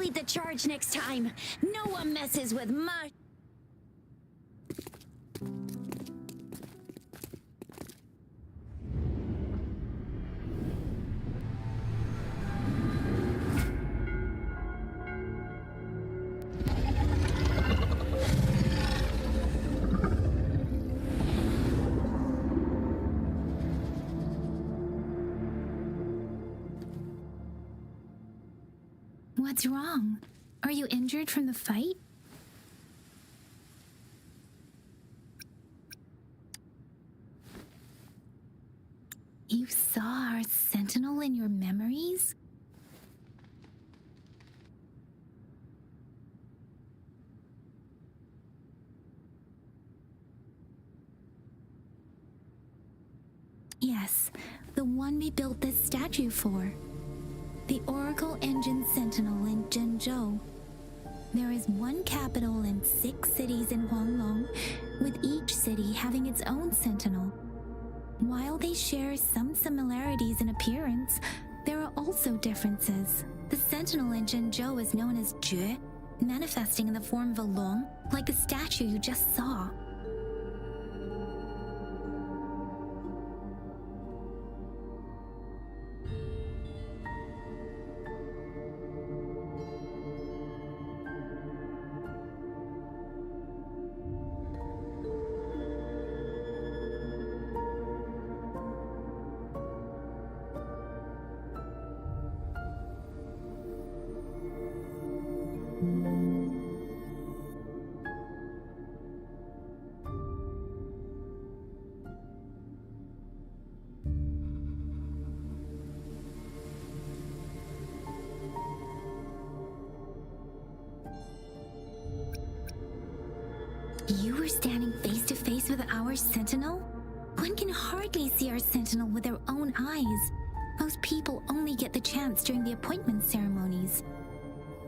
lead the charge next time. No one messes with my... What's wrong? Are you injured from the fight? You saw our sentinel in your memories? Yes, the one we built this statue for. The Oracle Engine Sentinel in Zhenzhou. There is one capital and 6 cities in Huanglong, with each city having its own sentinel. While they share some similarities in appearance, there are also differences. The sentinel in Zhenzhou is known as Jue, manifesting in the form of a long, like the statue you just saw. You were standing face to face with our sentinel? One can hardly see our sentinel with their own eyes. Most people only get the chance during the appointment ceremonies.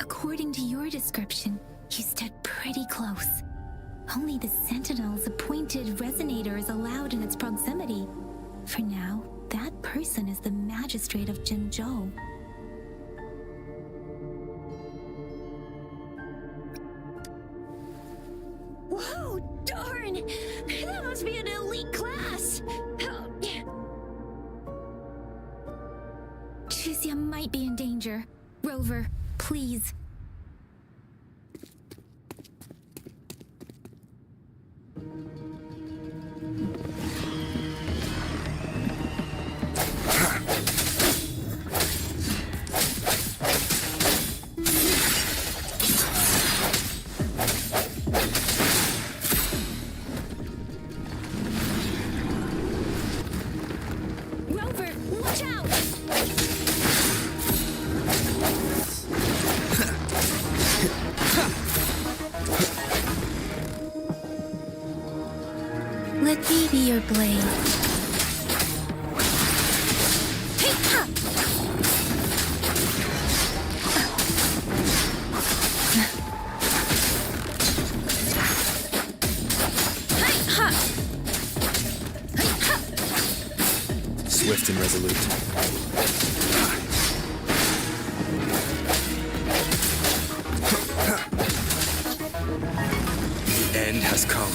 According to your description, you stood pretty close. Only the sentinel's appointed resonator is allowed in its proximity. For now, that person is the magistrate of Zhenzhou. Whoa, darn! That must be an elite class! Chixia might be in danger. Rover, please. Rover, watch out! Let me be your blade. Hey, ha! Hey, ha! Hey, ha! Swift and resolute. The end has come.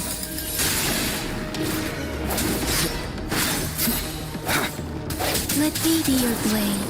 Let me be your blade.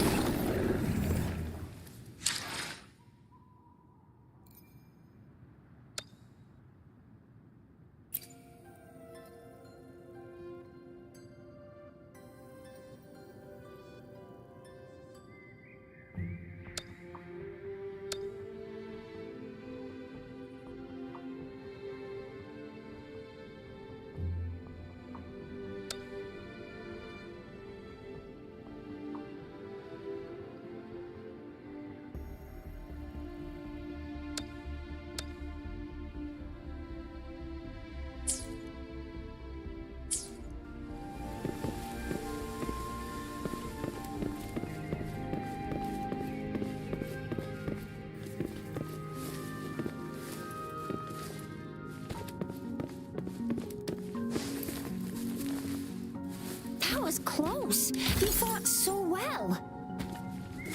That was close. You fought so well.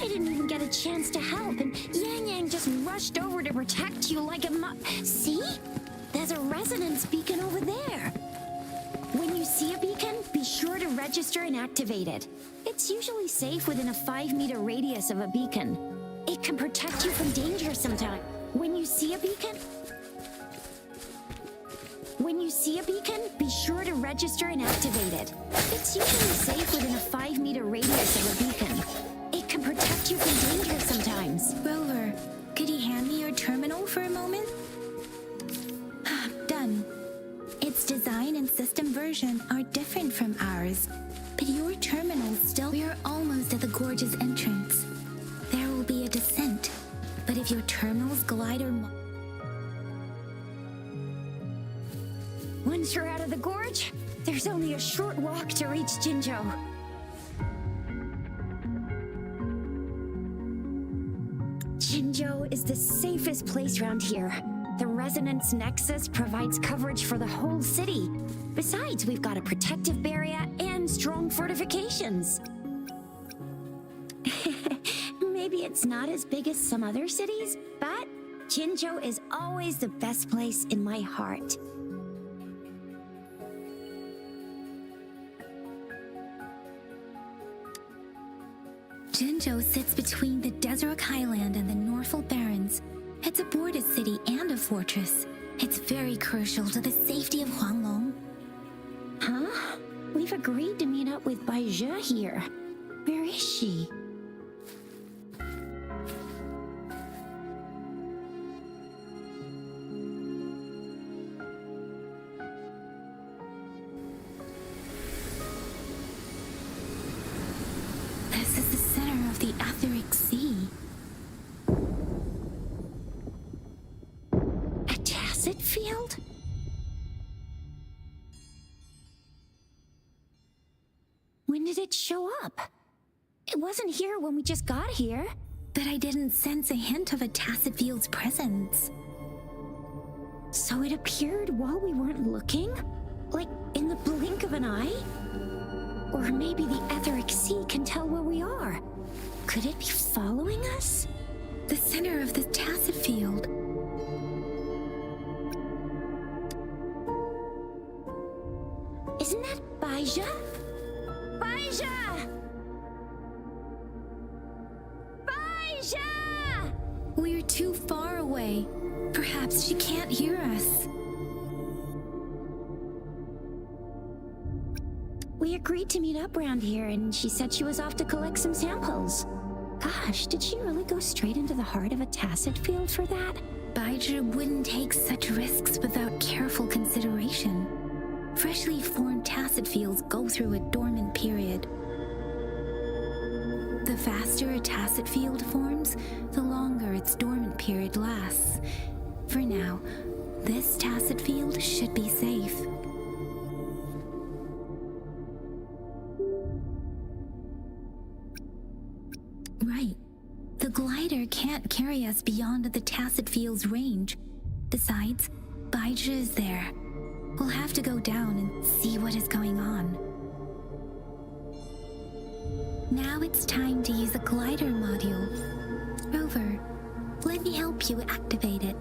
I didn't even get a chance to help, and Yang Yang just rushed over to protect you like a See? There's a resonance beacon over there. When you see a beacon, be sure to register and activate it. It's usually safe within a 5-meter radius of a beacon. It can protect you from danger sometimes. When you see a beacon, be sure to register and activate it. It's usually safe within a 5-meter radius of a beacon. It can protect you from danger sometimes. Rover, could you hand me your terminal for a moment? Done. Its design and system version are different from ours, but your terminal still... We are almost at the gorge's entrance. There will be a descent, but if your terminal's glider... Once you're out of the gorge, there's only a short walk to reach Jinzhou. Jinzhou is the safest place around here. The Resonance Nexus provides coverage for the whole city. Besides, we've got a protective barrier and strong fortifications. Maybe it's not as big as some other cities, but Jinzhou is always the best place in my heart. Jinzhou sits between the Desert Highland and the Norfolk Barrens. It's a border city and a fortress. It's very crucial to the safety of Huanglong. Huh? We've agreed to meet up with Baizhe here. Where is she? This is the center of the Etheric Sea. A tacit field? When did it show up? It wasn't here when we just got here. But I didn't sense a hint of a tacit field's presence. So it appeared while we weren't looking? Like in the blink of an eye? Or maybe the Etheric Sea can tell where we are. Could it be following us? The center of the tacit field. Isn't that Baizhe? Baizhe! Baizhe! We're too far away. Perhaps she can't hear us. We agreed to meet up around here, and she said she was off to collect some samples. Gosh, did she really go straight into the heart of a tacit field for that? Baizhe wouldn't take such risks without careful consideration. Freshly formed tacit fields go through a dormant period. The faster a tacit field forms, the longer its dormant period lasts. For now, this tacit field should be safe. Right. The glider can't carry us beyond the tacit field's range. Besides, Baizhe is there. We'll have to go down and see what is going on. Now it's time to use the glider module. Rover, let me help you activate it.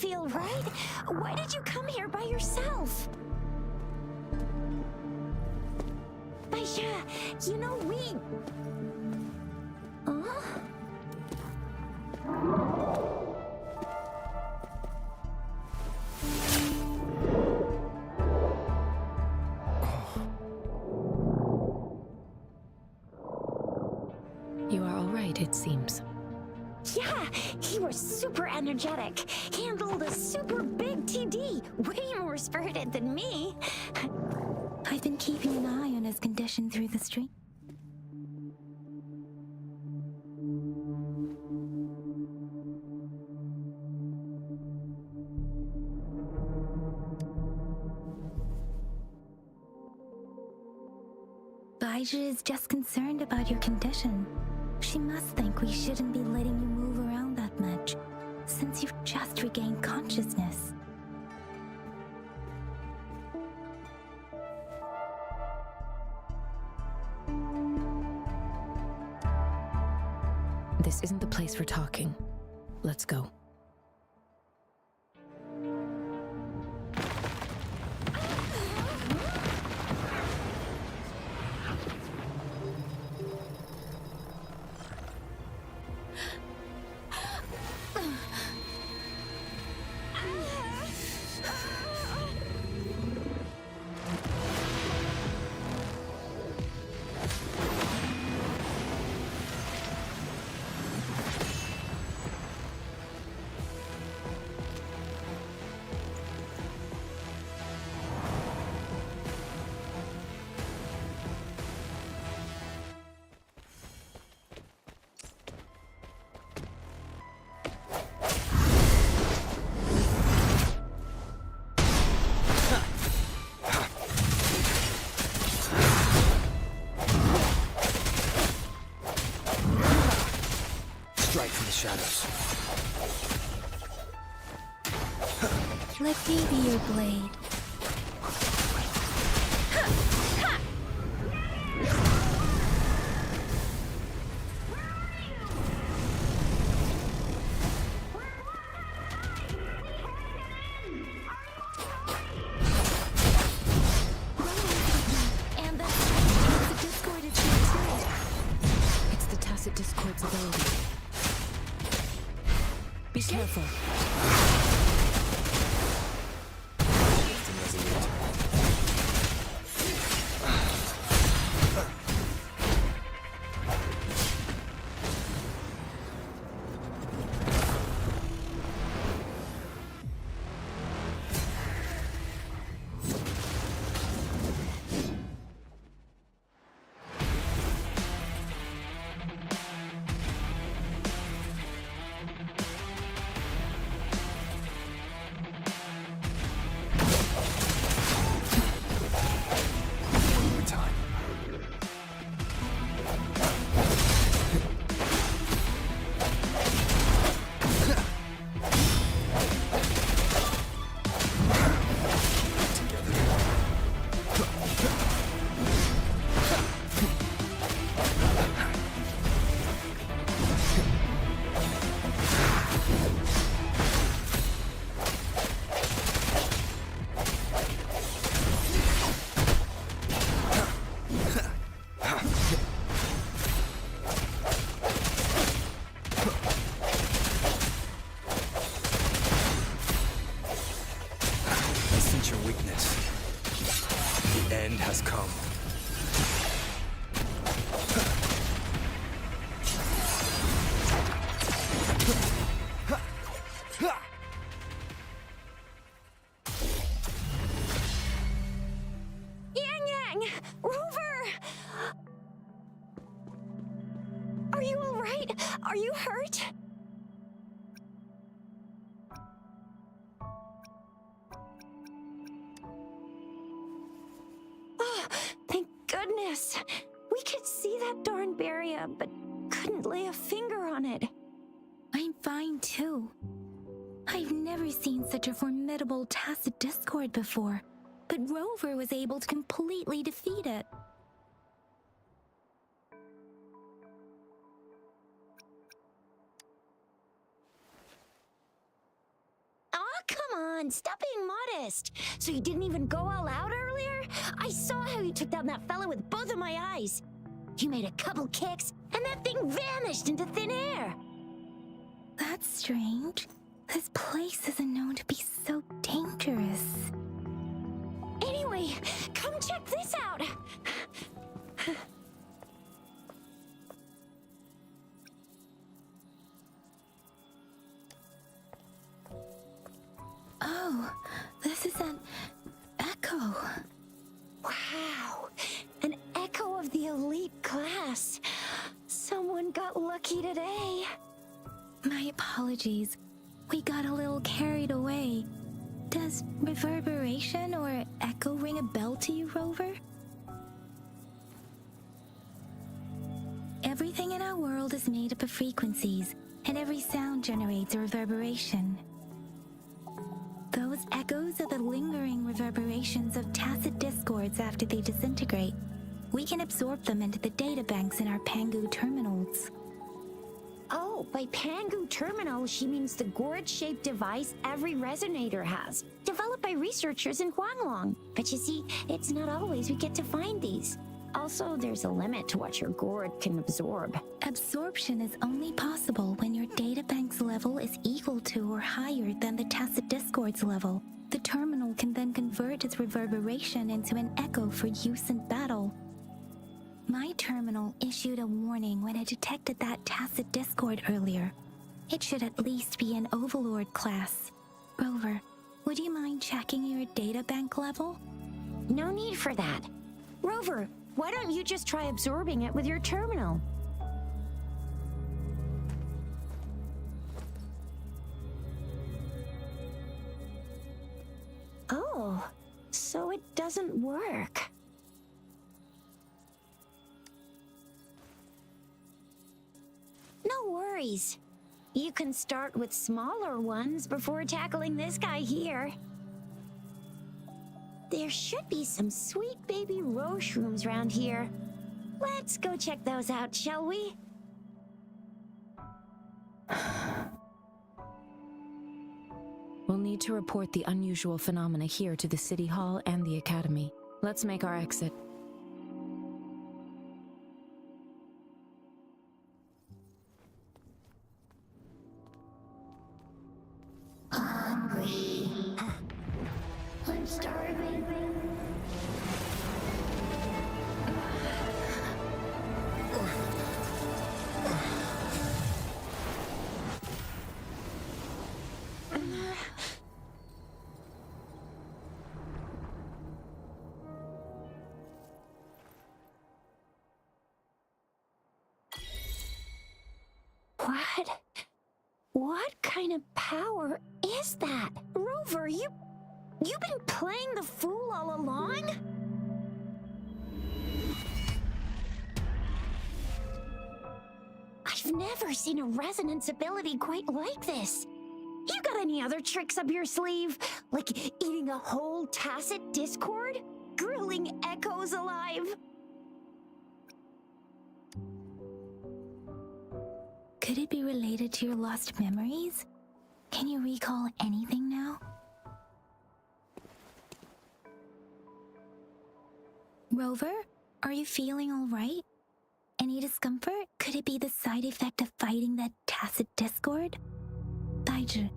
feel right. Why did you come here by yourself? Baisha, you know we... Huh? You are all right, it seems. Yeah, he was super energetic. Handled a super big TD. Way more spirited than me. I've been keeping an eye on his condition through the stream. Baija is just concerned about your condition. She must think we shouldn't be letting you move around that much, since you've just regained consciousness. This isn't the place for talking. Let's go. Strike from the shadows. Let me be your blade. And the Discord is here too. It's the Tacit Discord's ability. Be careful. Swift and resolute. Time. I sense your weakness. The end has come. Yang Yang! Rover! Are you alright? Are you hurt? Oh, thank goodness. We could see that darn barrier, but couldn't lay a finger on it. I'm fine too. I've never seen such a formidable Tacit Discord before, but Rover was able to completely defeat it. on, stop being modest. So you didn't even go all out earlier? I saw how you took down that fella with both of my eyes. You made a couple kicks, and that thing vanished into thin air. That's strange. This place isn't known to be so dangerous. Anyway, come check this out. Oh, this is an echo. Wow, an echo of the elite class. Someone got lucky today. My apologies. We got a little carried away. Does reverberation or echo ring a bell to you, Rover? Everything in our world is made up of frequencies, and every sound generates a reverberation. Those echoes are the lingering reverberations of tacit discords after they disintegrate. We can absorb them into the databanks in our Pangu terminals. Oh, by Pangu terminal, she means the gourd-shaped device every resonator has, developed by researchers in Huanglong. But you see, it's not always we get to find these. Also, there's a limit to what your gourd can absorb. Absorption is only possible when your databank's level is equal to or higher than the tacit discord's level. The terminal can then convert its reverberation into an echo for use in battle. My terminal issued a warning when it detected that tacit discord earlier. It should at least be an Overlord class. Rover, would you mind checking your databank level? No need for that. Rover, why don't you just try absorbing it with your terminal? Oh, so it doesn't work. No worries. You can start with smaller ones before tackling this guy here. There should be some sweet baby rose shrooms around here. Let's go check those out, shall we? We'll need to report the unusual phenomena here to the City Hall and the Academy. Let's make our exit. Hungry. I'm starving. What kind of power is that? Rover, you've been playing the fool all along? I've never seen a resonance ability quite like this. You got any other tricks up your sleeve? Like eating a whole tacit discord? Grilling echoes alive? Could it be related to your lost memories? Can you recall anything now? Rover, are you feeling all right? Any discomfort? Could it be the side effect of fighting that tacit discord? Baizhi,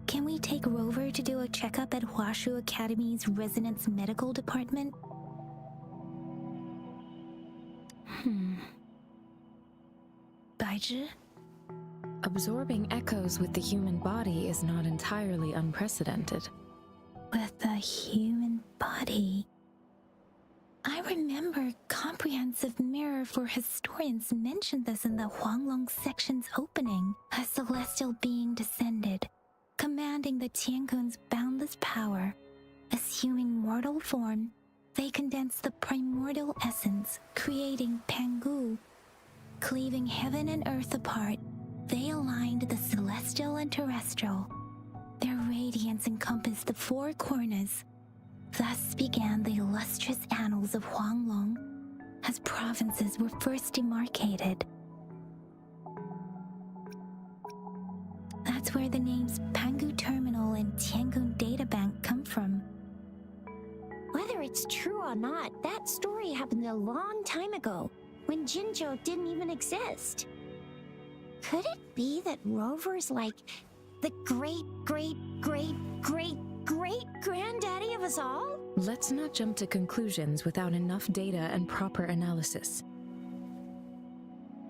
can we take Rover to do a checkup at Huashu Academy's Resonance Medical Department? Baizhi? Absorbing echoes with the human body is not entirely unprecedented. With the human body. I remember Comprehensive Mirror for Historians mentioned this in the Huanglong section's opening. A celestial being descended, commanding the Tiankun's boundless power. Assuming mortal form, they condensed the primordial essence, creating Pangu. Cleaving heaven and earth apart, they aligned the celestial and terrestrial. Their radiance encompassed the four corners. Thus began the illustrious annals of Huanglong, as provinces were first demarcated. That's where the names Pangu Terminal and and Tiangun databank come from? Whether it's true or not, that story happened a long time ago, when Jinzhou didn't even exist. Could it be that Rover's like the great-great-great-great-great-granddaddy of us all? Let's not jump to conclusions without enough data and proper analysis.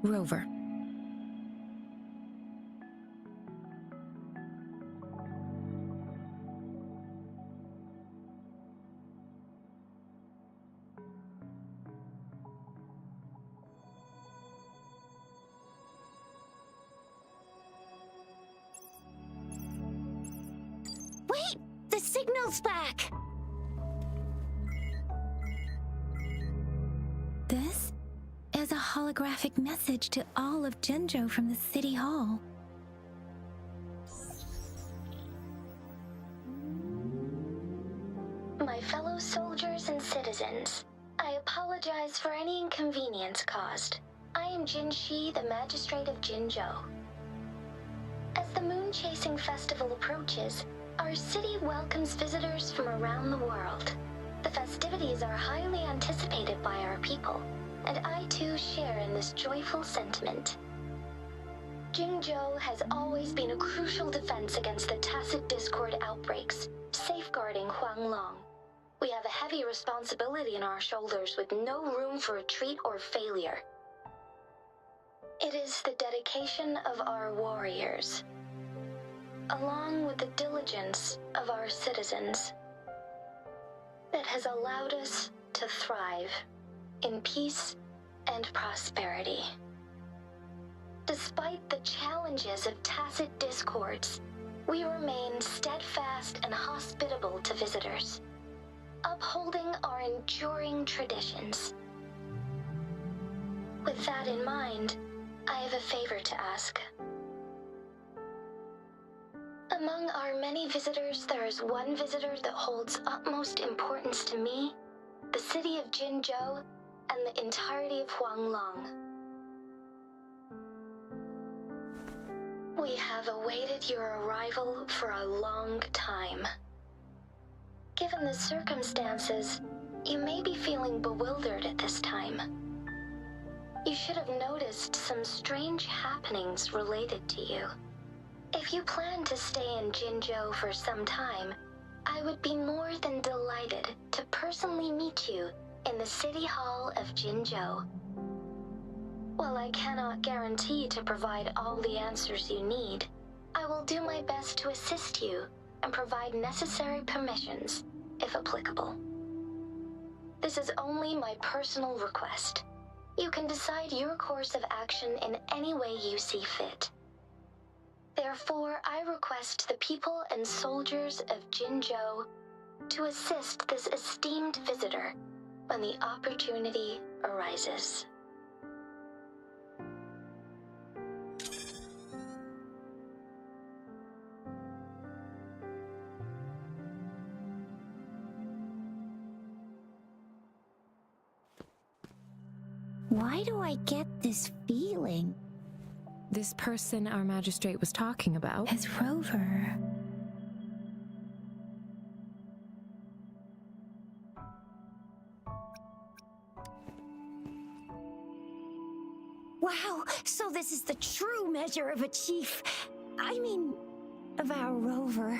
Rover. Wait! The signal's back! This is a holographic message to all of Jinzhou from the City Hall. My fellow soldiers and citizens, I apologize for any inconvenience caused. I am Jin Shi, the Magistrate of Jinzhou. As the Moon-Chasing Festival approaches, our city welcomes visitors from around the world. The festivities are highly anticipated by our people, and I too share in this joyful sentiment. Jinzhou has always been a crucial defense against the tacit discord outbreaks, safeguarding Huanglong. We have a heavy responsibility on our shoulders with no room for retreat or failure. It is the dedication of our warriors, along with the diligence of our citizens, that has allowed us to thrive in peace and prosperity. Despite the challenges of tacit discords, we remain steadfast and hospitable to visitors, upholding our enduring traditions. With that in mind, I have a favor to ask. Among our many visitors, there is one visitor that holds utmost importance to me, the city of Jinzhou, and the entirety of Huanglong. We have awaited your arrival for a long time. Given the circumstances, you may be feeling bewildered at this time. You should have noticed some strange happenings related to you. If you plan to stay in Jinzhou for some time, I would be more than delighted to personally meet you in the City Hall of Jinzhou. While I cannot guarantee to provide all the answers you need, I will do my best to assist you and provide necessary permissions, if applicable. This is only my personal request. You can decide your course of action in any way you see fit. Therefore, I request the people and soldiers of Jinzhou to assist this esteemed visitor when the opportunity arises. Why do I get this feeling? This person our magistrate was talking about. As Rover. Wow, so this is the true measure of a chief. I mean, of our Rover.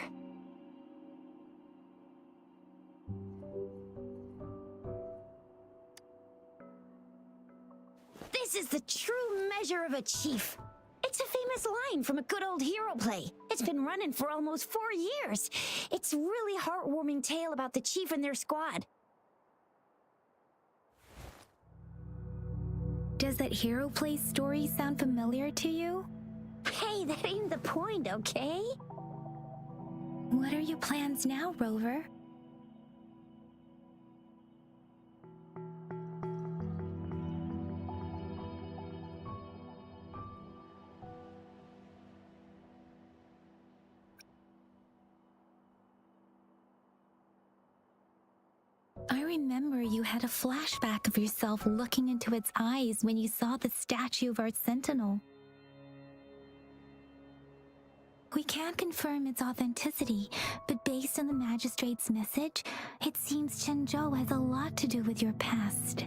This is the true measure of a chief. It's a famous line from a good old hero play. It's been running for almost 4 years. It's a really heartwarming tale about the chief and their squad. Does that hero play story sound familiar to you? Hey, that ain't the point, okay? What are your plans now, Rover? I remember you had a flashback of yourself looking into its eyes when you saw the statue of our sentinel. We can't confirm its authenticity, but based on the magistrate's message, it seems Zhenzhou has a lot to do with your past.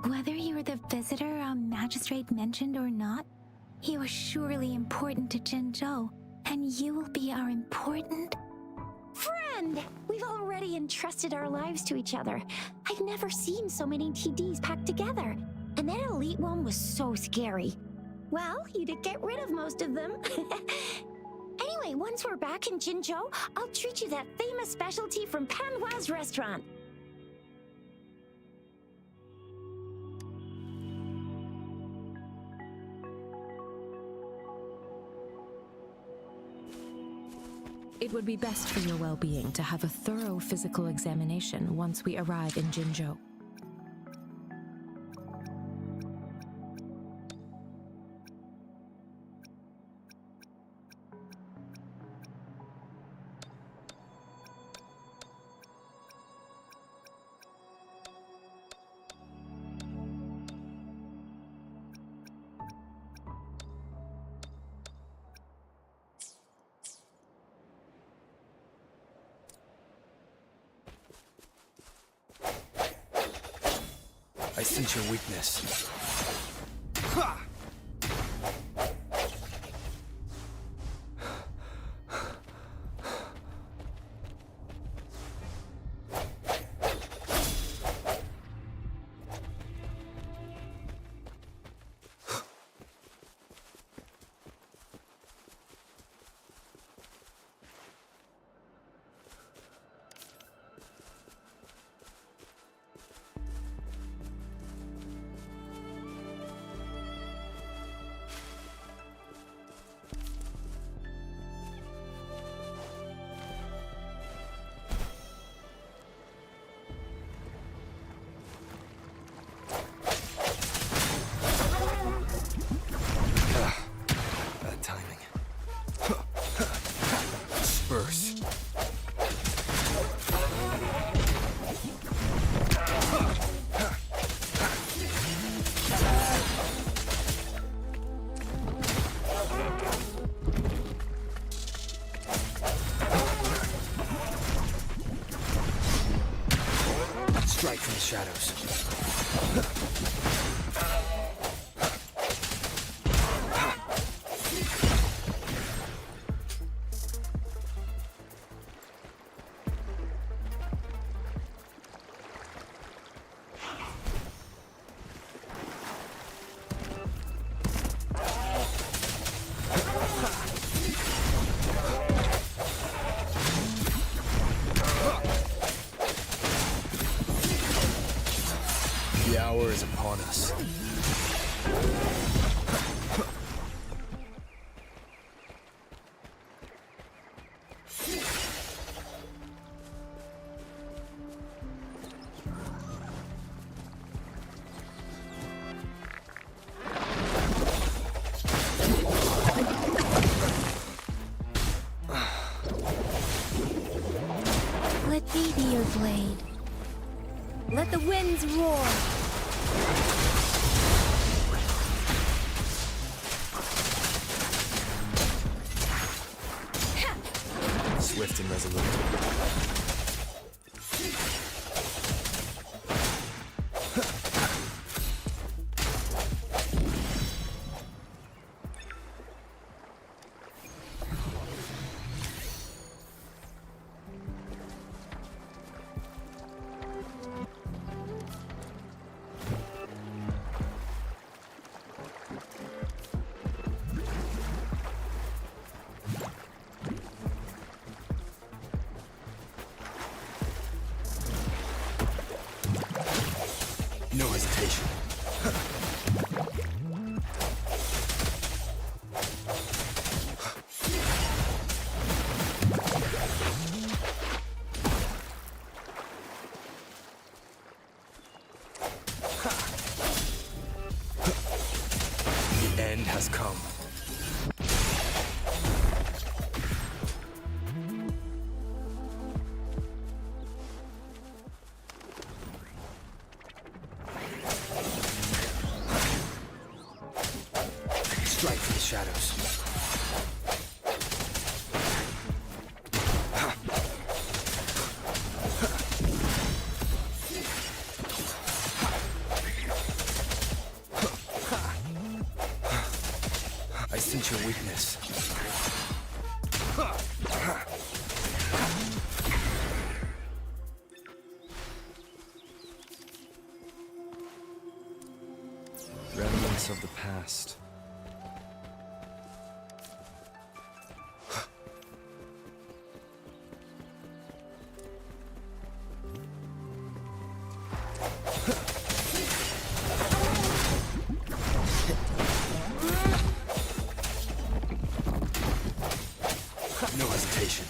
Whether you were the visitor our magistrate mentioned or not, you are surely important to Zhenzhou, and you will be our important Friend! We've already entrusted our lives to each other. I've never seen so many TDs packed together. And that elite one was so scary. Well, you did get rid of most of them. Anyway, once we're back in Jinzhou, I'll treat you that famous specialty from Panhua's restaurant. It would be best for your well-being to have a thorough physical examination once we arrive in Jinzhou. I sense your weakness. Strike from the shadows. The hour is upon us. Let me be your blade. Let the winds roar. Swift and resolute. No hesitation. The end has come. Strike from the shadows. sense your weakness. Remnants of the past. No hesitation.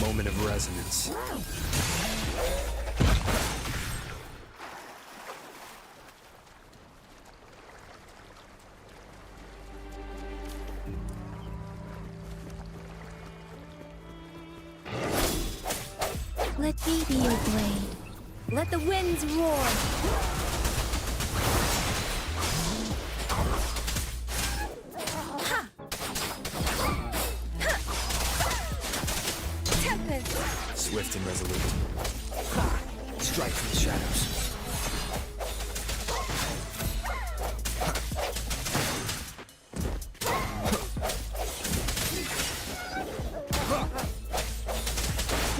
Moment of resonance. Let me be your blade. Let the winds roar. Tempest. Swift and resolute. Strike from the shadows.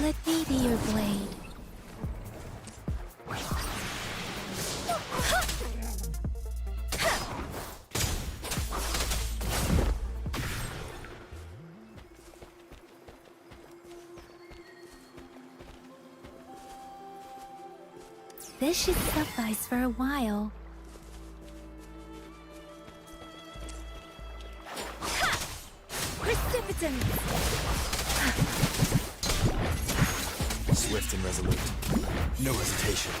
Let me be your blade. This should suffice for a while. Precipitance! Swift and resolute. No hesitation.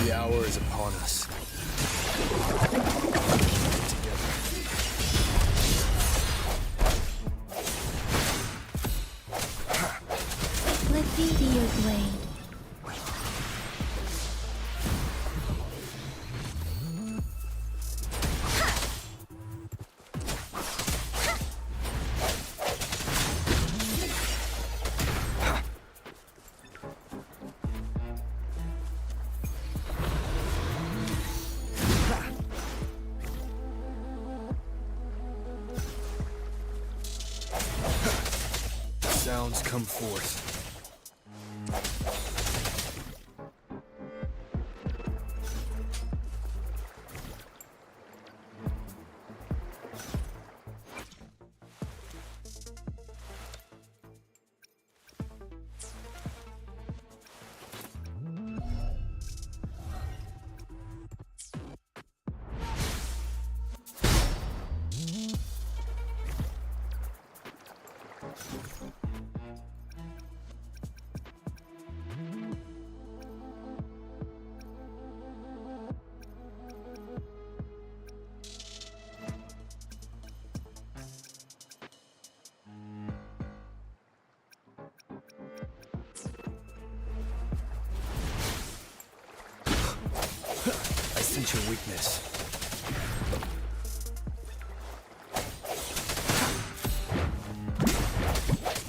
The hour is upon us. Together. Let me be your blade. Sounds come forth. I sense your weakness.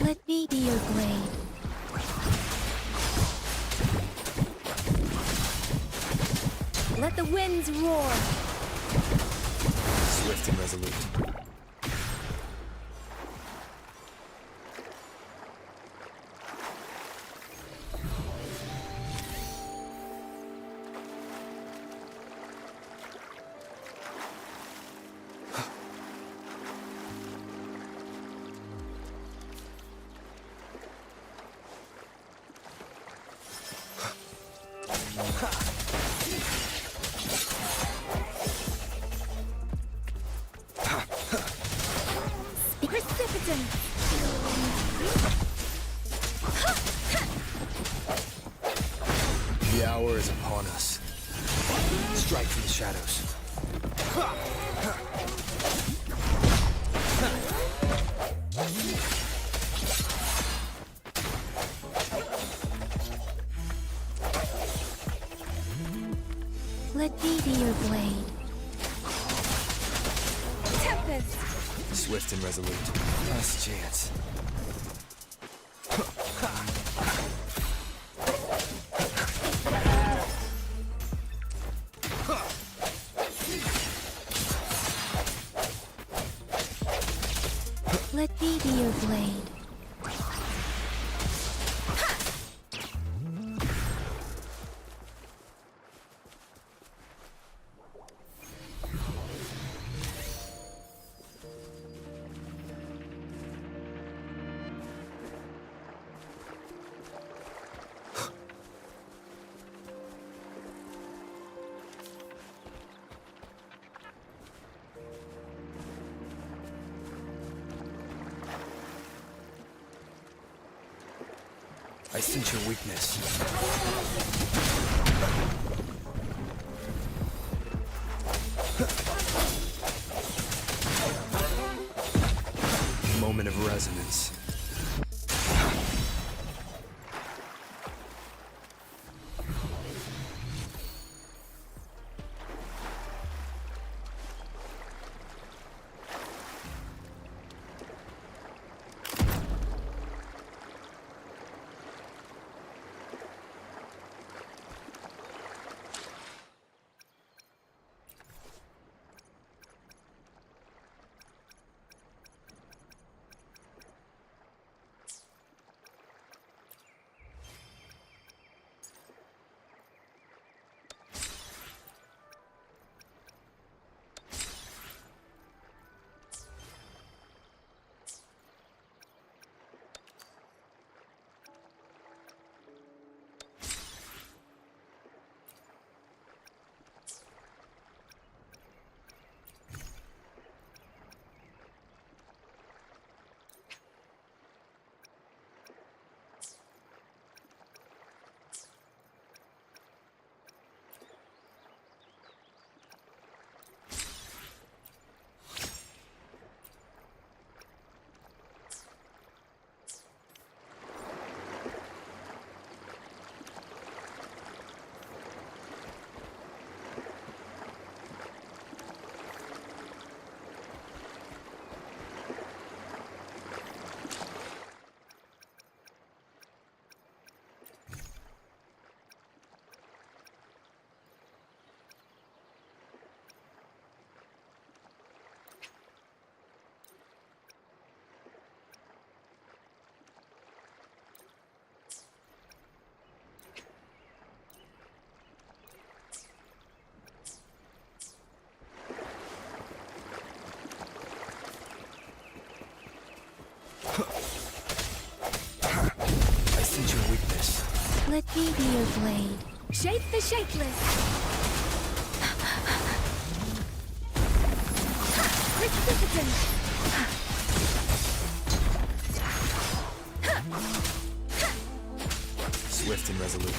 Let me be your blade. Let the winds roar. Swift and resolute. Precipitant! The hour is upon us. Strike from the shadows. Let me be your blade. Tempest! Swift and resolute. Last chance. Let me be your blade. I sense your weakness. Moment of resonance. I sense your weakness. Let me be your blade. Shape the shapeless! Precipitant! Swift and resolute.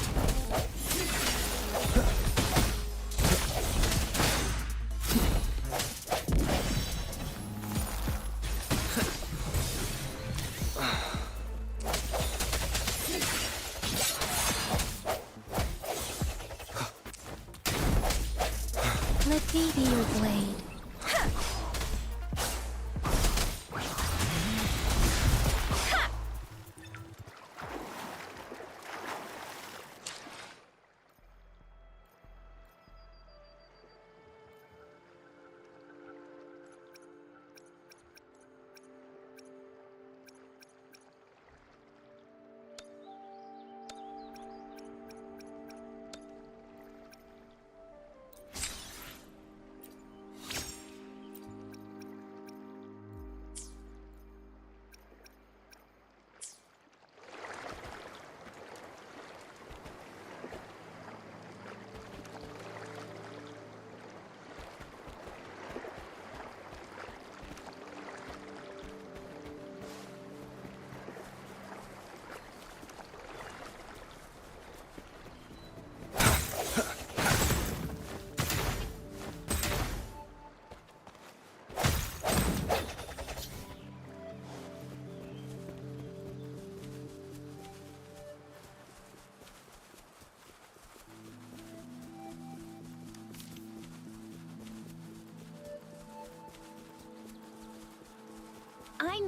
Let me be your blade.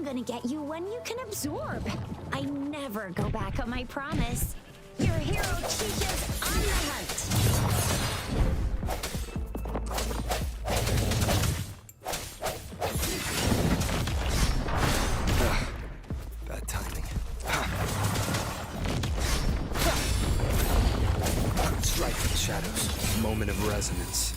I'm gonna get you one you can absorb. I never go back on my promise. Your hero Chica's on the hunt. Bad timing. Strike from the shadows. Moment of resonance.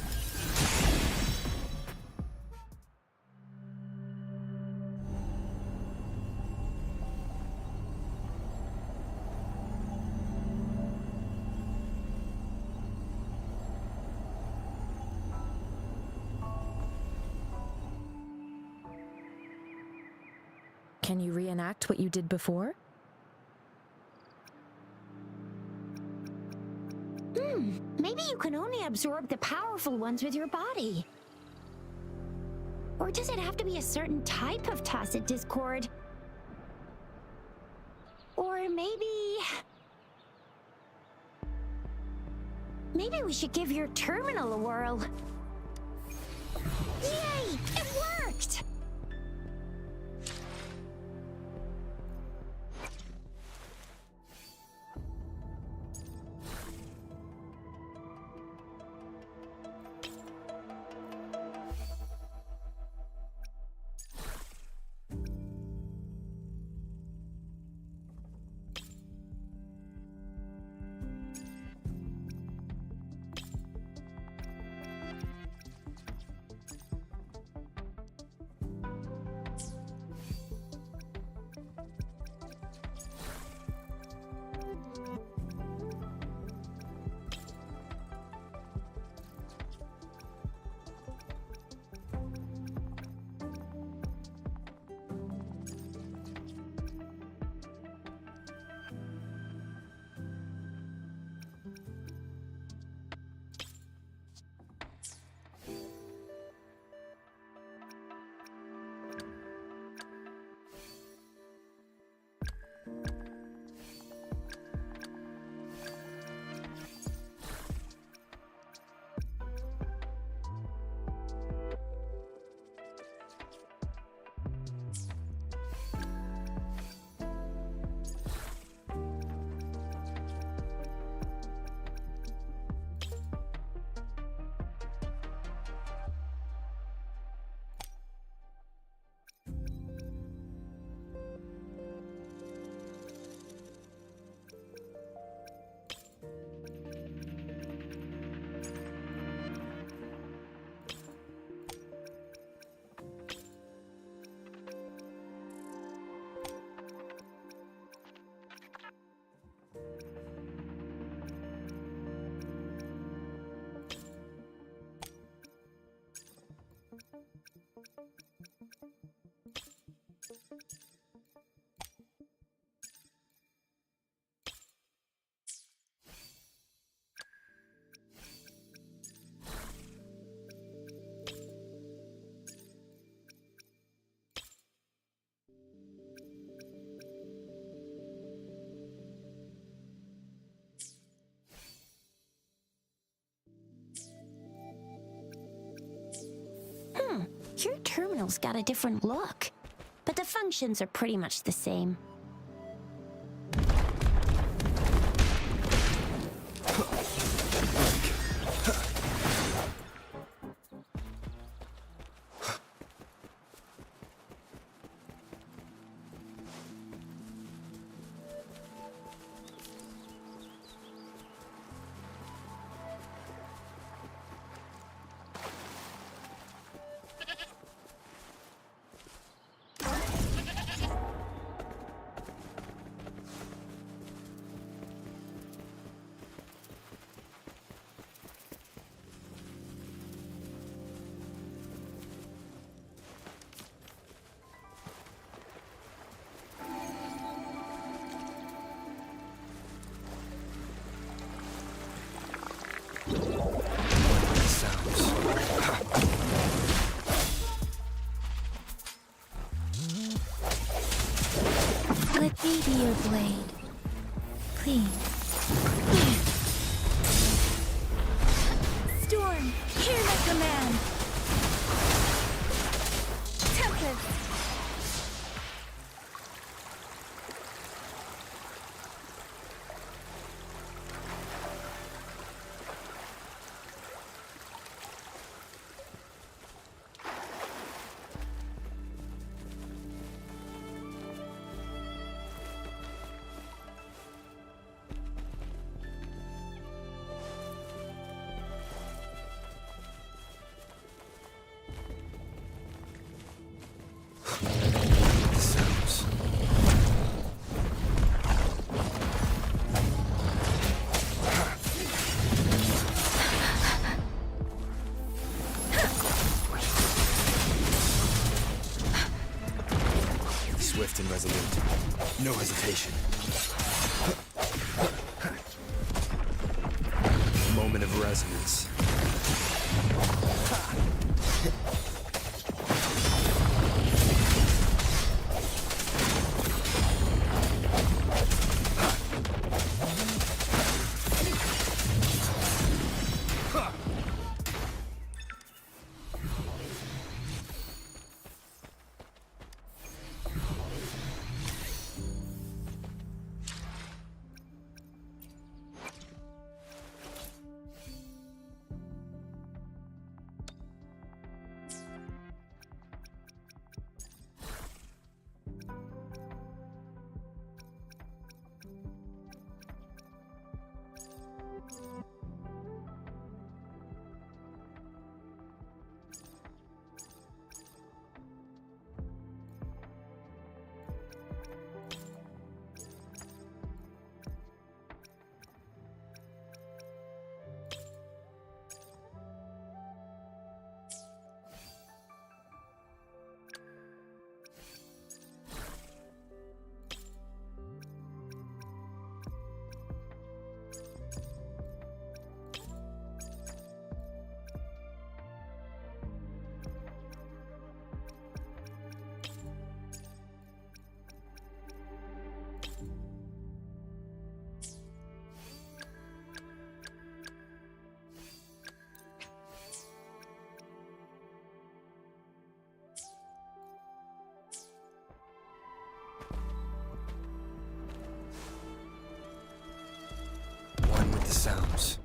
Can you reenact what you did before? Maybe you can only absorb the powerful ones with your body. Or does it have to be a certain type of tacit discord? Or maybe we should give your terminal a whirl. Yay! It worked! Your terminal's got a different look, but the functions are pretty much the same. Let me be your blade. Please. Storm, hear my command. Tempest. No hesitation. Moment of resonance. One with the sounds.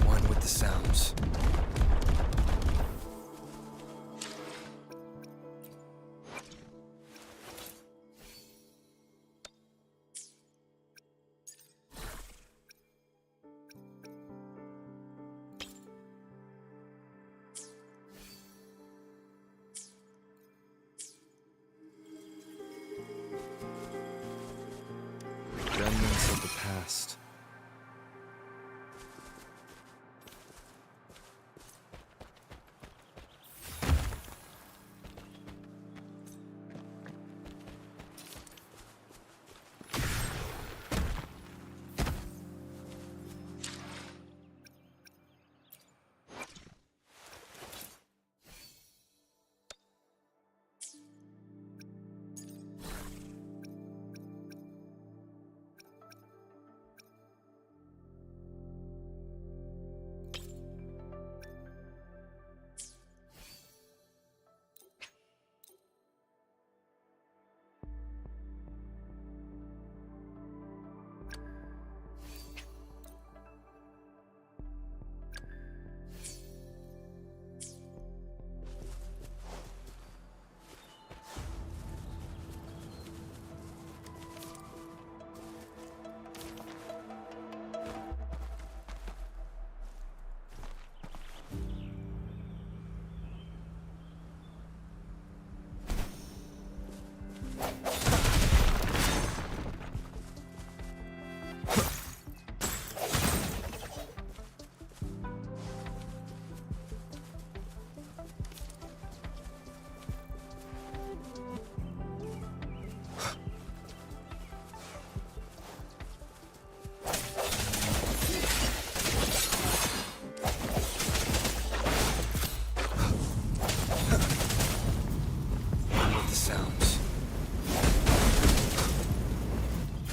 One with the sounds. Remnants of the past.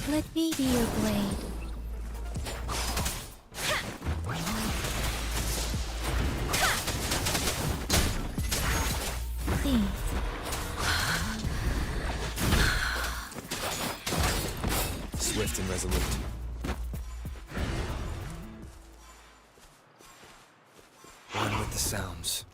Let me be your blade. Please. Swift and resolute. One with the sounds.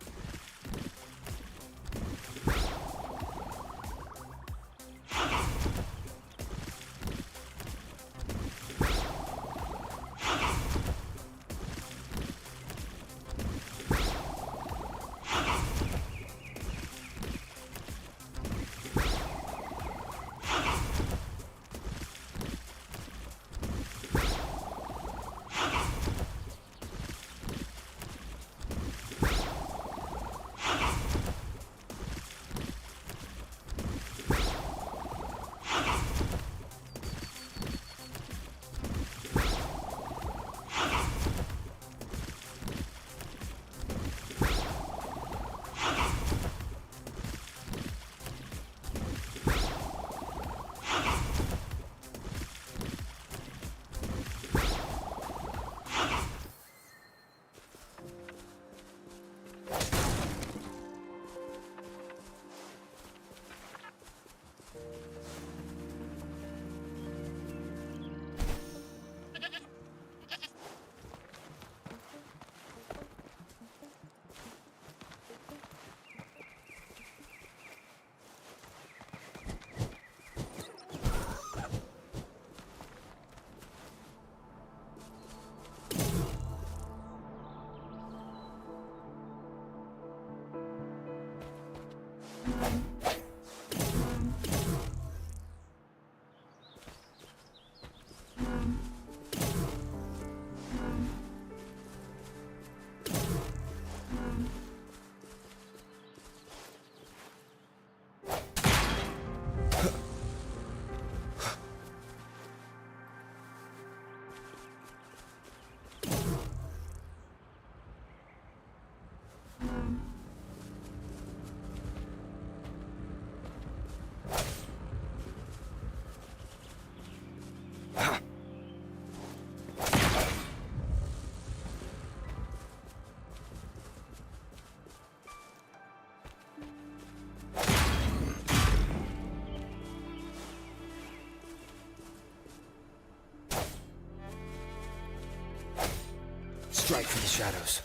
shadows.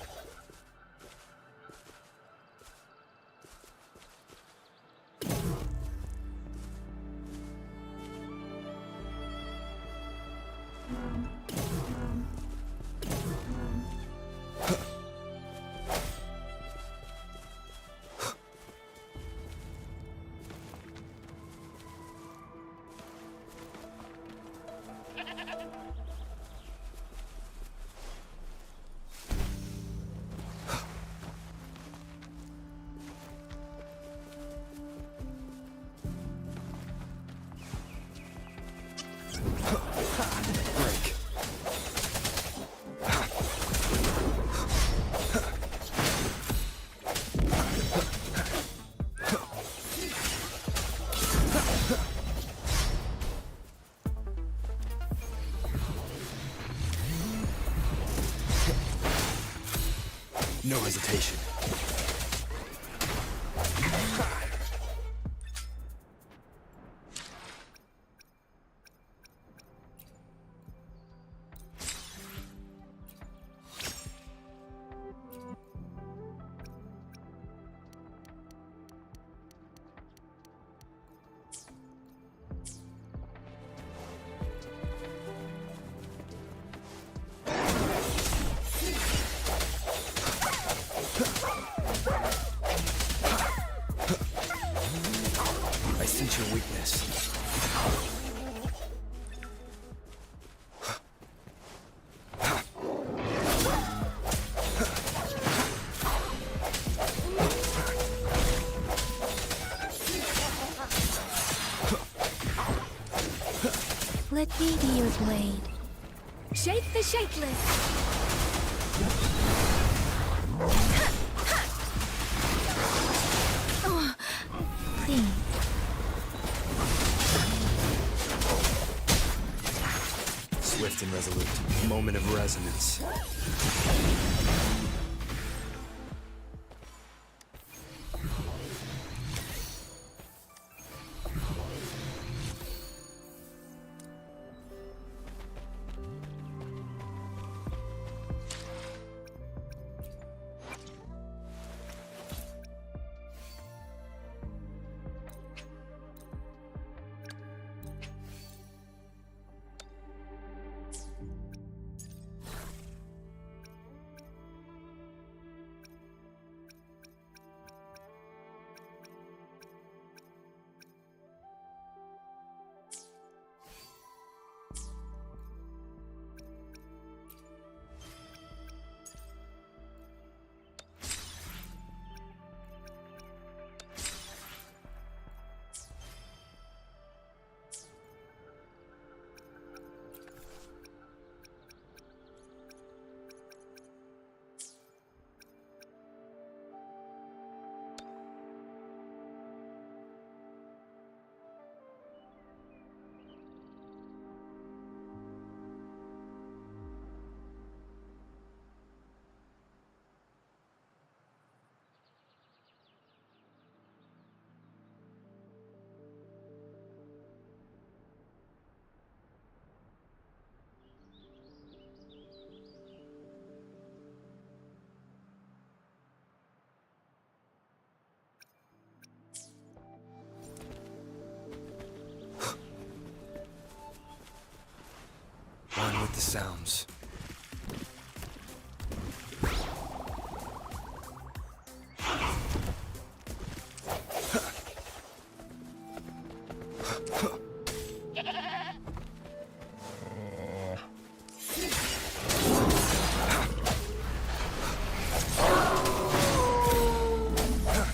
Break. No hesitation. I sense your weakness. Let me be your blade. Shake the shapeless! Oh, please. Swift and resolute. Moment of resonance. One with the sounds.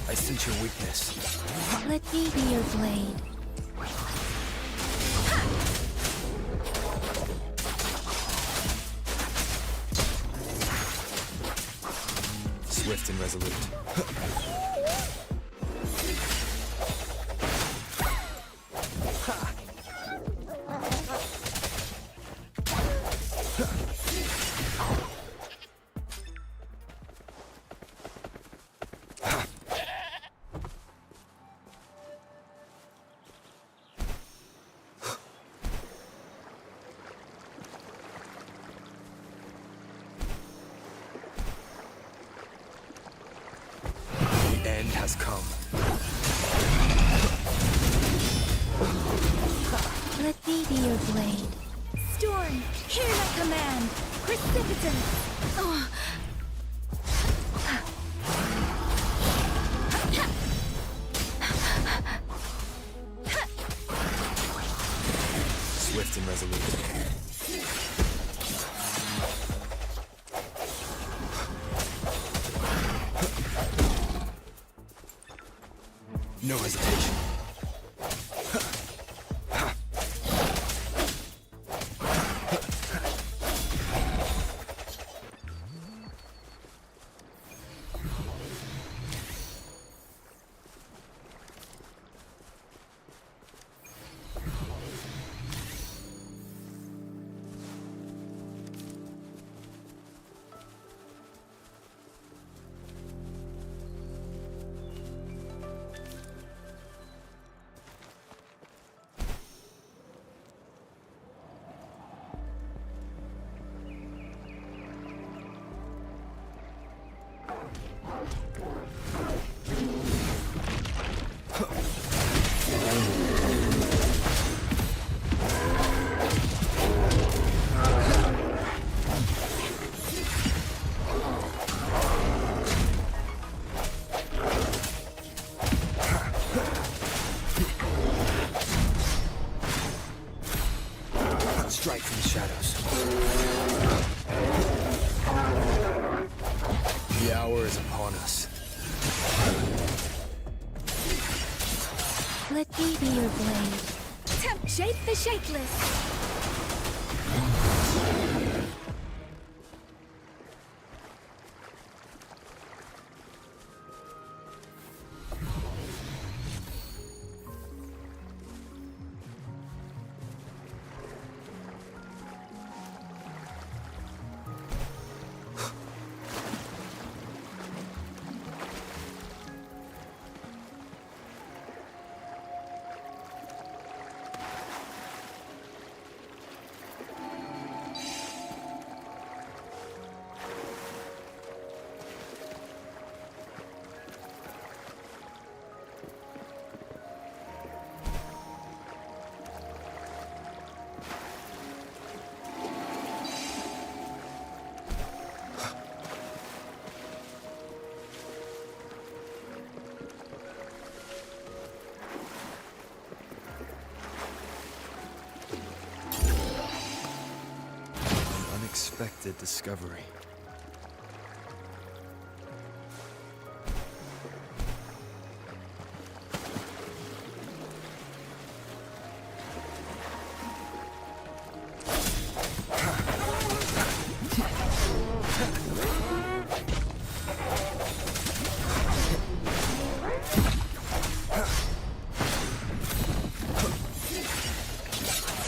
I sense your weakness. Let me be your blade. Swift and resolute. has come. Let me be your blade. Storm, hear my command. Precipitance. Oh. Swift and resolute. No hesitation. Strike from the shadows. The hour is upon us. Let me be your blade. Shape the shapeless. Unexpected discovery.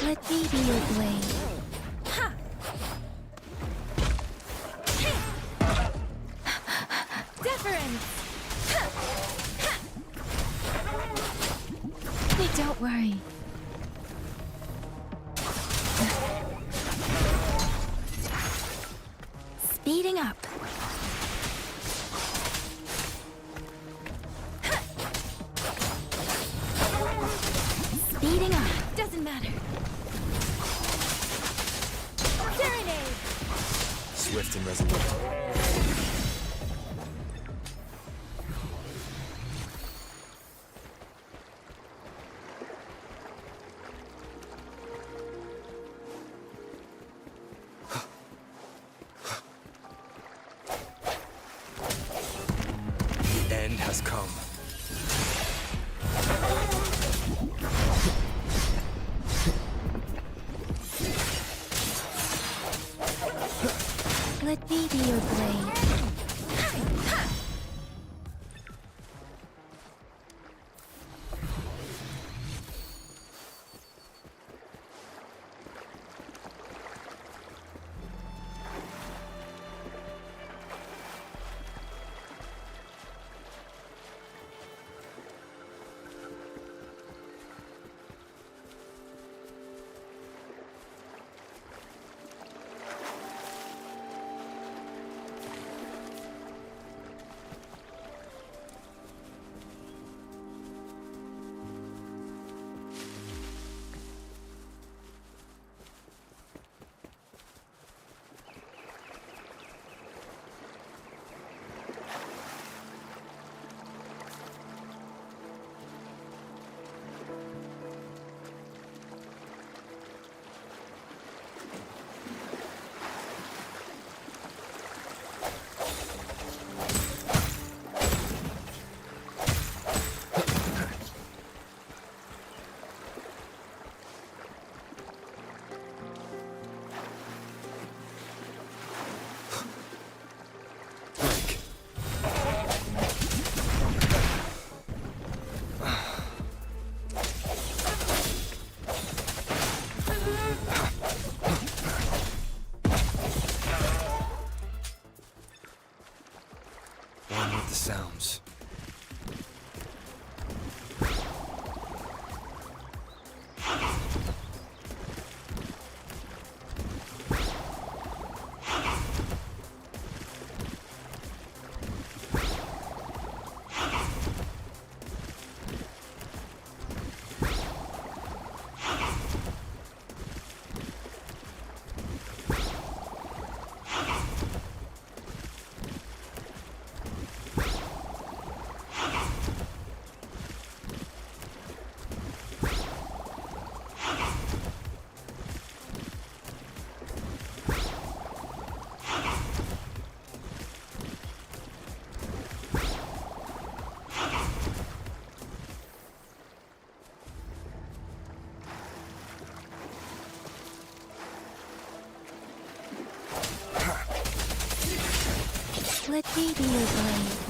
Let me be your blade. Don't worry. Speeding up. Speeding up. Doesn't matter. Serenade. Swift and resolute. Has come. Let me be your blade. Let me be your blade.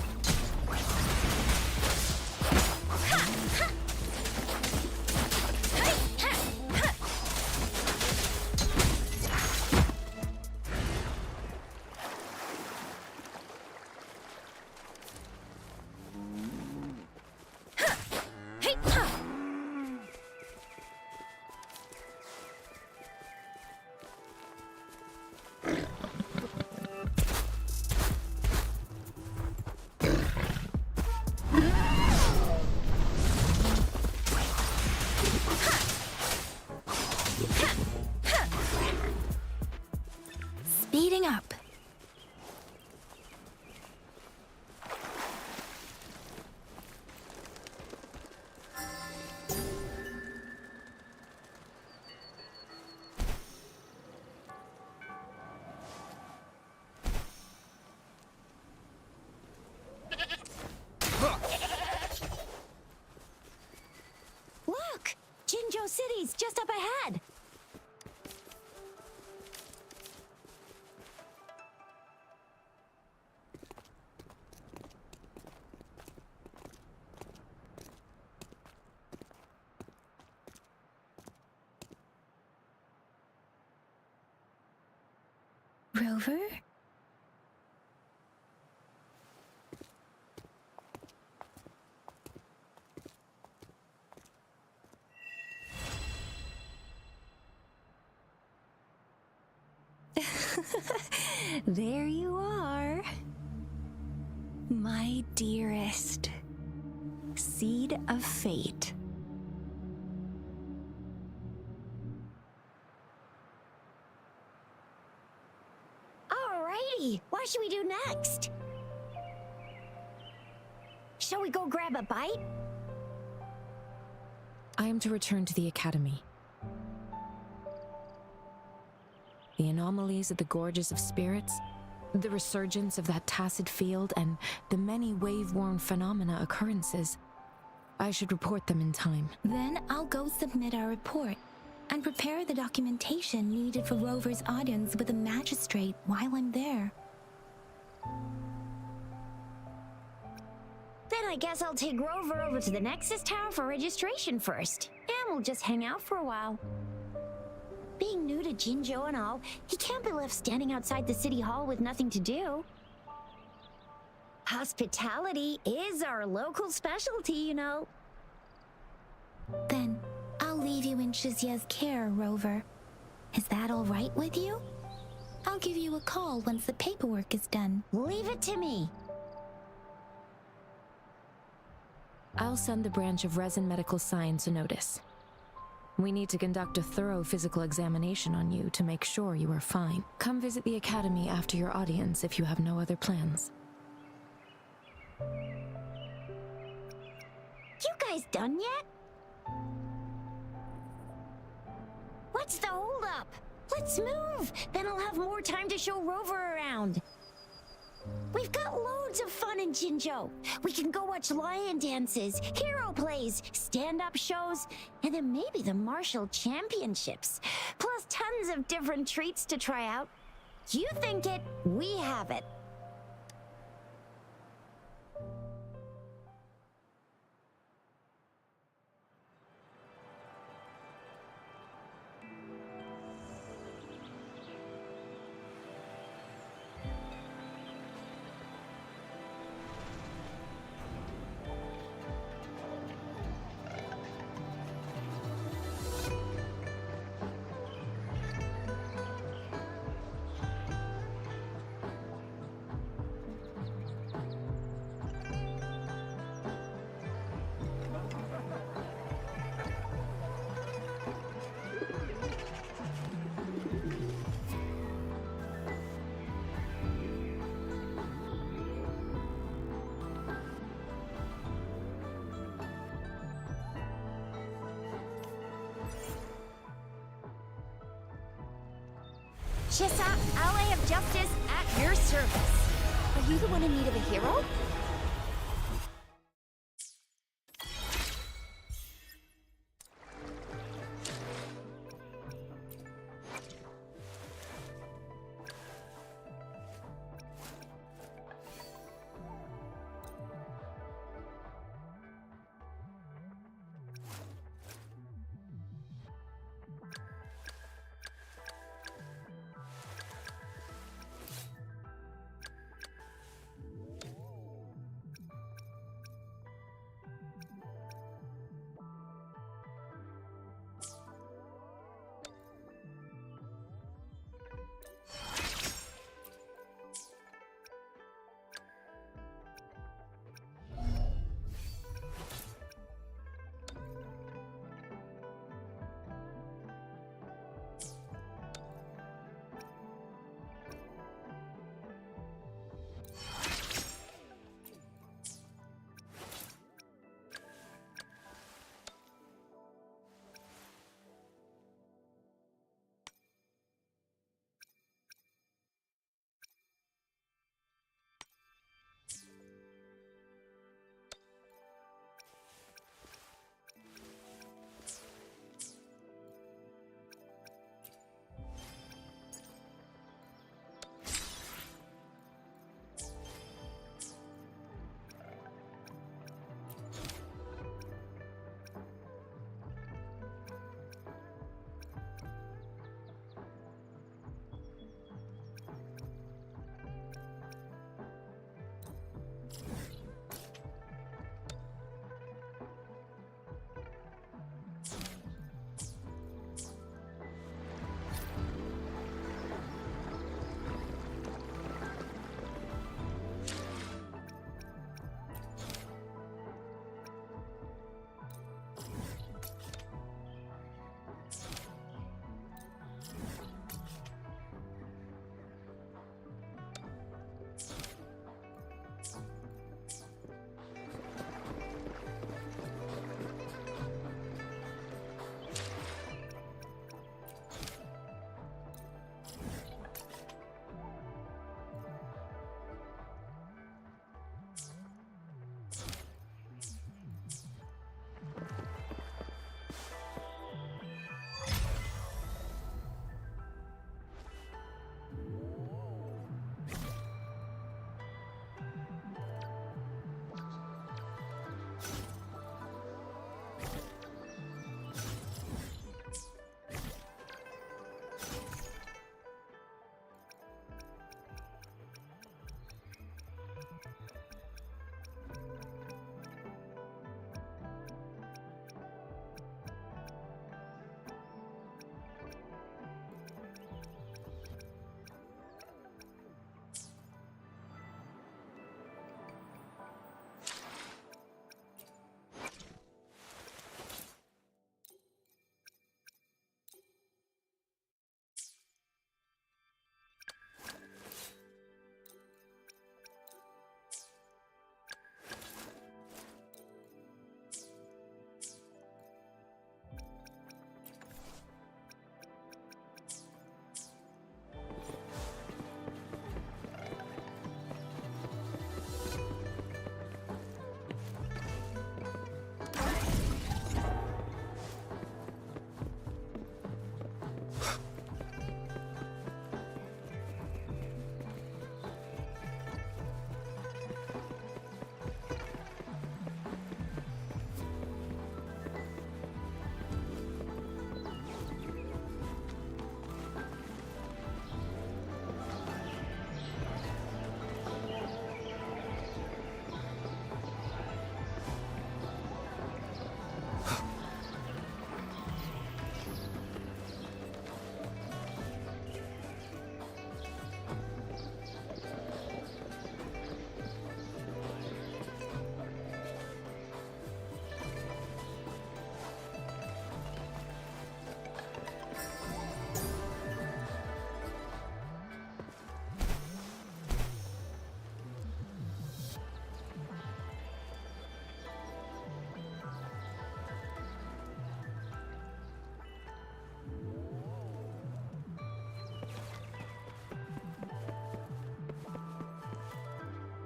Speeding up. Look! Jinzhou City's just up ahead! Rover? There you are. My dearest. Seed of fate. Alrighty, what should we do next? Shall we go grab a bite? I am to return to the Academy. The anomalies of the Gorges of Spirits, the resurgence of that tacit field, and the many wave-worn phenomena occurrences. I should report them in time. Then I'll go submit our report and prepare the documentation needed for Rover's audience with the magistrate while I'm there. Then I guess I'll take Rover over to the Nexus Tower for registration first. And we'll just hang out for a while. Being new to Jinzhou and all, he can't be left standing outside the city hall with nothing to do. Hospitality is our local specialty, you know. Then I'll leave you in Shizia's care, Rover. Is that all right with you? I'll give you a call once the paperwork is done. Leave it to me. I'll send the branch of Resin Medical Science a notice. We need to conduct a thorough physical examination on you to make sure you are fine. Come visit the Academy after your audience if you have no other plans. You guys done yet? What's the holdup? Let's move! Then I'll have more time to show Rover around. We've got loads of fun in Jinzhou. We can go watch lion dances, hero plays, stand-up shows, and then maybe the martial championships. Plus tons of different treats to try out. You think it, we have it. Shisa, ally of justice at your service. Are you the one in need of a hero?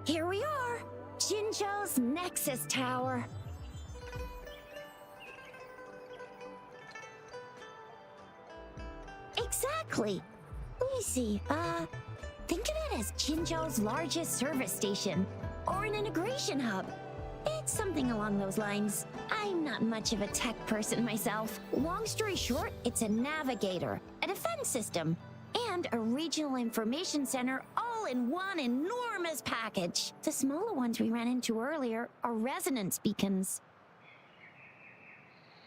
Here we are, Jinzhou's Nexus Tower. Exactly. Let me see, think of it as Jinzhou's largest service station, or an integration hub. It's something along those lines. I'm not much of a tech person myself. Long story short, it's a navigator, a defense system, and a regional information center all in one enormous package. The smaller ones we ran into earlier are resonance beacons.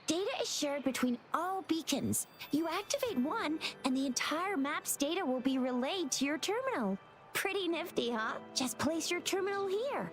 Data is shared between all beacons. You activate one, and the entire map's data will be relayed to your terminal. Pretty nifty, huh? Just place your terminal here.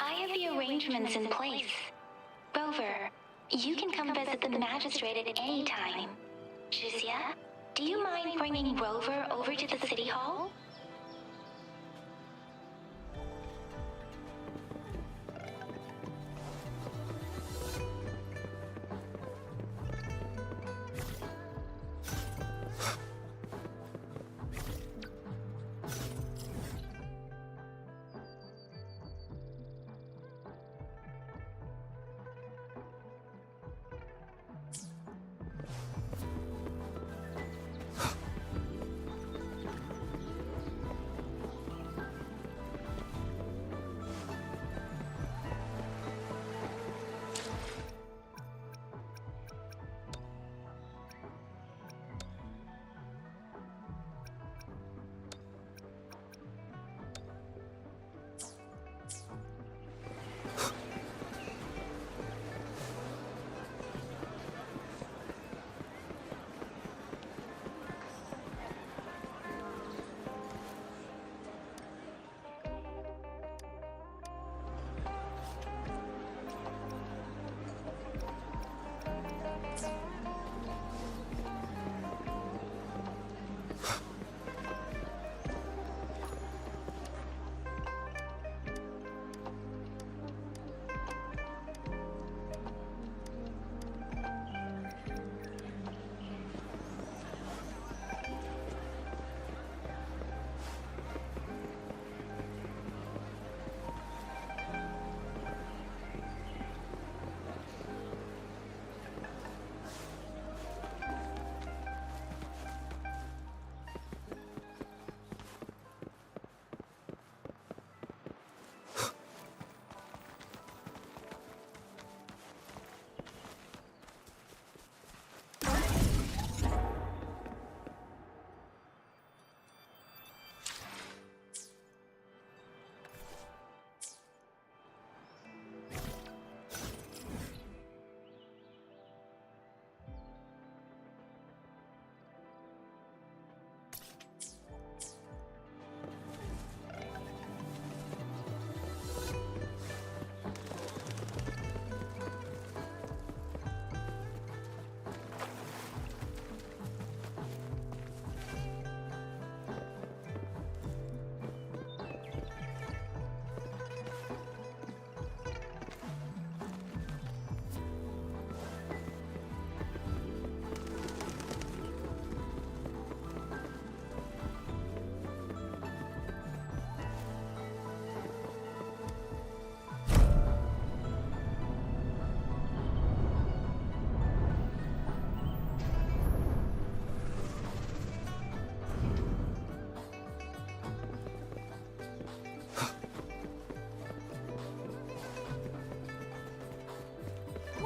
I have the arrangements in place. Rover, you can come visit the magistrate at any time. Jizia, do you mind bringing Rover over to the city hall?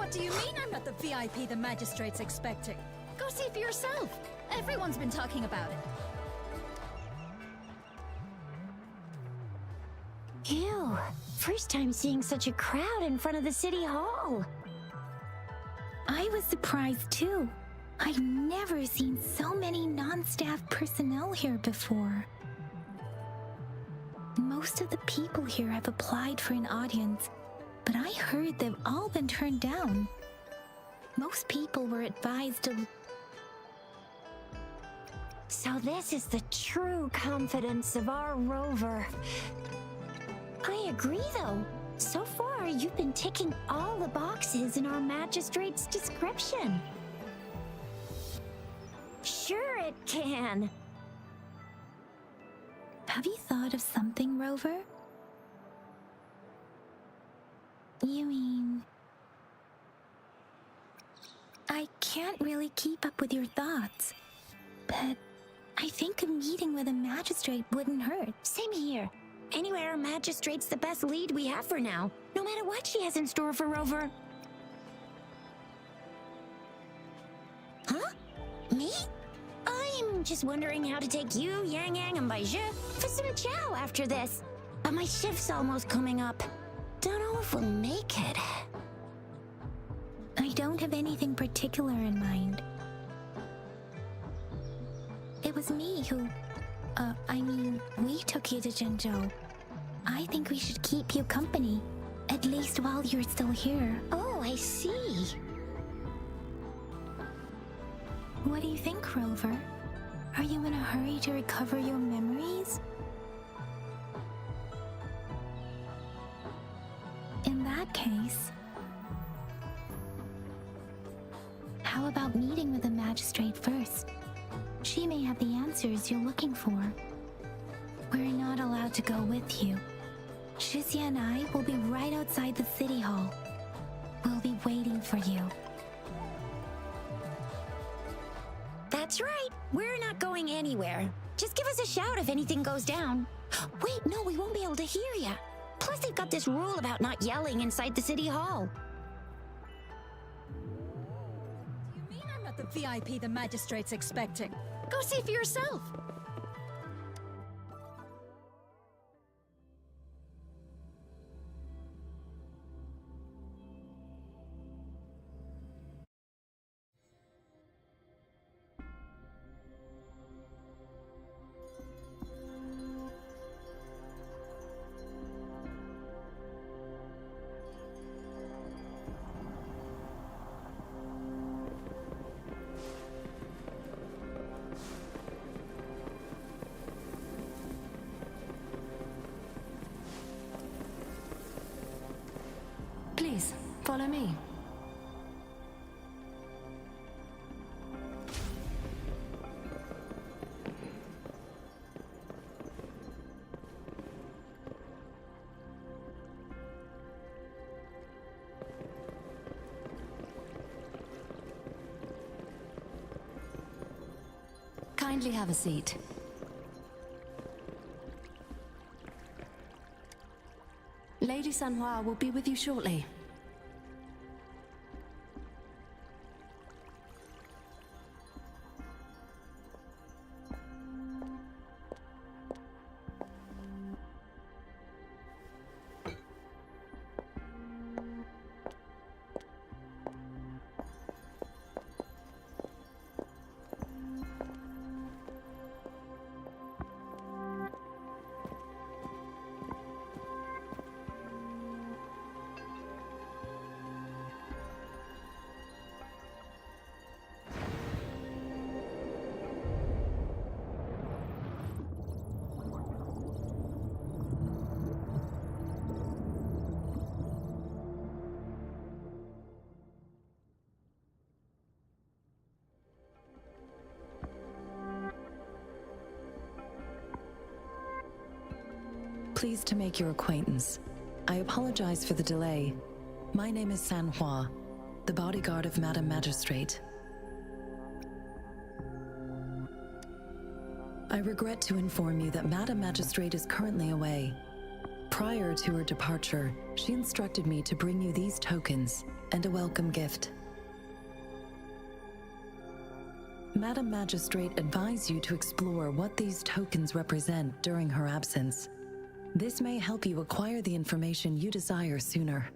What do you mean I'm not the VIP the magistrate's expecting? Go see for yourself. Everyone's been talking about it. Ew. First time seeing such a crowd in front of the city hall. I was surprised too. I've never seen so many non-staff personnel here before. Most of the people here have applied for an audience, but I heard they've all been turned down. Most people were advised to... So this is the true confidence of our rover. I agree, though. So far, you've been ticking all the boxes in our magistrate's description. Sure it can. Have you thought of something, Rover? You mean... I can't really keep up with your thoughts, but I think a meeting with a magistrate wouldn't hurt. Same here. Anywhere a magistrate's the best lead we have for now, no matter what she has in store for Rover. Huh? Me? I'm just wondering how to take you, Yang Yang, and Baizhi for some chow after this. But my shift's almost coming up. Don't know if we'll make it. I don't have anything particular in mind. It was me who... we took you to Zhengzhou. I think we should keep you company, at least while you're still here. Oh, I see. What do you think, Rover? Are you in a hurry to recover your memories? In that case, how about meeting with the magistrate first? She may have the answers you're looking for. We're not allowed to go with you. Shizia and I will be right outside the city hall. We'll be waiting for you. That's right. We're not going anywhere. Just give us a shout if anything goes down. Wait, no, we won't be able to hear ya. Plus, they've got this rule about not yelling inside the city hall. You mean I'm not the VIP the magistrate's expecting? Go see for yourself. Please, follow me. Kindly have a seat. Lady Sanhua will be with you shortly. Pleased to make your acquaintance. I apologize for the delay. My name is Sanhua, the bodyguard of Madam Magistrate. I regret to inform you that Madam Magistrate is currently away. Prior to her departure, she instructed me to bring you these tokens and a welcome gift. Madam Magistrate advised you to explore what these tokens represent during her absence. This may help you acquire the information you desire sooner.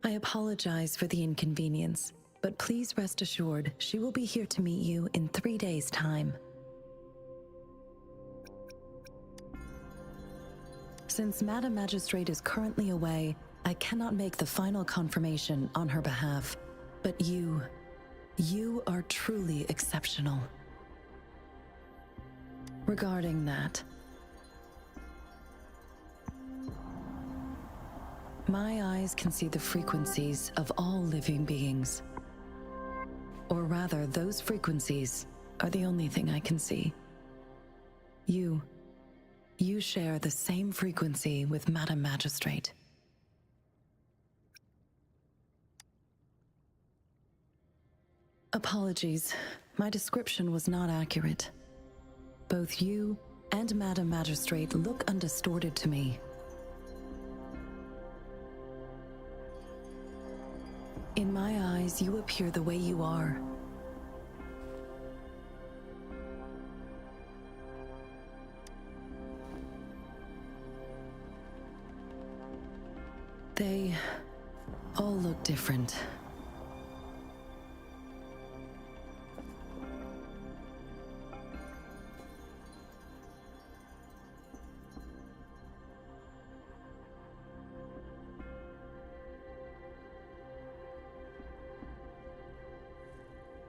I apologize for the inconvenience, but please rest assured she will be here to meet you in 3 days' time. Since Madam Magistrate is currently away, I cannot make the final confirmation on her behalf, but you are truly exceptional. Regarding that, my eyes can see the frequencies of all living beings. Or rather, those frequencies are the only thing I can see. You share the same frequency with Madam Magistrate. Apologies, my description was not accurate. Both you and Madam Magistrate look undistorted to me. In my eyes, you appear the way you are. They all look different.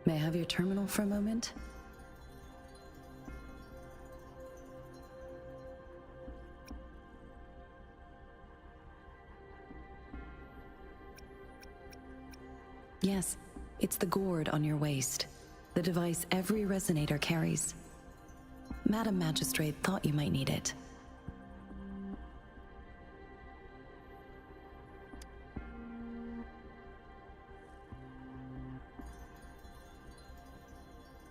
May I have your terminal for a moment? Yes, it's the gourd on your waist, the device every resonator carries. Madam Magistrate thought you might need it.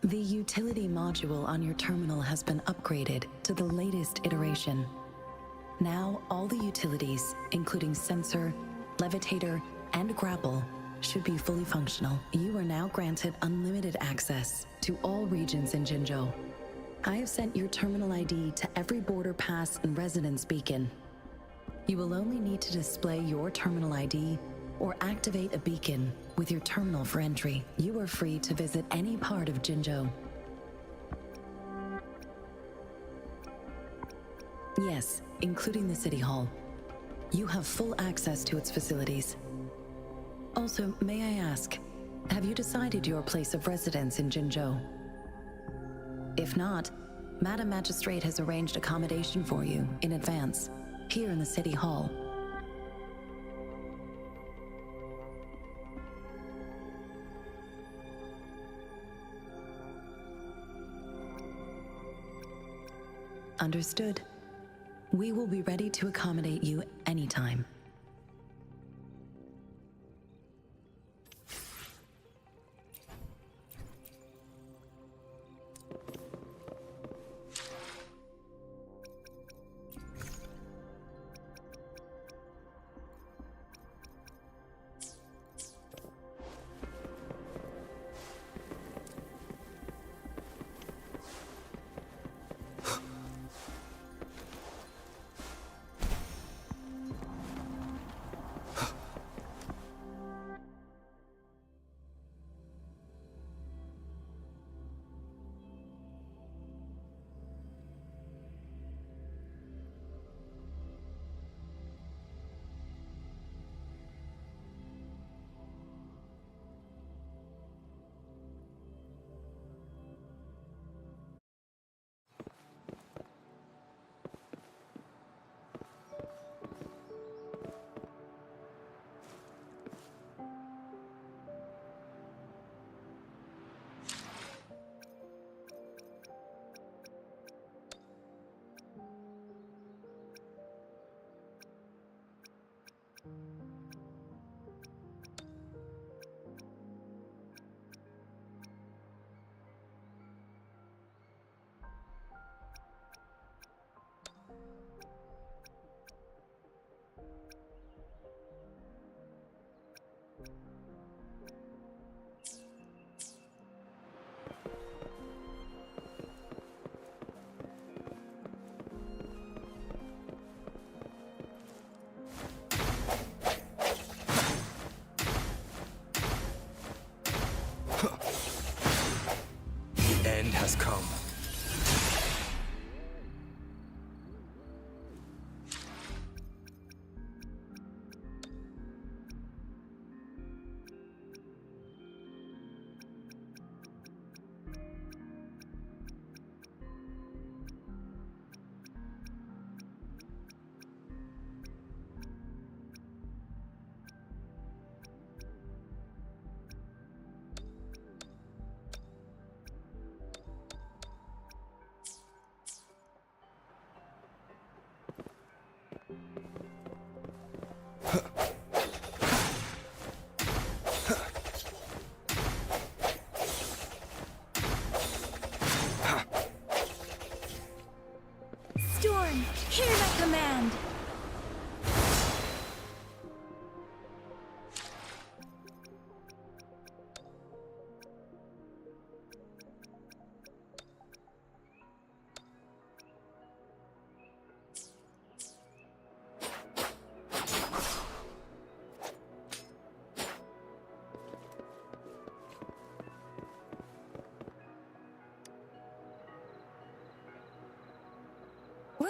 The utility module on your terminal has been upgraded to the latest iteration. Now, all the utilities, including sensor, levitator, and grapple, should be fully functional. You are now granted unlimited access to all regions in Jinzhou. I have sent your terminal ID to every border pass and resonance beacon. You will only need to display your terminal ID or activate a beacon with your terminal for entry. You are free to visit any part of Jinzhou. Yes, including the City Hall. You have full access to its facilities. Also, may I ask, have you decided your place of residence in Jinzhou? If not, Madam Magistrate has arranged accommodation for you in advance, here in the City Hall. Understood. We will be ready to accommodate you anytime.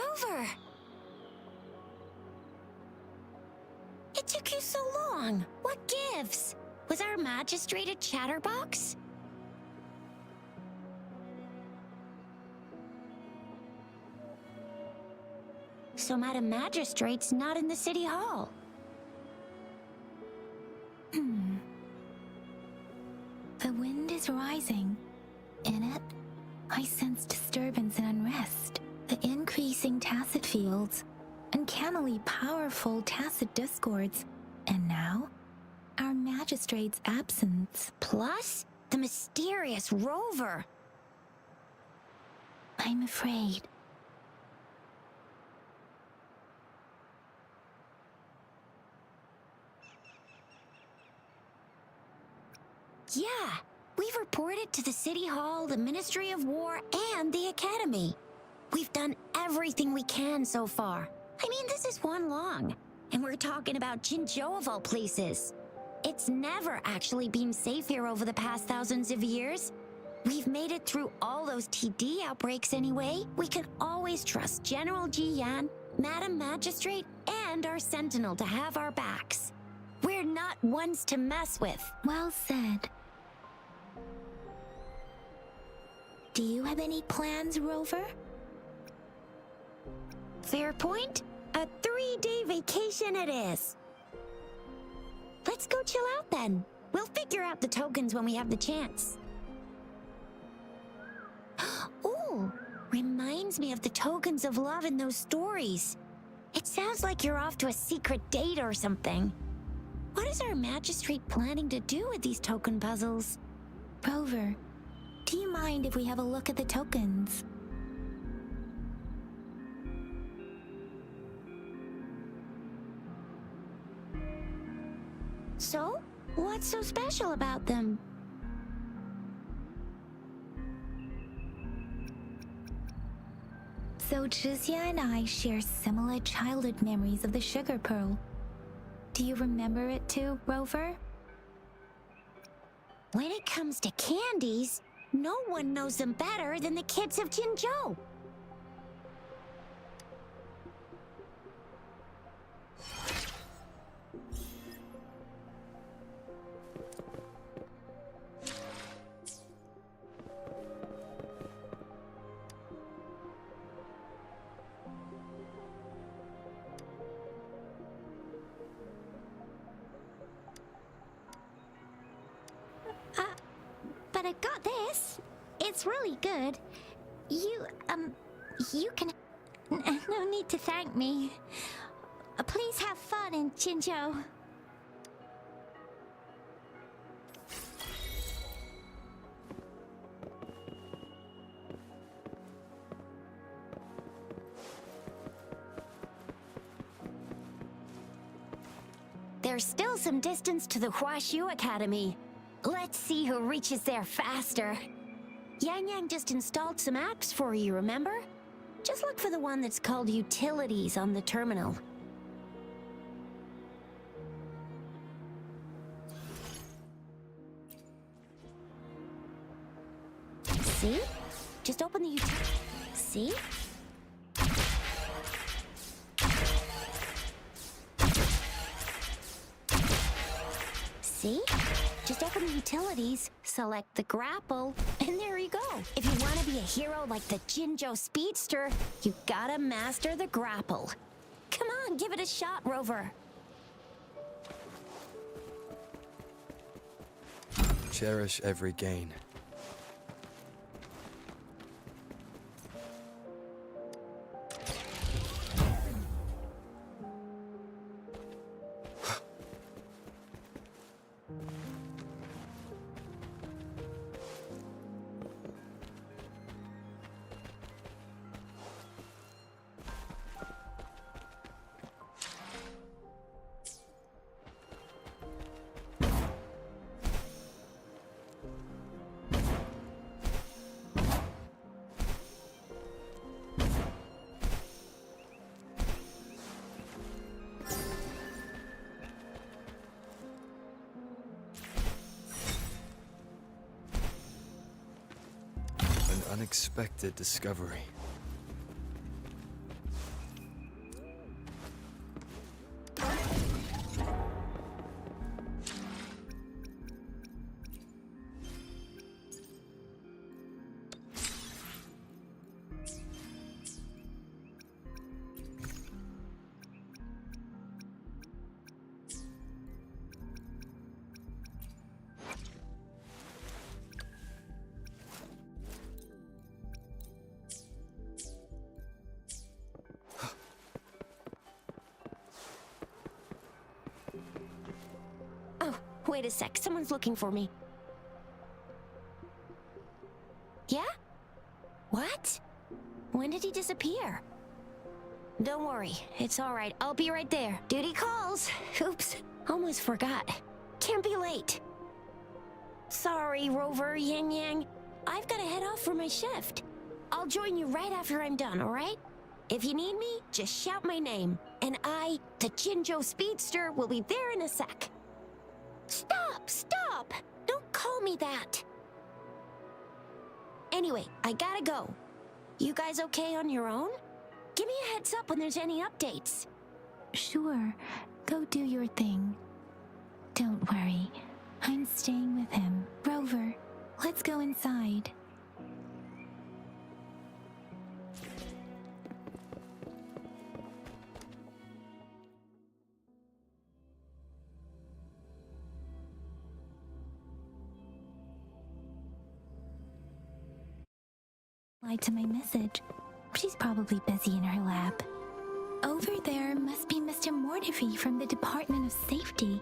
Rover! It took you so long. What gives? Was our magistrate a chatterbox? So Madam Magistrate's not in the city hall. The wind is rising. In it, I sense disturbance and unrest. The increasing tacit fields, uncannily powerful tacit discords, and now, our magistrate's absence. Plus, the mysterious Rover. I'm afraid. Yeah, we've reported to the City Hall, the Ministry of War, and the Academy. We've done everything we can so far. I mean, this is one long, and we're talking about Jinzhou of all places. It's never actually been safe here over the past thousands of years. We've made it through all those TD outbreaks anyway. We can always trust General Ji Yan, Madam Magistrate, and our Sentinel to have our backs. We're not ones to mess with. Well said. Do you have any plans, Rover? Fair point. A 3-day vacation it is. Let's go chill out then. We'll figure out the tokens when we have the chance. Ooh, reminds me of the tokens of love in those stories. It sounds like you're off to a secret date or something. What is our magistrate planning to do with these token puzzles? Rover, do you mind if we have a look at the tokens? So, what's so special about them? So Zhixia and I share similar childhood memories of the sugar pearl. Do you remember it too, Rover? When it comes to candies, no one knows them better than the kids of Jinzhou. But I got this. It's really good. You can... No need to thank me. Please have fun in Jinzhou. There's still some distance to the Huaxu Academy. Let's see who reaches there faster. Yang Yang just installed some apps for you, remember? Just look for the one that's called Utilities on the terminal. See? Just open the See? See? Just open the utilities, select the grapple, and there you go. If you want to be a hero like the Jinzhou Speedster, you gotta master the grapple. Come on, give it a shot, Rover. Cherish every gain. Unexpected discovery. Wait a sec, someone's looking for me. Yeah? What? When did he disappear? Don't worry, it's alright. I'll be right there. Duty calls. Oops, almost forgot. Can't be late. Sorry, Rover, Yang Yang. I've got to head off for my shift. I'll join you right after I'm done, alright? If you need me, just shout my name. And I, the Jinzhou Speedster, will be there in a sec. Stop! Don't call me that. Anyway, I gotta go. You guys okay on your own? Give me a heads up when there's any updates. Sure, go do your thing. Don't worry, I'm staying with him. Rover, let's go inside. To my message. She's probably busy in her lab. Over there must be Mr. Mortifi from the Department of Safety.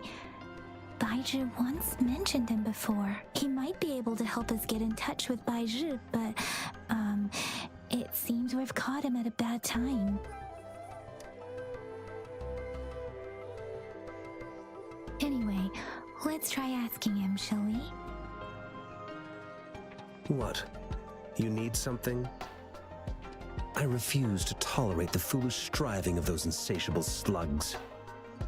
Baizhi once mentioned him before. He might be able to help us get in touch with Baizhi, but, it seems we've caught him at a bad time. Anyway, let's try asking him, shall we? What? You need something? I refuse to tolerate the foolish striving of those insatiable slugs.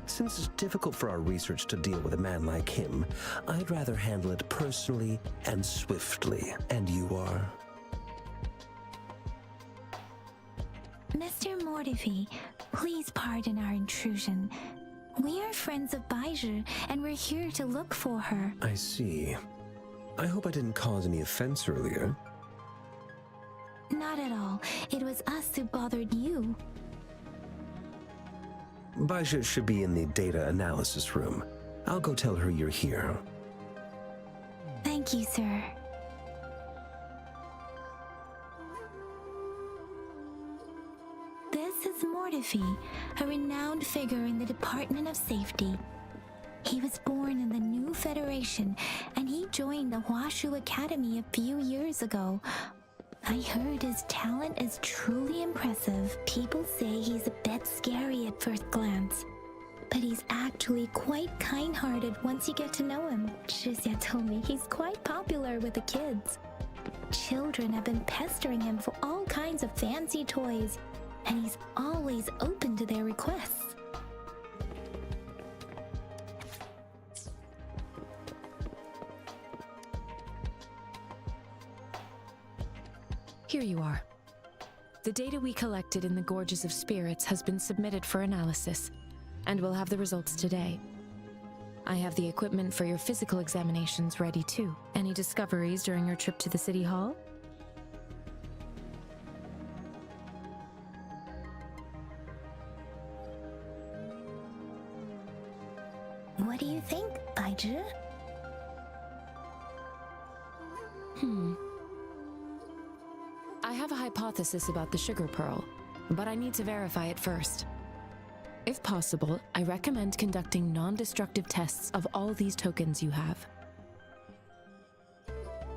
Since it's difficult for our research to deal with a man like him, I'd rather handle it personally and swiftly. And you are? Mr. Mortifi, please pardon our intrusion. We are friends of Baizhi, and we're here to look for her. I see. I hope I didn't cause any offense earlier. Not at all. It was us who bothered you. Baizhi should be in the data analysis room. I'll go tell her you're here. Thank you, sir. This is Mortifi, a renowned figure in the Department of Safety. He was born in the new Federation, and he joined the Huashu Academy a few years ago. I heard his talent is truly impressive. People say he's a bit scary at first glance, but he's actually quite kind-hearted once you get to know him. Shixia told me he's quite popular with the kids. Children have been pestering him for all kinds of fancy toys, and he's always open to their requests. Here you are. The data we collected in the Gorges of Spirits has been submitted for analysis, and we'll have the results today. I have the equipment for your physical examinations ready too. Any discoveries during your trip to the City Hall? What do you think, Baizhi? I have a hypothesis about the sugar pearl, but I need to verify it first. If possible, I recommend conducting non-destructive tests of all these tokens you have.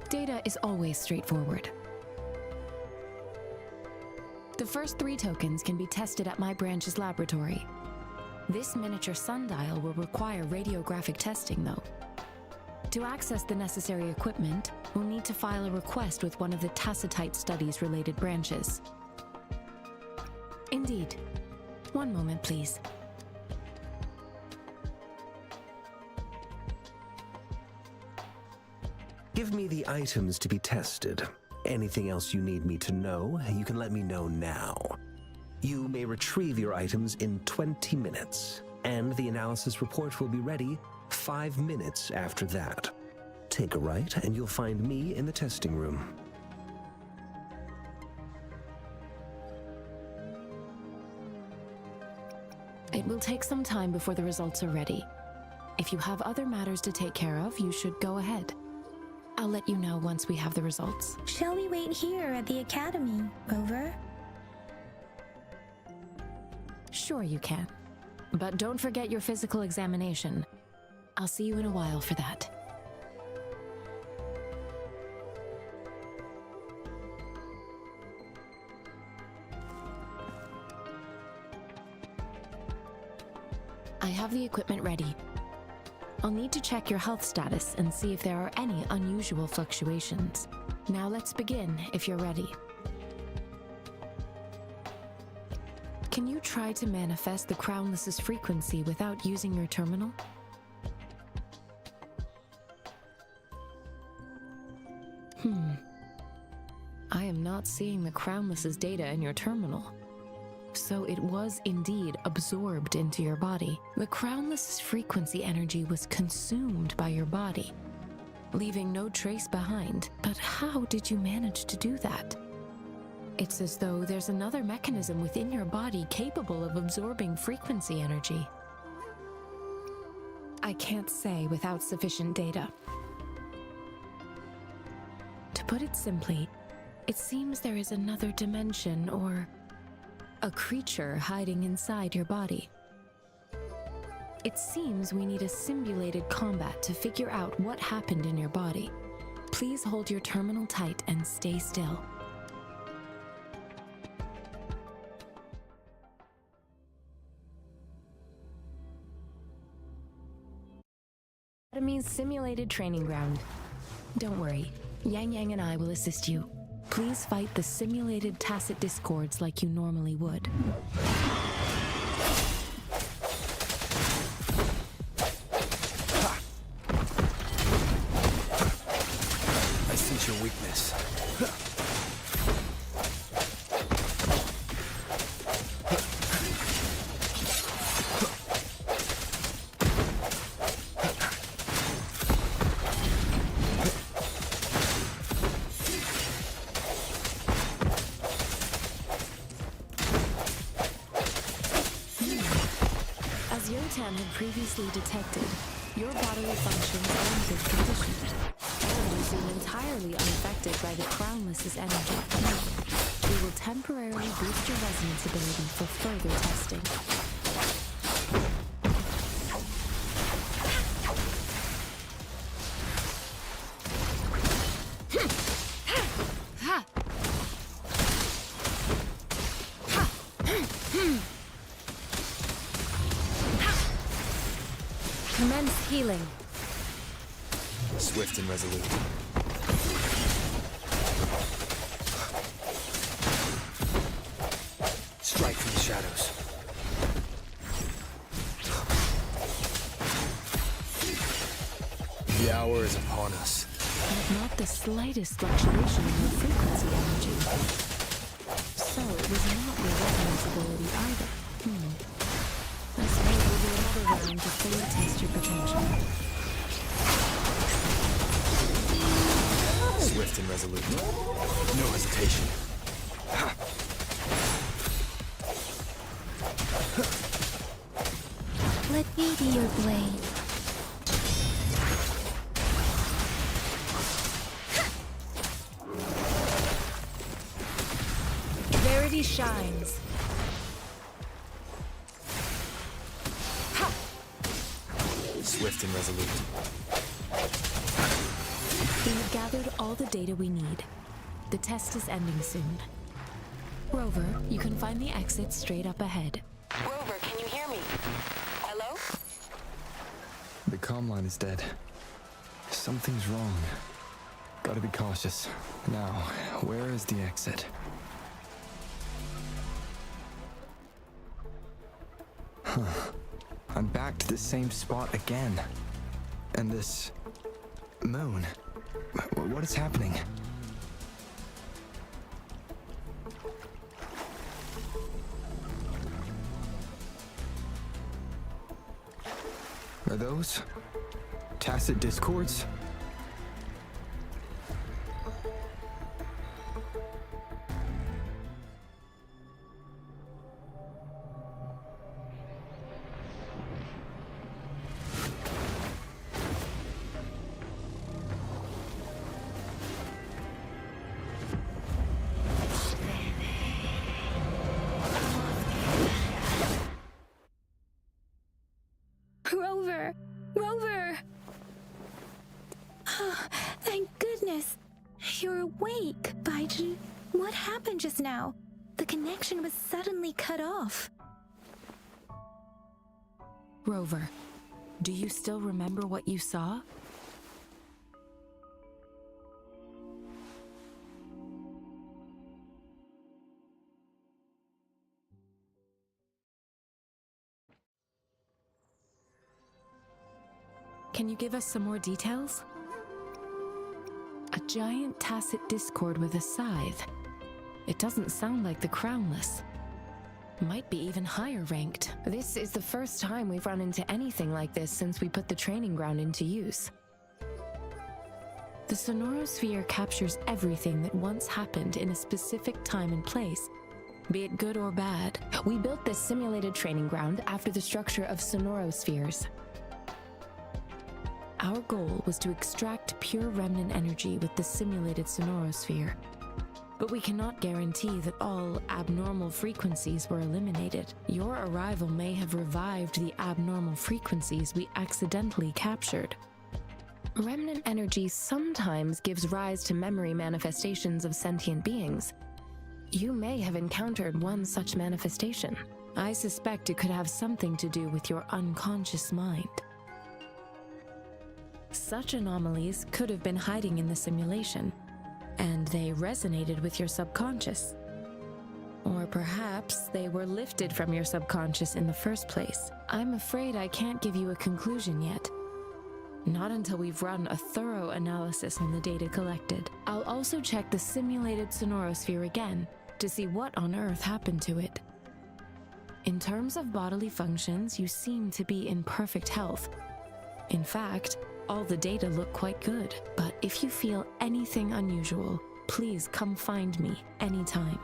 Data is always straightforward. The first 3 tokens can be tested at my branch's laboratory. This miniature sundial will require radiographic testing, though. To access the necessary equipment, we'll need to file a request with one of the Tacitite Studies-related branches. Indeed. One moment, please. Give me the items to be tested. Anything else you need me to know, you can let me know now. You may retrieve your items in 20 minutes, and the analysis report will be ready 5 minutes after that. Take a right, and you'll find me in the testing room. It will take some time before the results are ready. If you have other matters to take care of, you should go ahead. I'll let you know once we have the results. Shall we wait here at the academy, Rover? Sure you can. But don't forget your physical examination. I'll see you in a while for that. I have the equipment ready. I'll need to check your health status and see if there are any unusual fluctuations. Now let's begin, if you're ready. Can you try to manifest the Crownless's frequency without using your terminal? I am not seeing the Crownless's data in your terminal. So it was indeed absorbed into your body. The Crownless's frequency energy was consumed by your body, leaving no trace behind. But how did you manage to do that? It's as though there's another mechanism within your body capable of absorbing frequency energy. I can't say without sufficient data. To put it simply, it seems there is another dimension or a creature hiding inside your body. It seems we need a simulated combat to figure out what happened in your body. Please hold your terminal tight and stay still. Academy's simulated training ground. Don't worry, Yang Yang and I will assist you. Please fight the simulated tacit discords like you normally would. I sense your weakness. Previously detected, your bodily functions are in good condition. And you seem entirely unaffected by the Crownless's energy. We will temporarily boost your resonance ability for further testing. Commence healing. Swift and resolute. Strike from the shadows. The hour is upon us. Not the slightest fluctuation in your frequency energy. So it was not your resonance ability either. I suppose we'll do another round to fully test your potential. Swift and resolute. No hesitation. Let me be your blade. Verity shines. Swift and resolute. We have gathered all the data we need. The test is ending soon. Rover, you can find the exit straight up ahead. Rover, can you hear me? Hello? The comm line is dead. Something's wrong. Gotta be cautious. Now, where is the exit? I'm back to the same spot again. And this moon. What is happening? Are those tacit discords? Rover! Rover! Oh, thank goodness. You're awake, Baiju. What happened just now? The connection was suddenly cut off. Rover, do you still remember what you saw? Can you give us some more details? A giant tacit discord with a scythe. It doesn't sound like the Crownless. Might be even higher ranked. This is the first time we've run into anything like this since we put the training ground into use. The sonorosphere captures everything that once happened in a specific time and place, be it good or bad. We built this simulated training ground after the structure of sonorospheres. Our goal was to extract pure remnant energy with the simulated sonorosphere. But we cannot guarantee that all abnormal frequencies were eliminated. Your arrival may have revived the abnormal frequencies we accidentally captured. Remnant energy sometimes gives rise to memory manifestations of sentient beings. You may have encountered one such manifestation. I suspect it could have something to do with your unconscious mind. Such anomalies could have been hiding in the simulation, and they resonated with your subconscious. Or perhaps they were lifted from your subconscious in the first place. I'm afraid I can't give you a conclusion yet. Not until we've run a thorough analysis on the data collected. I'll also check the simulated sonorosphere again to see what on earth happened to it. In terms of bodily functions, you seem to be in perfect health. In fact, all the data look quite good, but if you feel anything unusual, please come find me anytime.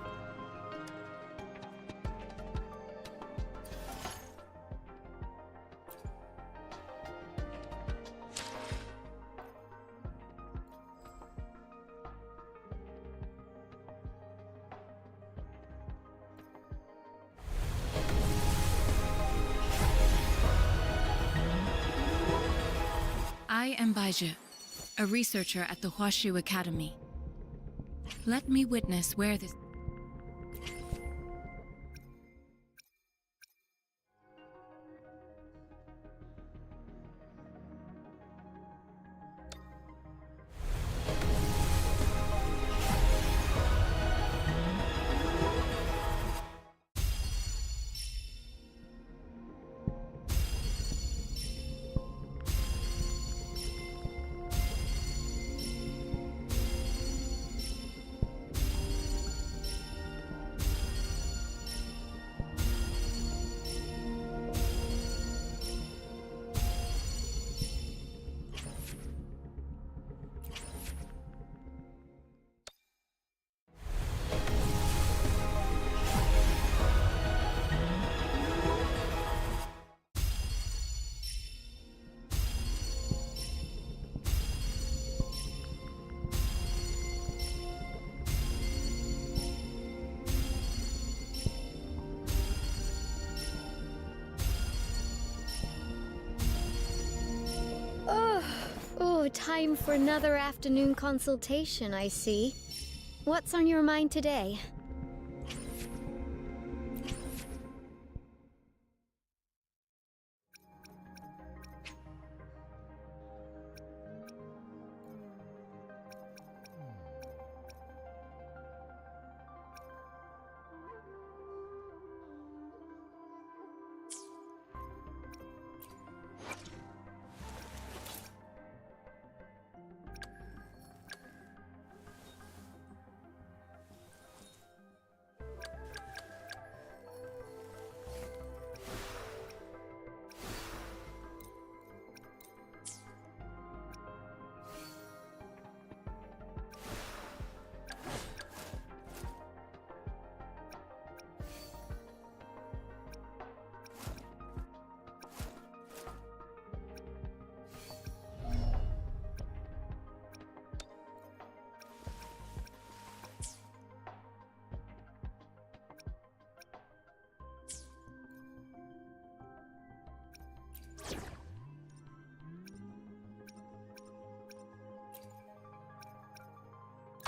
I am Baiju, a researcher at the Huashu Academy. Let me witness where this... Oh, time for another afternoon consultation, I see. What's on your mind today?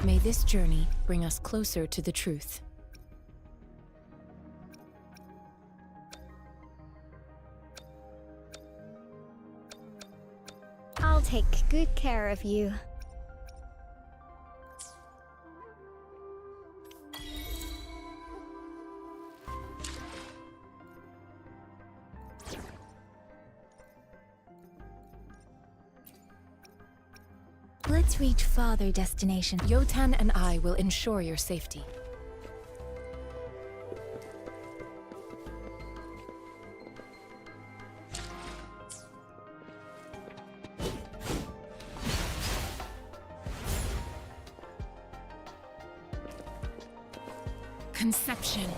May this journey bring us closer to the truth. I'll take good care of you. Let's reach farther destination. Yotan and I will ensure your safety. Conception.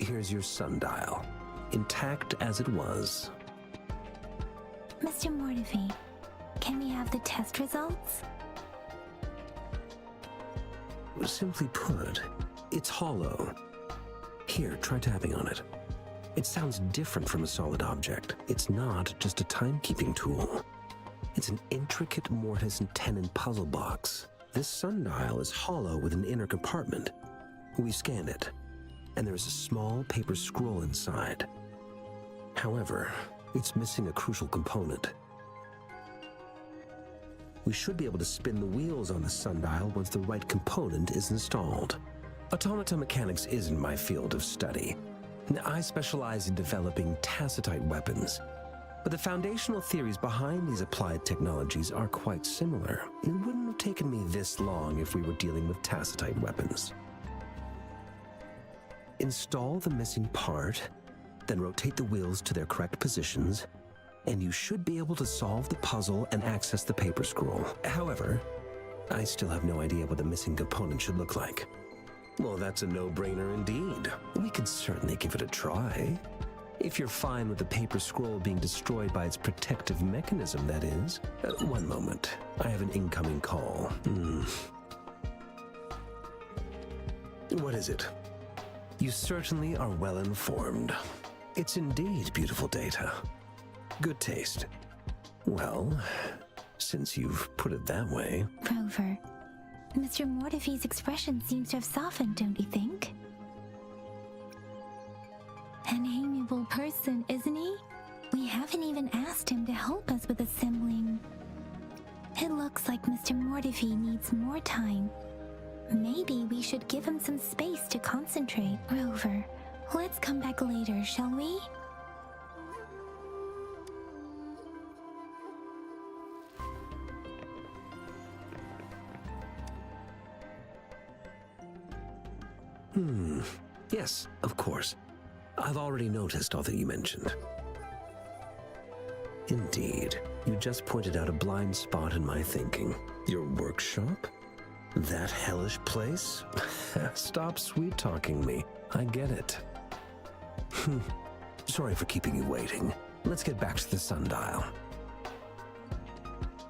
Here's your sundial, intact as it was. Mr. Mortefi, can we have the test results? Simply put, it's hollow. Here, try tapping on it. It sounds different from a solid object. It's not just a timekeeping tool. It's an intricate mortise and tenon puzzle box. This sundial is hollow with an inner compartment. We scanned it, and there is a small paper scroll inside. However, it's missing a crucial component. We should be able to spin the wheels on the sundial once the right component is installed. Automata mechanics isn't my field of study. I specialize in developing tacitite weapons, but the foundational theories behind these applied technologies are quite similar. It wouldn't have taken me this long if we were dealing with tacitite weapons. Install the missing part, then rotate the wheels to their correct positions, and you should be able to solve the puzzle and access the paper scroll. However, I still have no idea what the missing component should look like. Well, that's a no-brainer indeed. We can certainly give it a try. If you're fine with the paper scroll being destroyed by its protective mechanism, that is. One moment. I have an incoming call. What is it? You certainly are well informed. It's indeed beautiful data. Good taste. Well, since you've put it that way... Rover, Mr. Mortefi's expression seems to have softened, don't you think? An amiable person, isn't he? We haven't even asked him to help us with assembling. It looks like Mr. Mortefi needs more time. Maybe we should give him some space to concentrate. Rover, let's come back later, shall we? Yes, of course. I've already noticed all that you mentioned. Indeed, you just pointed out a blind spot in my thinking. Your workshop? That hellish place? Stop sweet-talking me. I get it. Sorry for keeping you waiting. Let's get back to the sundial.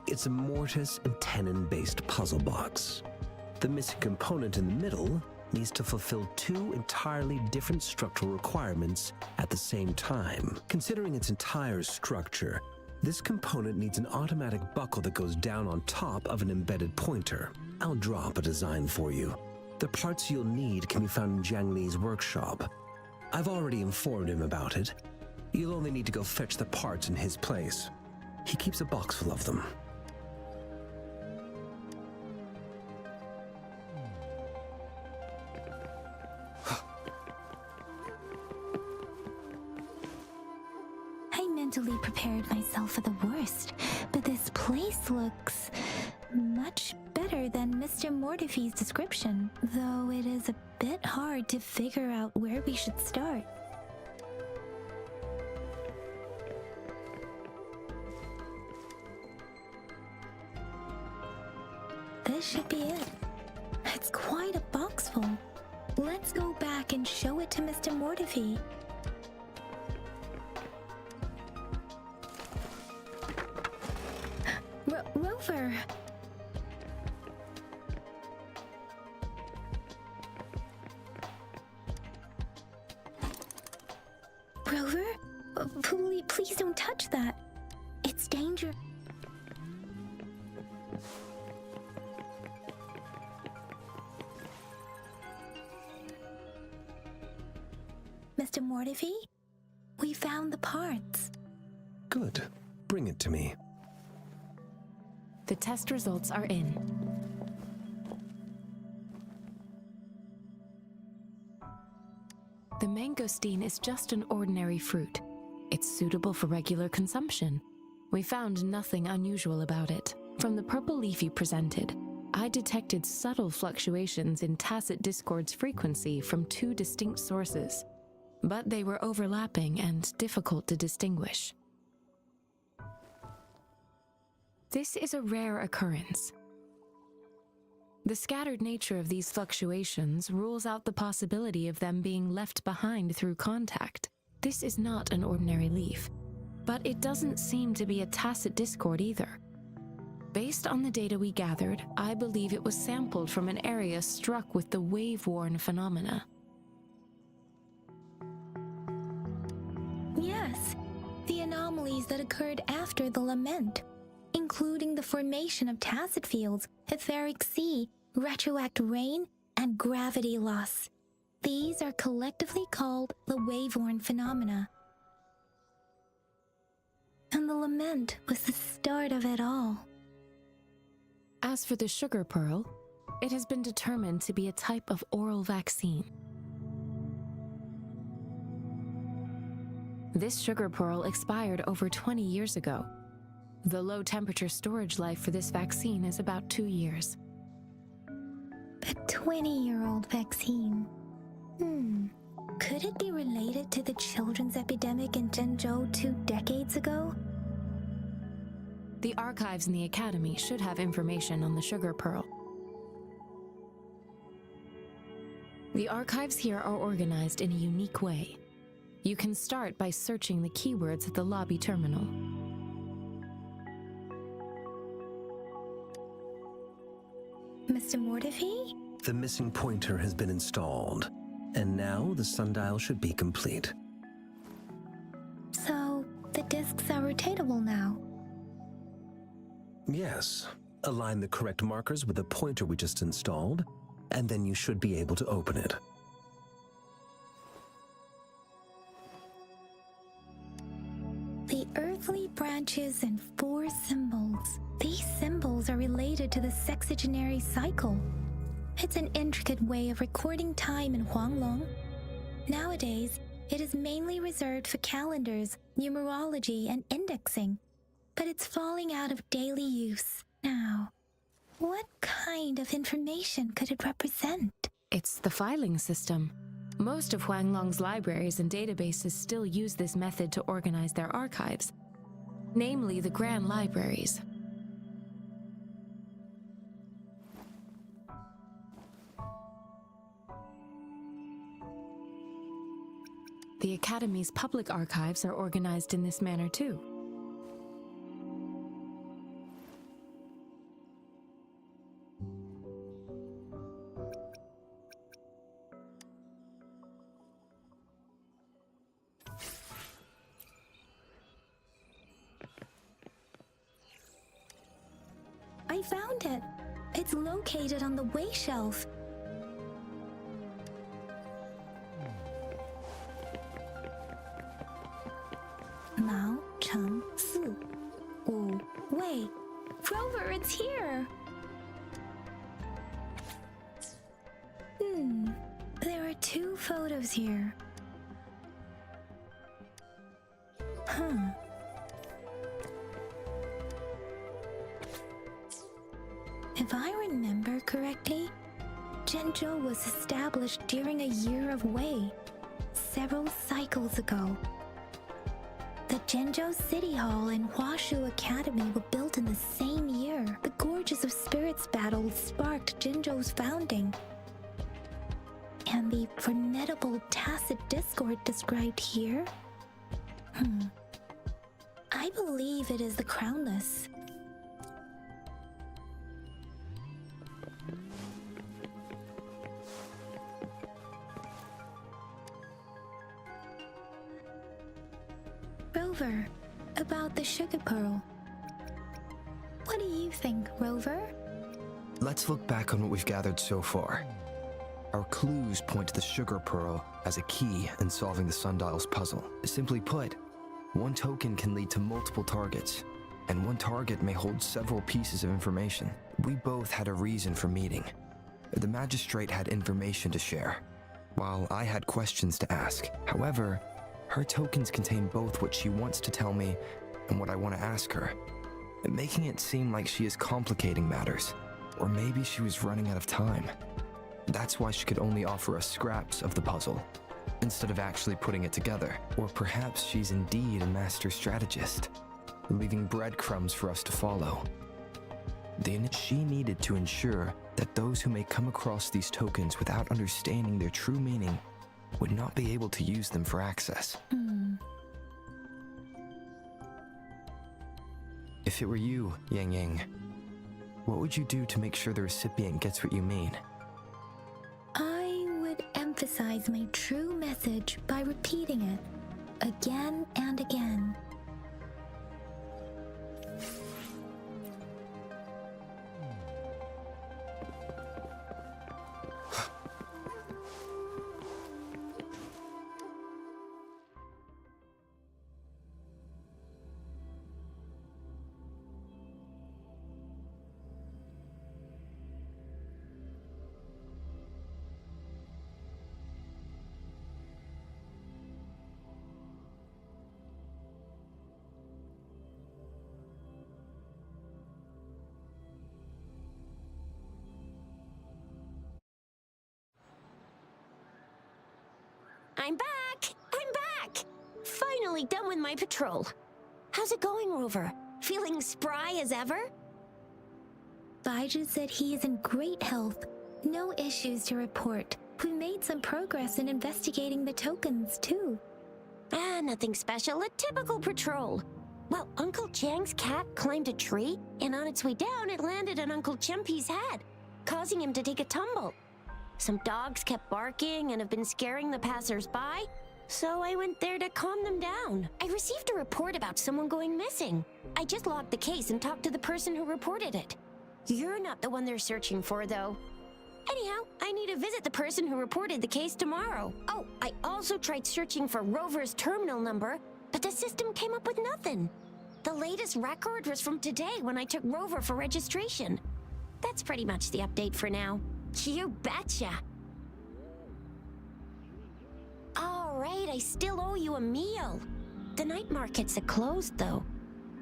It's a mortise and tenon-based puzzle box. The missing component in the middle needs to fulfill two entirely different structural requirements at the same time. Considering its entire structure, this component needs an automatic buckle that goes down on top of an embedded pointer. I'll drop a design for you. The parts you'll need can be found in Jiang Li's workshop. I've already informed him about it. You'll only need to go fetch the parts in his place. He keeps a box full of them. Mentally prepared myself for the worst, but this place looks much better than Mr. Mortefi's description, though it is a bit hard to figure out where we should start. This should be it. It's quite a box full. Let's go back and show it to Mr. Mortefi. Rover! Rover? Please don't touch that. It's dangerous. Mr. Mortefi? We found the parts. Good. Bring it to me. The test results are in. The mangosteen is just an ordinary fruit. It's suitable for regular consumption. We found nothing unusual about it. From the purple leaf you presented, I detected subtle fluctuations in tacit discord's frequency from two distinct sources, but they were overlapping and difficult to distinguish. This is a rare occurrence. The scattered nature of these fluctuations rules out the possibility of them being left behind through contact. This is not an ordinary leaf, but it doesn't seem to be a tacit discord either. Based on the data we gathered, I believe it was sampled from an area struck with the wave-worn phenomena. Yes, the anomalies that occurred after the lament, including the formation of tacit fields, etheric sea, retroact rain, and gravity loss. These are collectively called the wave-worn phenomena. And the lament was the start of it all. As for the sugar pearl, it has been determined to be a type of oral vaccine. This sugar pearl expired over 20 years ago. The low-temperature storage life for this vaccine is about 2 years. A 20-year-old vaccine. Could it be related to the children's epidemic in Zhengzhou 2 decades ago? The archives in the Academy should have information on the sugar pearl. The archives here are organized in a unique way. You can start by searching the keywords at the lobby terminal. Mr. Mortefi? The missing pointer has been installed, and now the sundial should be complete. So, the discs are rotatable now? Yes. Align the correct markers with the pointer we just installed, and then you should be able to open it. The earthly branches and 4 symbols. These symbols are related to the sexagenary cycle. It's an intricate way of recording time in Huanglong. Nowadays, it is mainly reserved for calendars, numerology, and indexing. But it's falling out of daily use now. What kind of information could it represent? It's the filing system. Most of Huanglong's libraries and databases still use this method to organize their archives, namely the Grand Libraries. The Academy's public archives are organized in this manner too. I found it. It's located on the way shelf. Mao Cheng Si Wu Wei. Rover, it's here! There are 2 photos here. If I remember correctly, Zhengzhou was established during a year of Wei, several cycles ago. The Zhengzhou City Hall and Huashu Academy were built in the same year. The Gorges of Spirits battle sparked Zhengzhou's founding. And the formidable tacit discord described here? I believe it is the Crownless. Rover, about the sugar pearl. What do you think, Rover? Let's look back on what we've gathered so far. Our clues point to the sugar pearl as a key in solving the sundial's puzzle. Simply put, one token can lead to multiple targets, and one target may hold several pieces of information. We both had a reason for meeting. The magistrate had information to share, while I had questions to ask. However, her tokens contain both what she wants to tell me and what I want to ask her, making it seem like she is complicating matters, or maybe she was running out of time. That's why she could only offer us scraps of the puzzle, instead of actually putting it together. Or perhaps she's indeed a master strategist, leaving breadcrumbs for us to follow. She needed to ensure that those who may come across these tokens without understanding their true meaning would not be able to use them for access. If it were you, Yang Yang, what would you do to make sure the recipient gets what you mean? I would emphasize my true message by repeating it again and again. I'm back! I'm back! Finally done with my patrol. How's it going, Rover? Feeling spry as ever? Baiju said he is in great health. No issues to report. We made some progress in investigating the tokens, too. Nothing special. A typical patrol. Well, Uncle Chang's cat climbed a tree, and on its way down, it landed on Uncle Chempi's head, causing him to take a tumble. Some dogs kept barking and have been scaring the passers-by, so I went there to calm them down. I received a report about someone going missing. I just logged the case and talked to the person who reported it. You're not the one they're searching for, though. Anyhow, I need to visit the person who reported the case tomorrow. Oh, I also tried searching for Rover's terminal number, but the system came up with nothing. The latest record was from today when I took Rover for registration. That's pretty much the update for now. You betcha. All right, I still owe you a meal. The night markets are closed, though.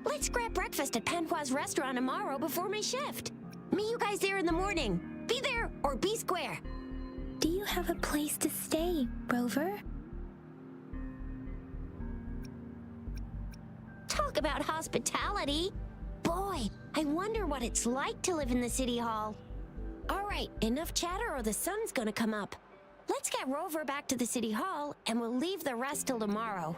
Let's grab breakfast at Panhua's restaurant tomorrow before my shift. Meet you guys there in the morning. Be there or be square. Do you have a place to stay, Rover? Talk about hospitality. Boy, I wonder what it's like to live in the city hall. All right, enough chatter or the sun's gonna come up. Let's get Rover back to the city hall and we'll leave the rest till tomorrow.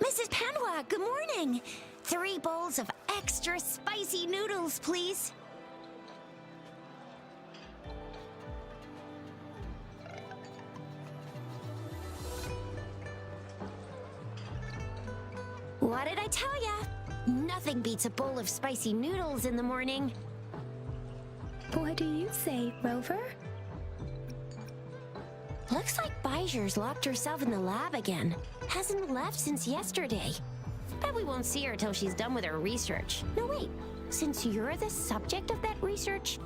Mrs. Panhua, good morning. 3 bowls of extra spicy noodles, please. What did I tell ya? Nothing beats a bowl of spicy noodles in the morning. What do you say, Rover? Looks like Baiju's locked herself in the lab again. Hasn't left since yesterday. Bet we won't see her till she's done with her research. No, wait. Since you're the subject of that research,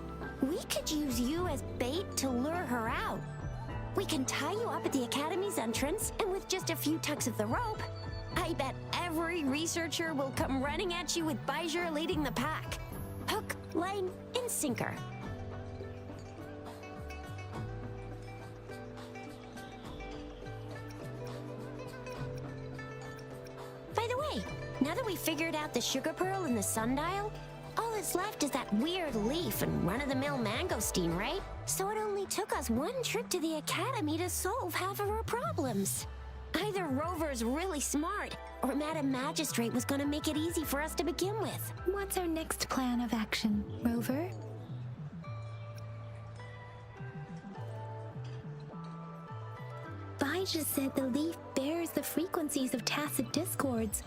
we could use you as bait to lure her out. We can tie you up at the Academy's entrance, and with just a few tugs of the rope, I bet every researcher will come running at you with Baiju leading the pack. Hook, line, and sinker. By the way, Now that we figured out the sugar pearl and the sundial, all that's left is that weird leaf and run-of-the-mill mangosteen, right? So it only took us one trip to the academy to solve half of our problems. Either Rover's really smart, or Madam Magistrate was gonna make it easy for us to begin with. What's our next plan of action, Rover? Bijah said the leaf bears the frequencies of tacit discords,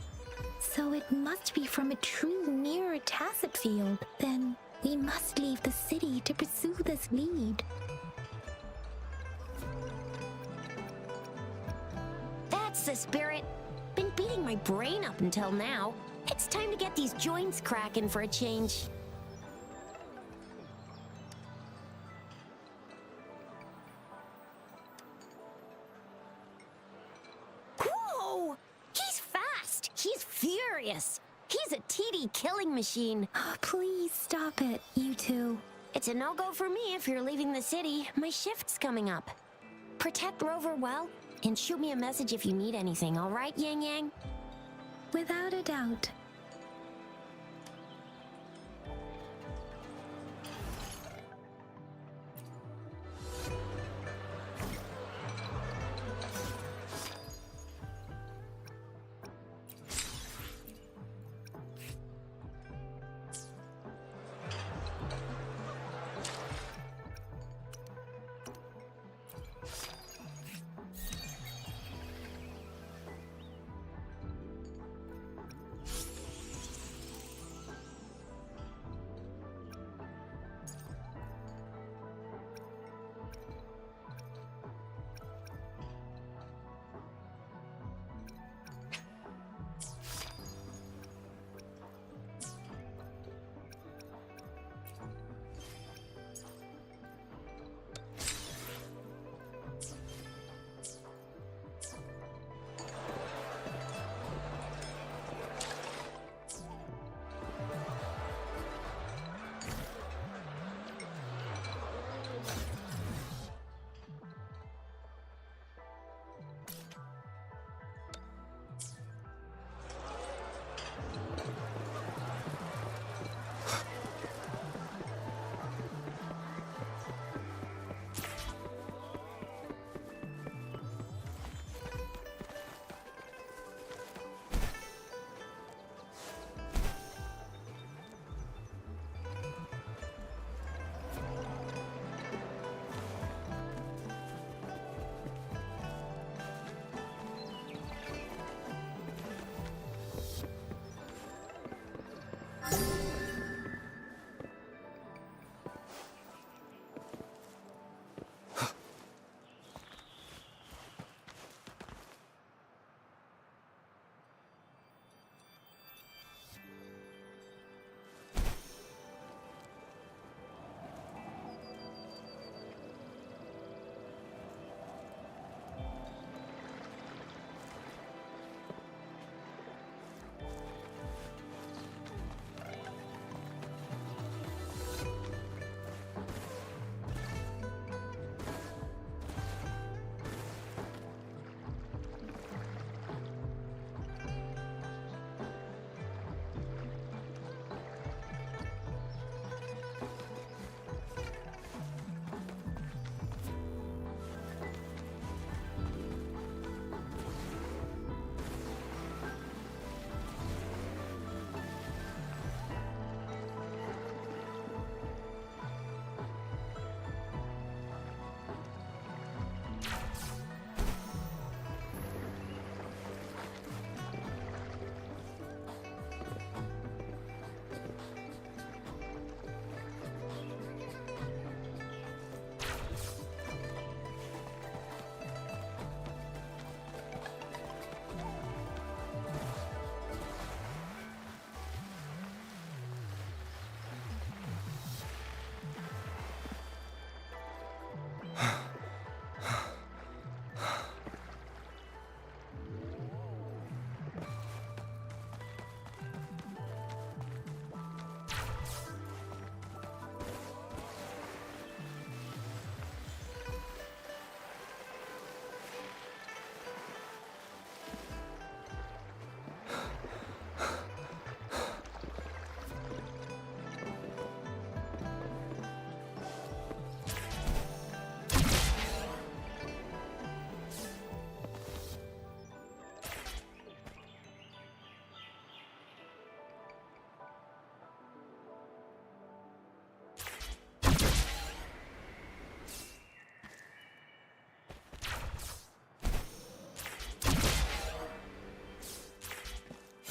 so it must be from a true mirror tacit field. Then we must leave the city to pursue this lead. That's the spirit. Been beating my brain up until now. It's time to get these joints cracking for a change. Whoa! He's fast! He's furious! He's a TD killing machine. Oh, please stop it, you two. It's a no-go for me if you're leaving the city. My shift's coming up. Protect Rover well, and shoot me a message if you need anything, all right, Yang Yang? Without a doubt.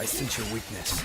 sense your weakness.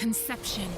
Conception.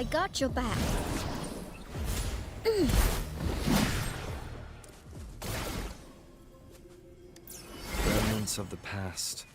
I got your back. Remnants of the past.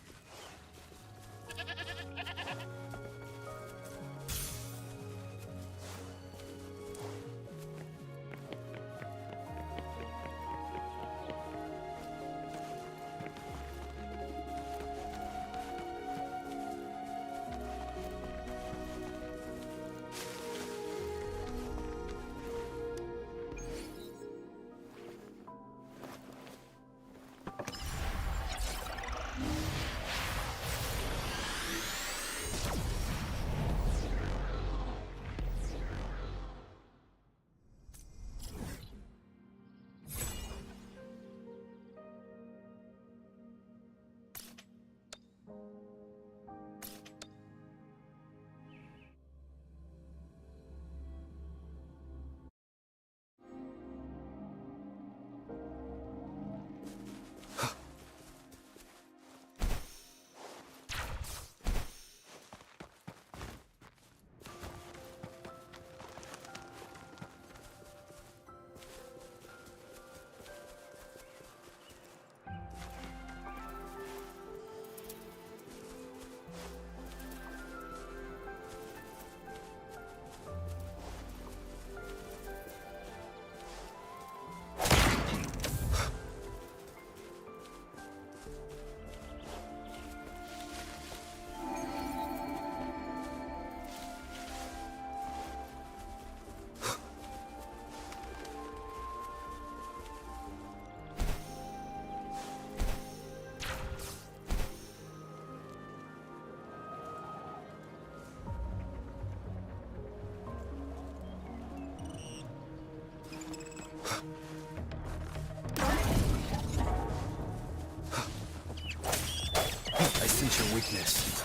weakness.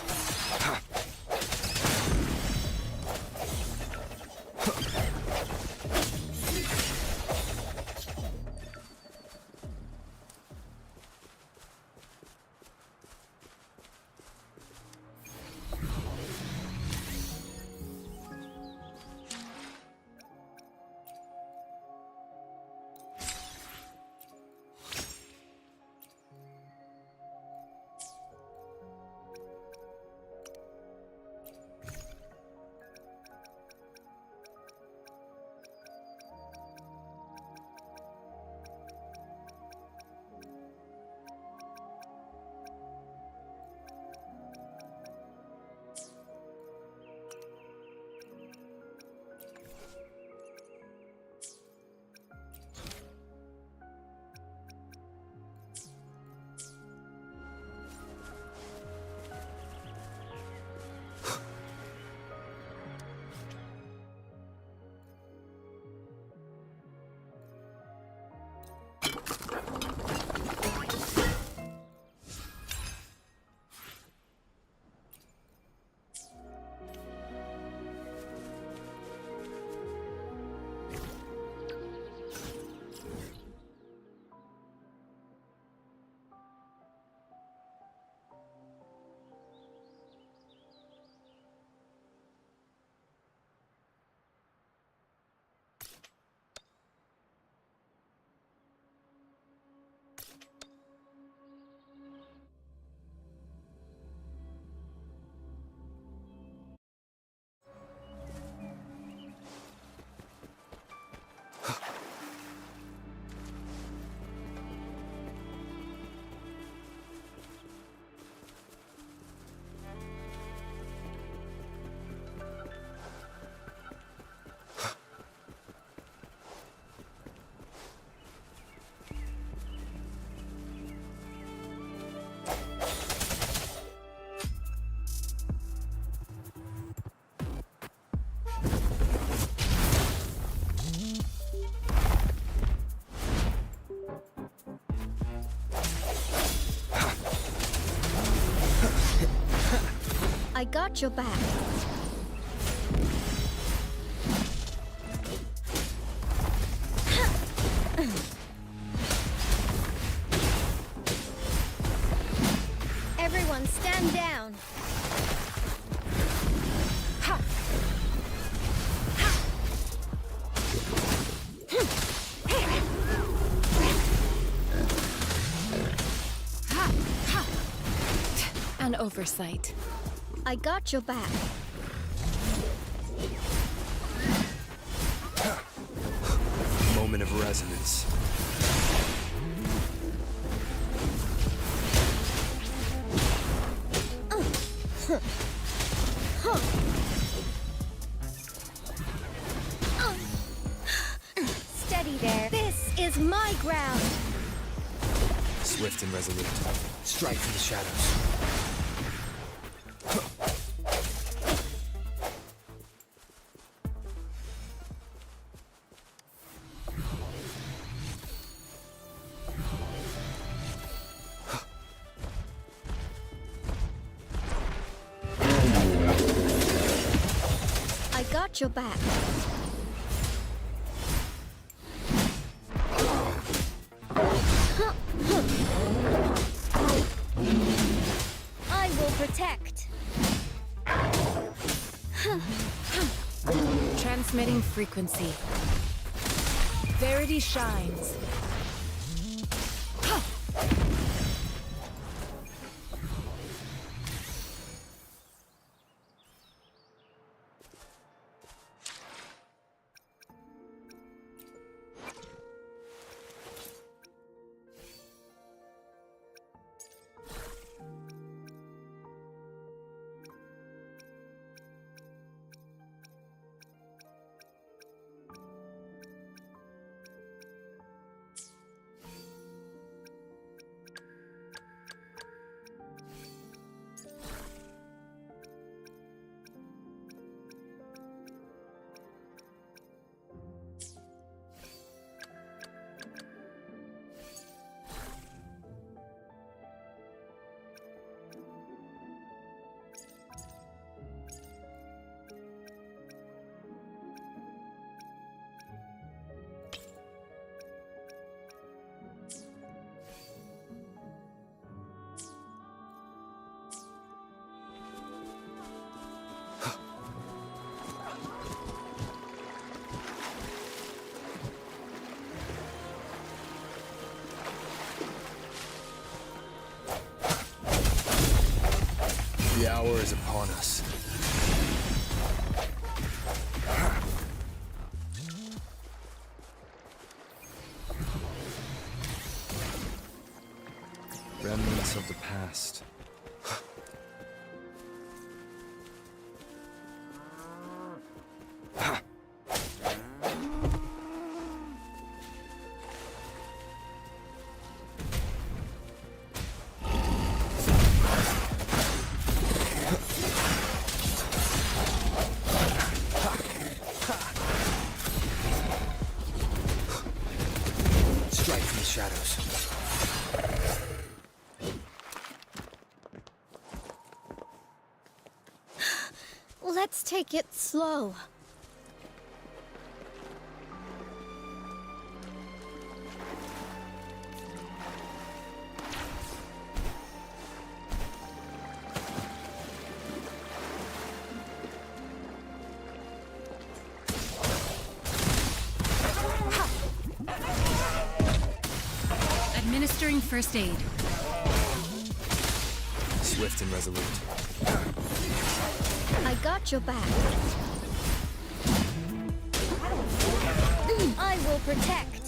Ha! I got your back. Everyone stand down. An oversight. I got your back. Moment of resonance. Steady there. This is my ground. Swift and resolute. Strike from the shadows. I got your back. I will protect. Transmitting frequency. Verity shines. The hour is upon us. Remnants of the past. Strike from the shadows. Let's take it slow. Administering first aid. Swift and resolute. I got your back. I will protect.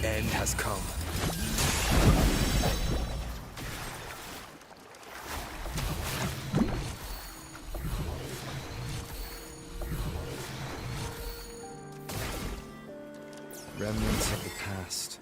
The end has come. Remnants of the past.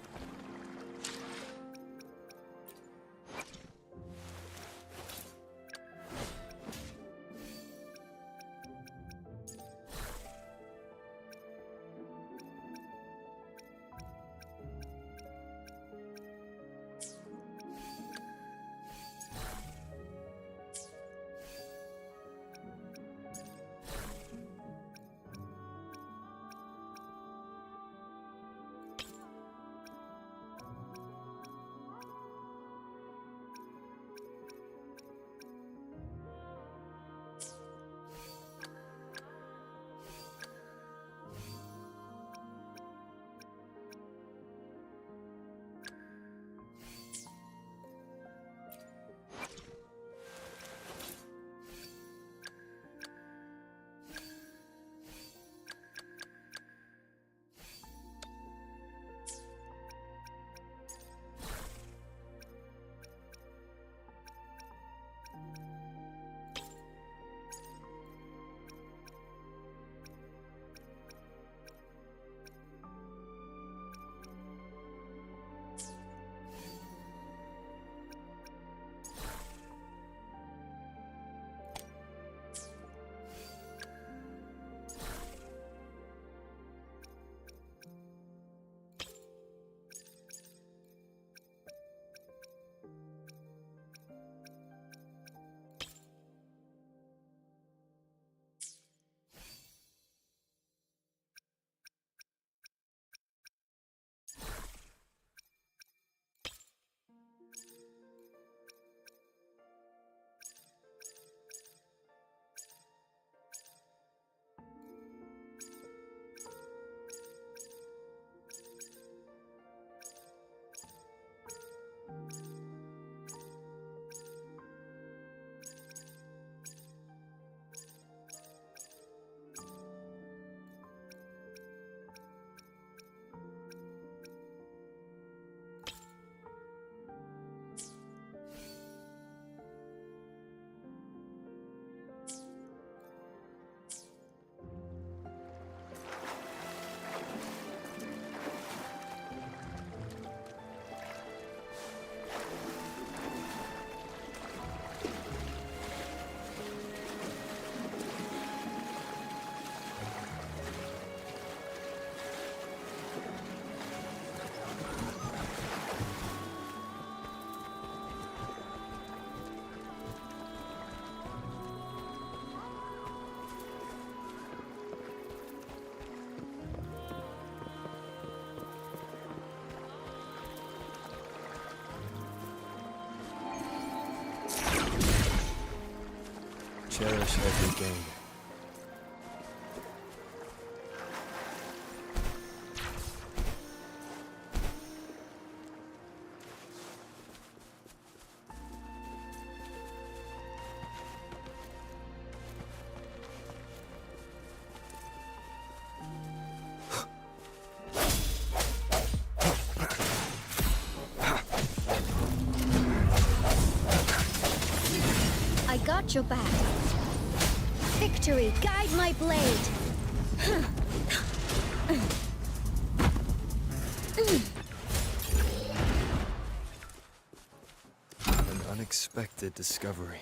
Cherish every gain. I got your back. Victory, guide my blade. An unexpected discovery.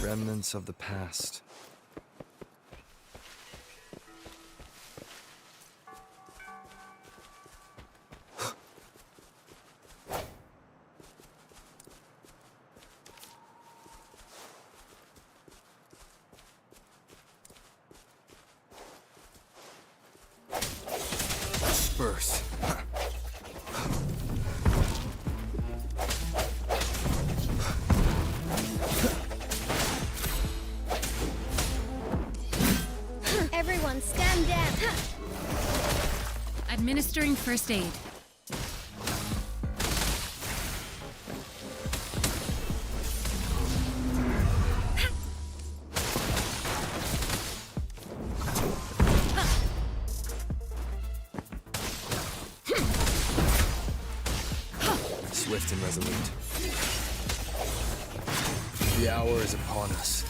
Remnants of the past. Disperse. Everyone stand down. Administering first aid. Swift and resolute. The hour is upon us.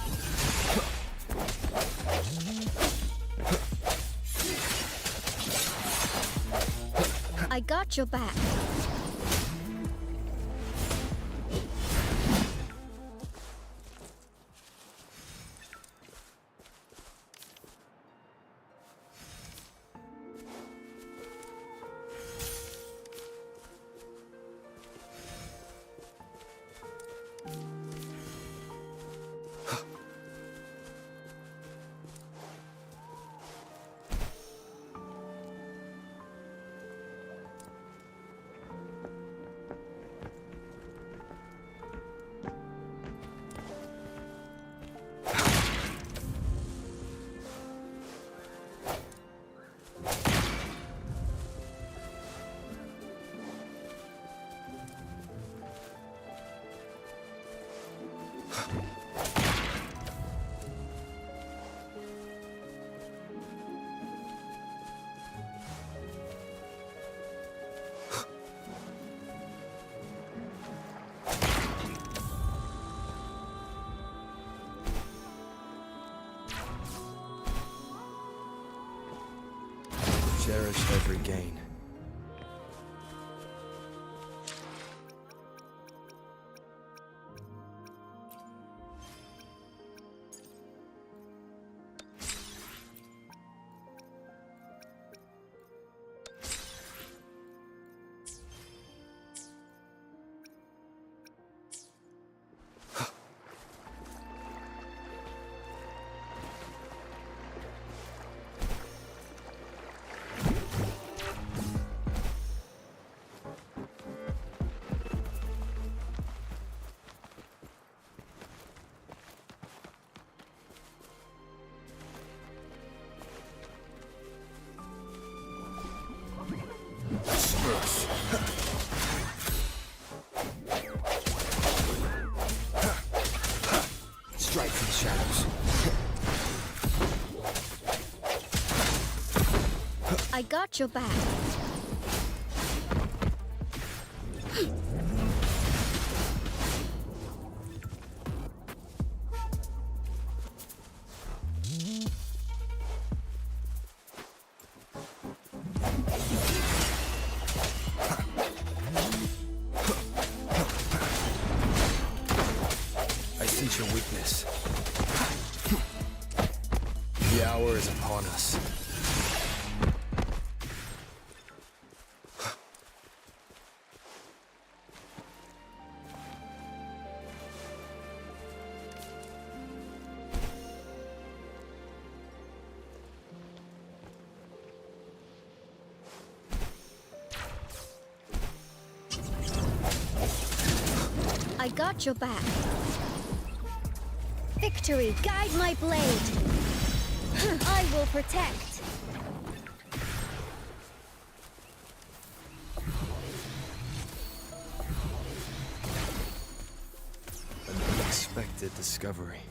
I got your back. Cherish every gain. I got your back. I sense your weakness. The hour is upon us. I got your back. Victory, guide my blade. I will protect. An unexpected discovery.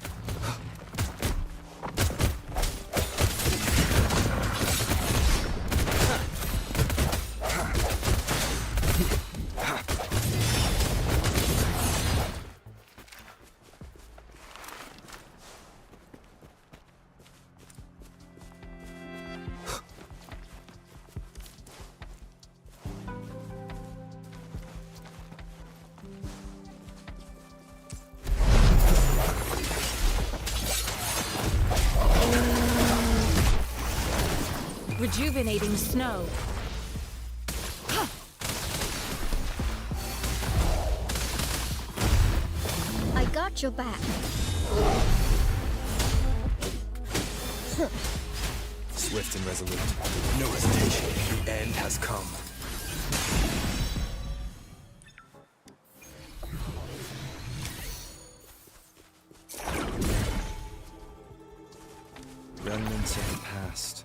Rejuvenating snow. I got your back. Swift and resolute. No hesitation. The end has come. Remnants of the past.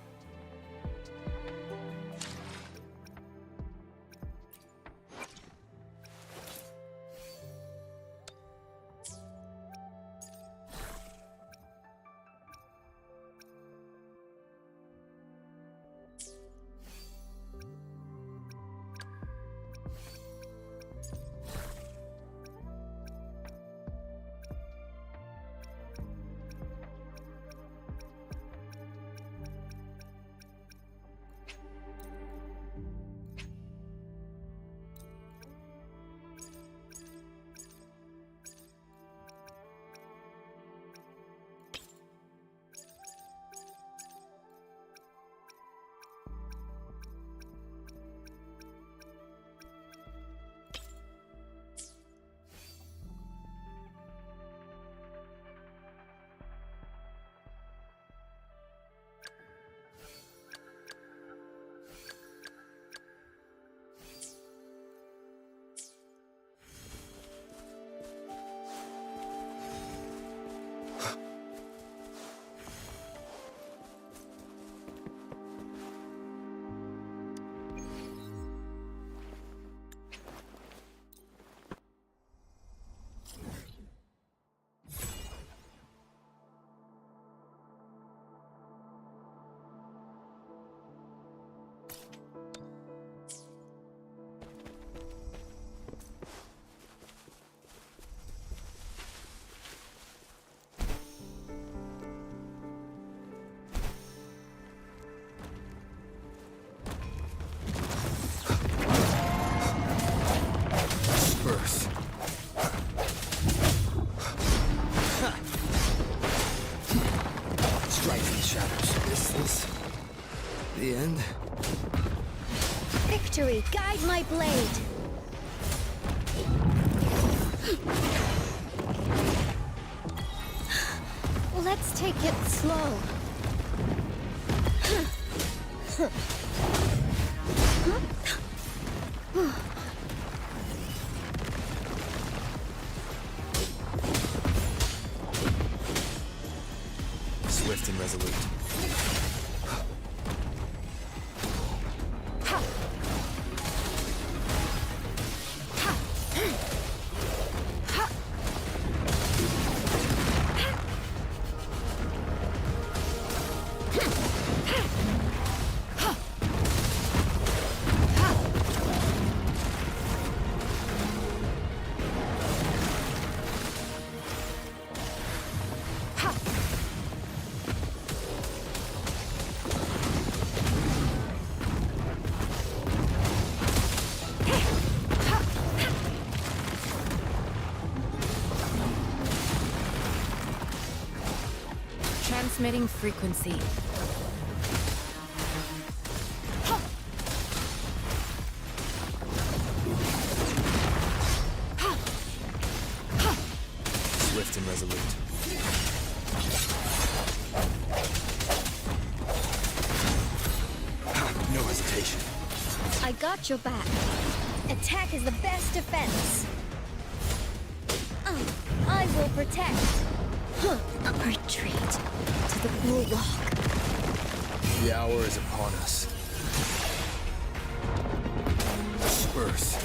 Spurs. Strike in the shadows. Is this the end? Victory, guide my blade. Let's take it slow. Swift and resolute. Transmitting frequency. Swift and resolute. No hesitation. I got your back. Attack is the best defense. I will protect. Retreat to the bulwark. The hour is upon us. Disperse.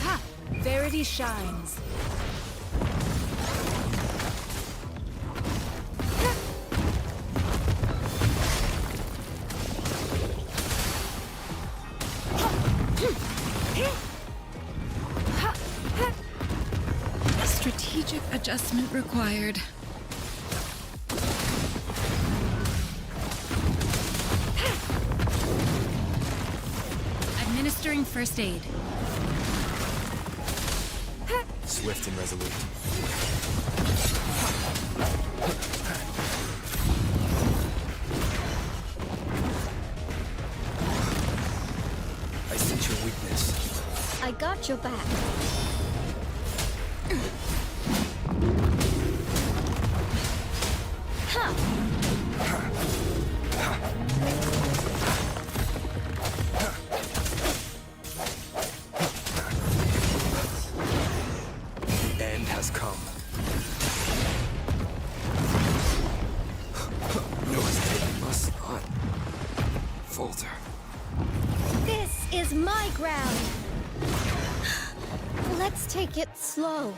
Ha! Verity shines. Strategic adjustment required. Administering first aid. Swift and resolute. I sense your weakness. I got your back. The end has come. No hesitation. Must not falter. This is my ground. Let's take it slow.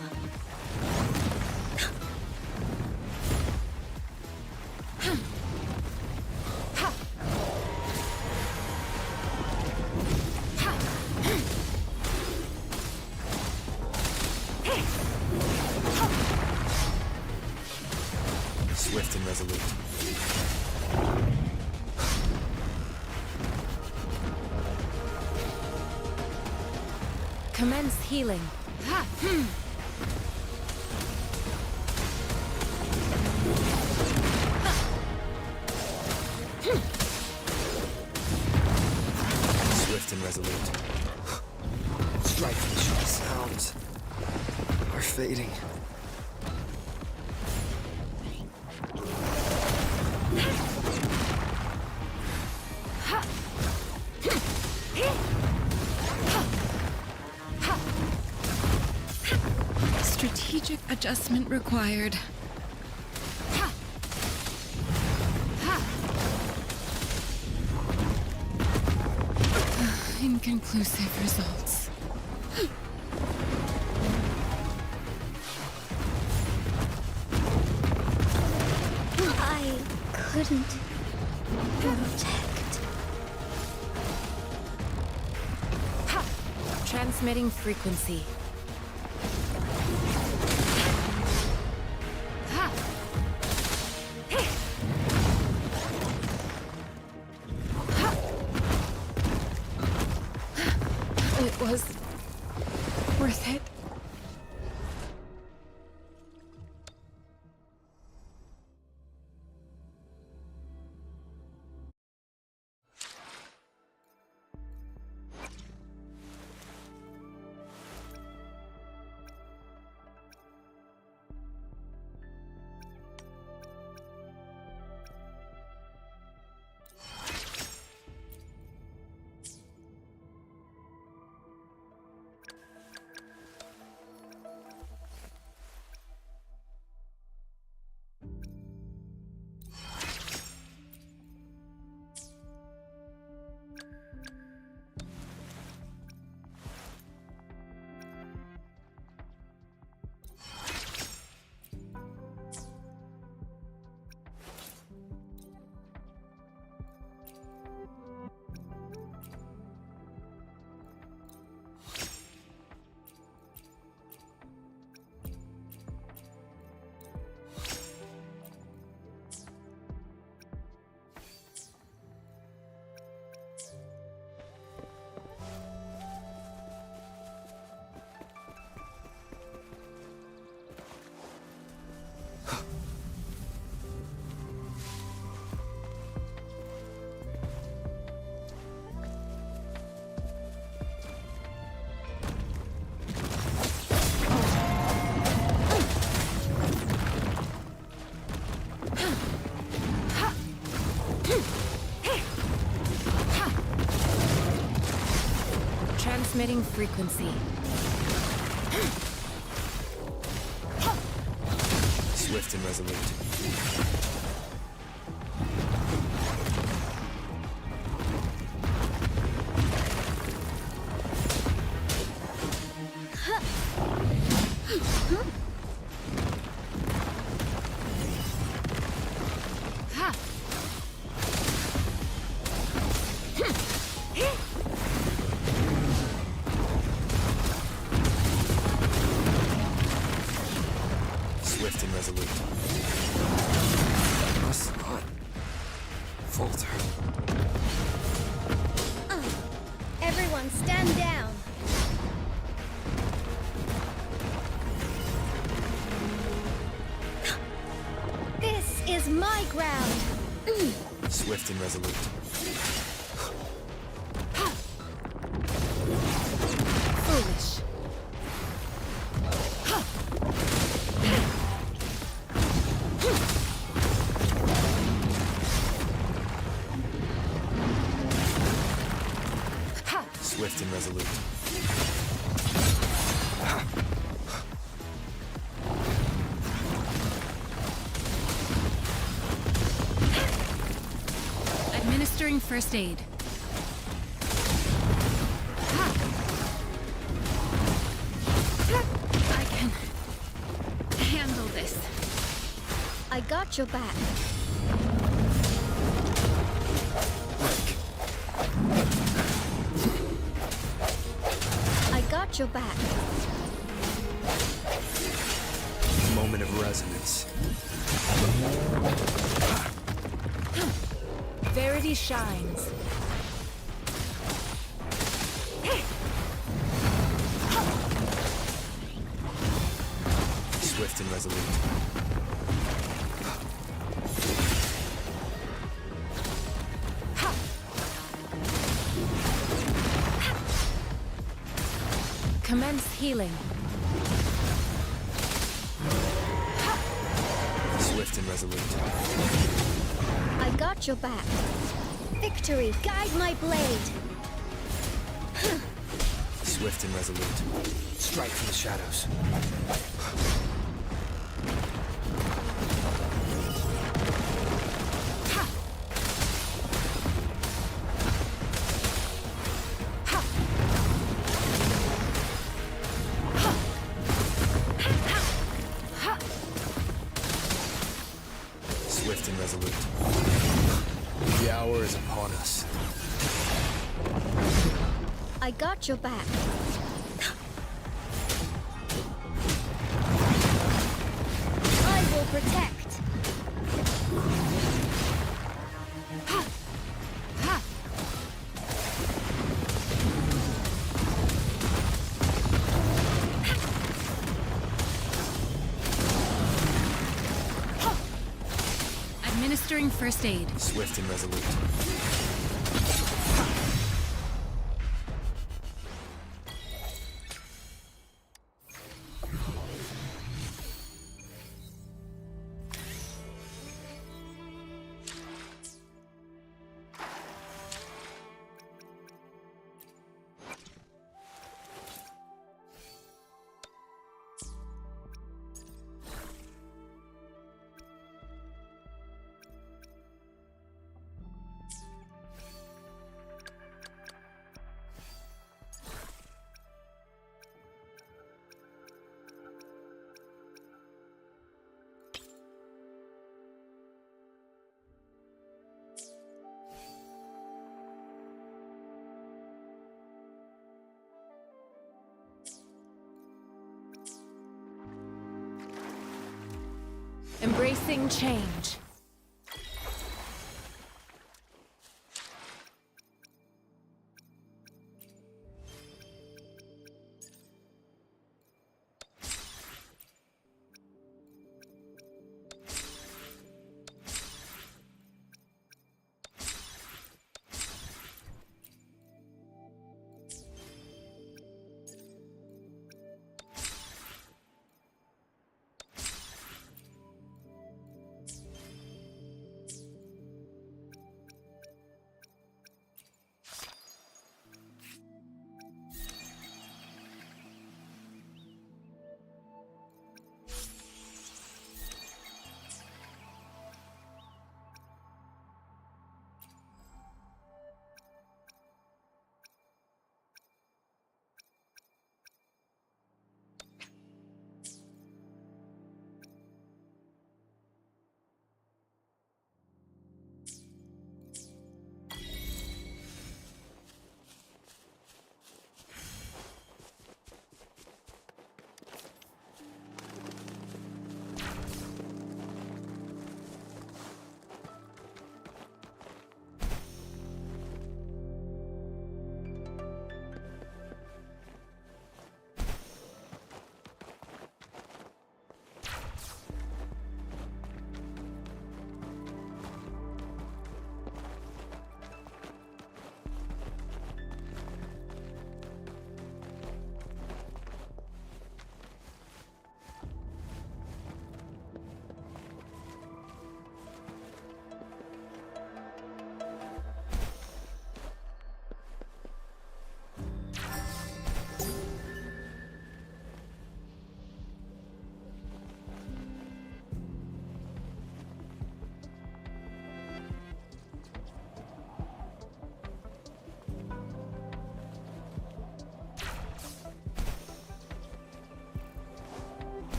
Swift and resolute. Commence healing. Ha! Swift and resolute. Striking sharp sounds are fading. Strategic adjustment required. Ha! Ha! Inconclusive results. I couldn't protect. Ha! Transmitting frequency. Ha! Ha! It was worth it. Evaluating frequency. Swift and resolute. Swift and resolute. Must not falter. Everyone stand down. This is my ground. Swift and resolute. Foolish. Swift and resolute. Administering first aid. I can handle this. I got your back. I got your back. Moment of resonance. Verity shines. Swift and resolute. Commence healing. Swift and resolute. I got your back. Victory, guide my blade. Swift and resolute. Strike from the shadows. Swift and resolute. The hour is upon us. I got your back. I will protect. Administering first aid. Swift and resolute. Embracing change.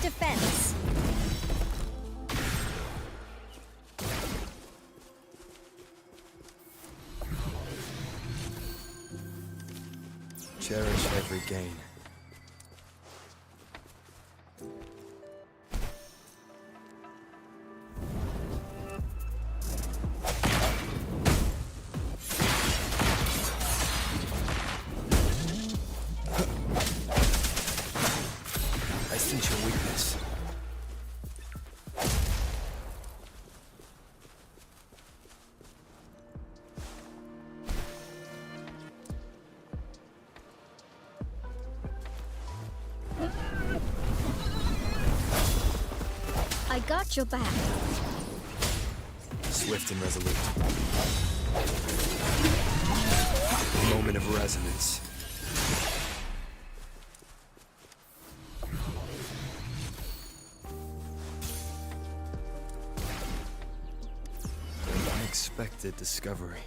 defense. Cherish every gain. I sense your weakness. I got your back. Swift and resolute. Moment of resonance. An unexpected discovery.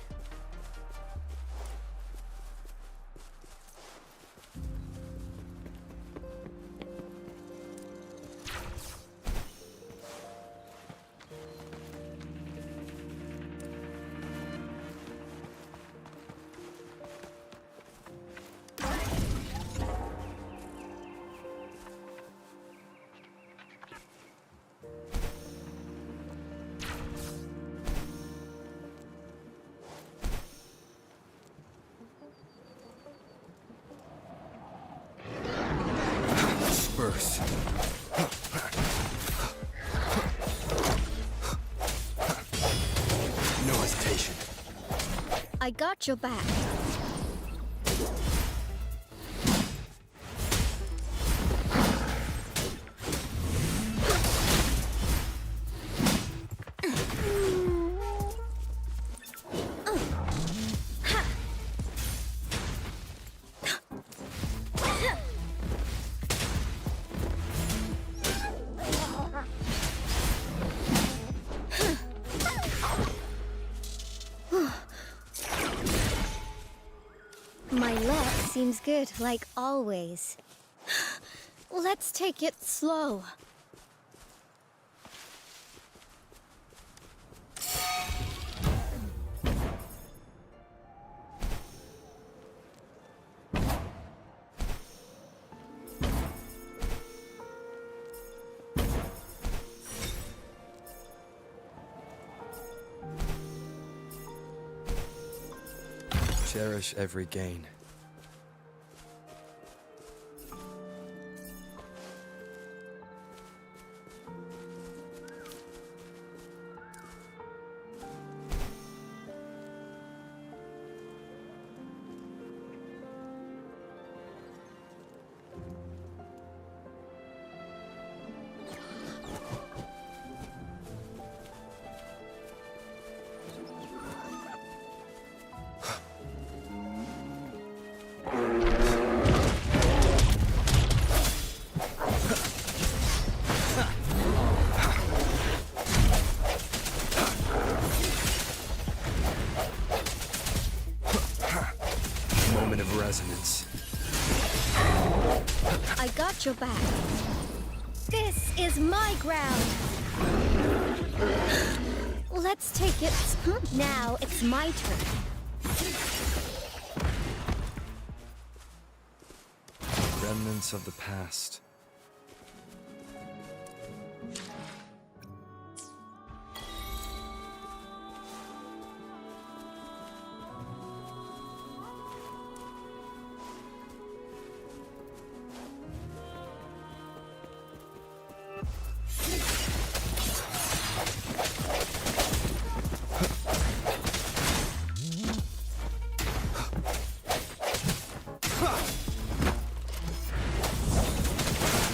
Disperse. No hesitation. I got your back. My luck seems good, like always. Let's take it slow. Cherish every gain. Moment of resonance. I got your back. This is my ground. Let's take it. Now it's my turn. Remnants of the past.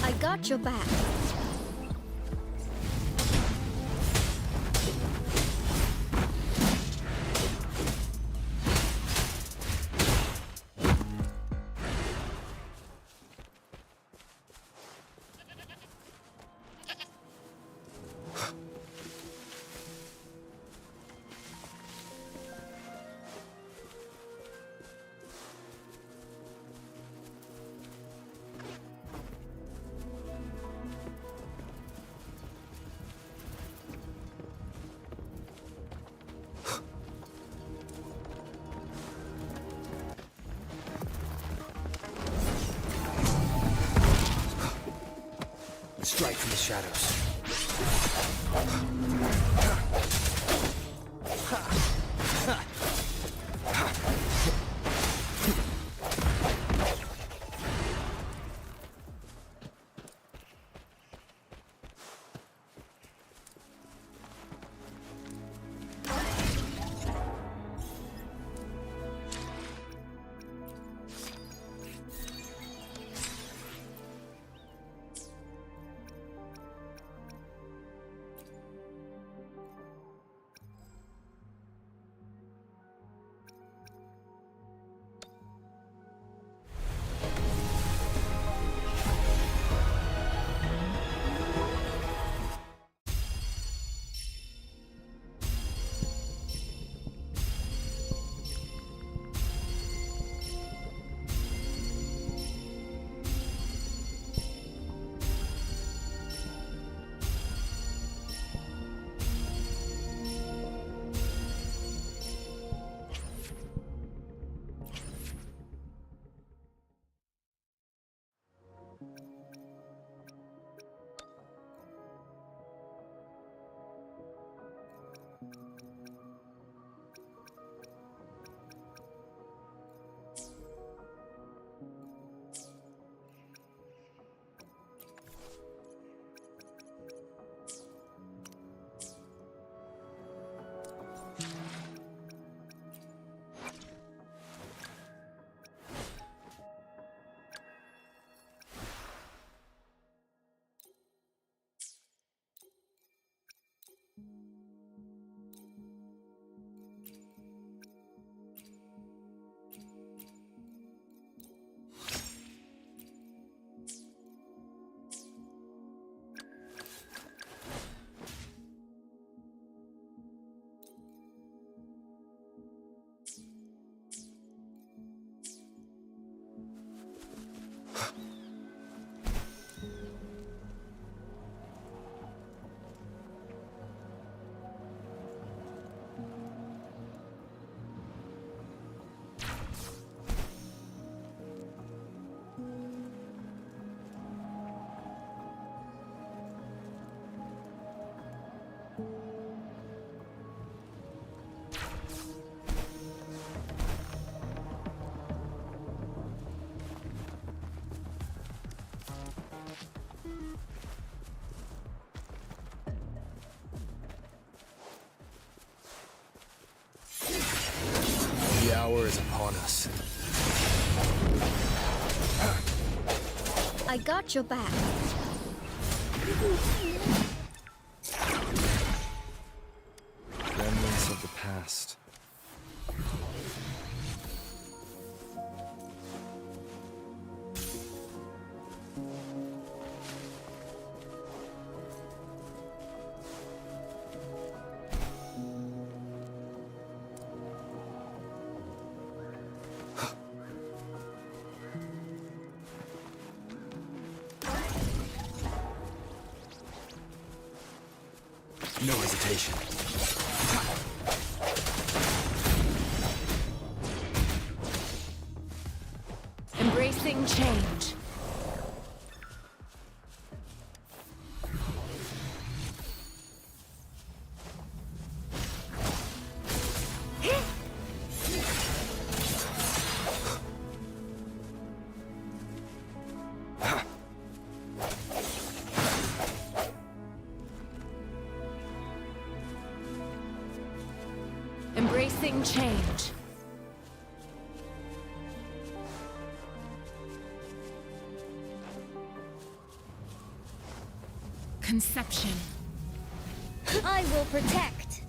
I got your back. strike from the shadows. The hour is upon us. I got your back. Remnants of the past. No hesitation. Embracing change. Embracing change. Conception. I will protect.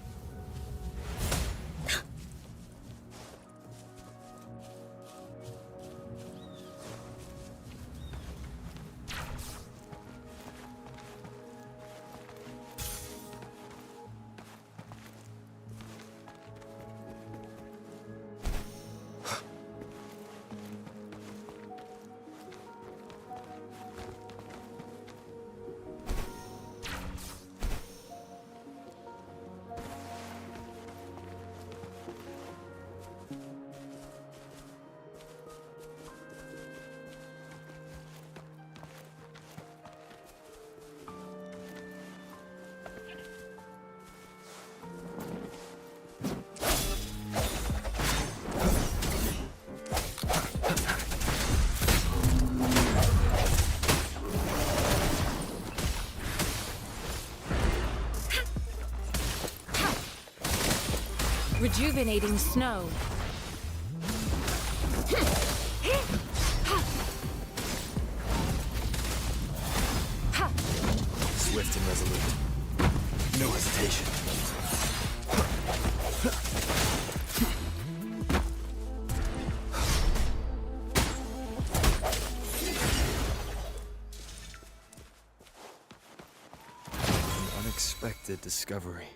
Rejuvenating snow. Swift and resolute. No hesitation. An unexpected discovery.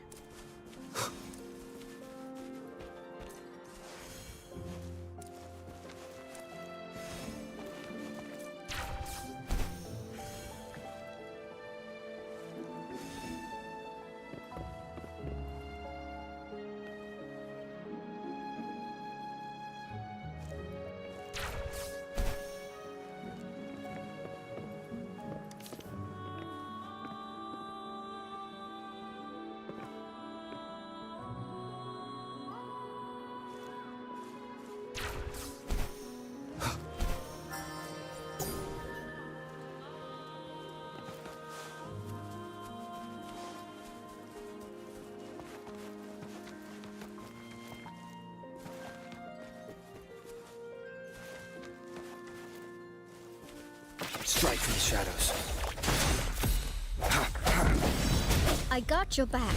Strike from the shadows. I got your back.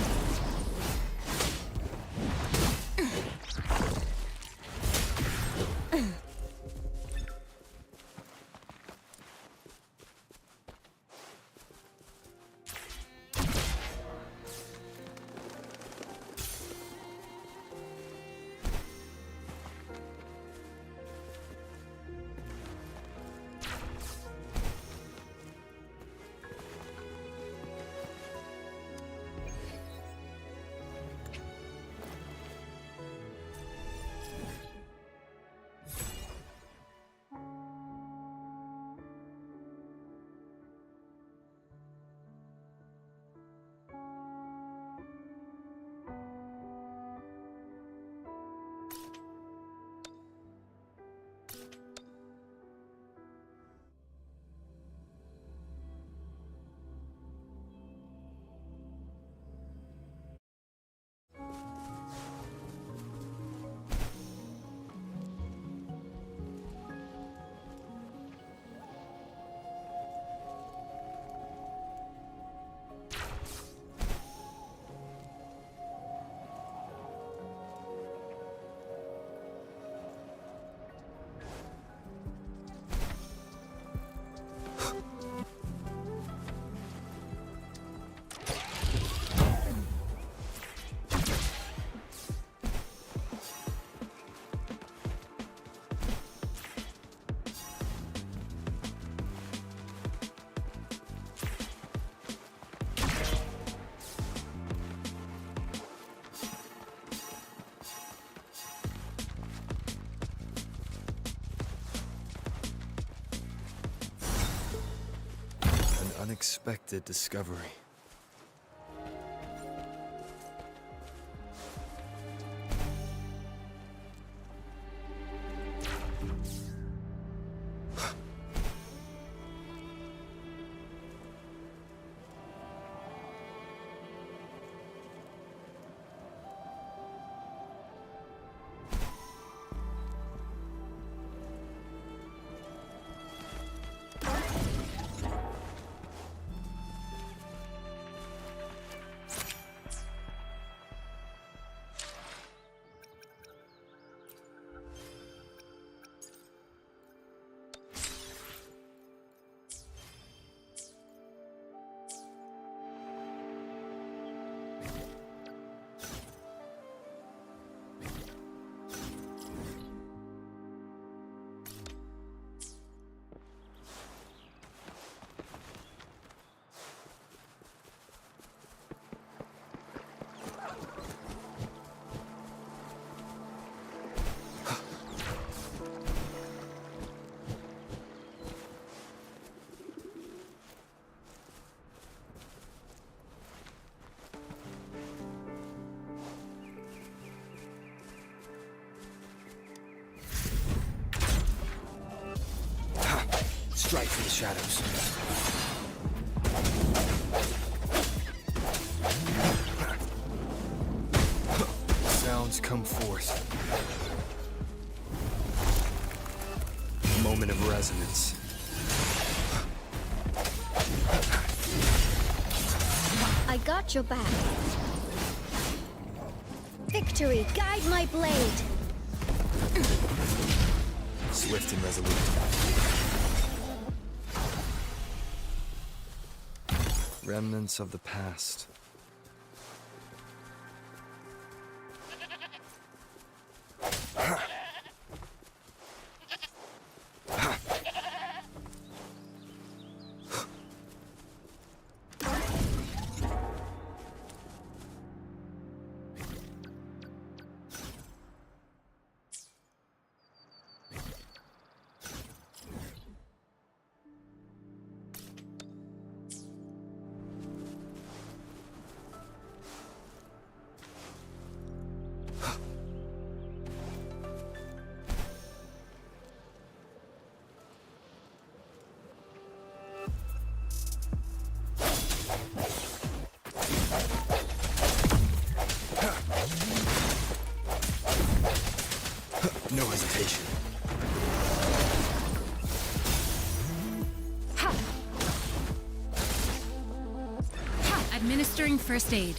Unexpected discovery. Strike from the shadows. Sounds come forth. Moment of resonance. I got your back. Victory, guide my blade. Swift and resolute. Remnants of the past. No hesitation. Administering first aid.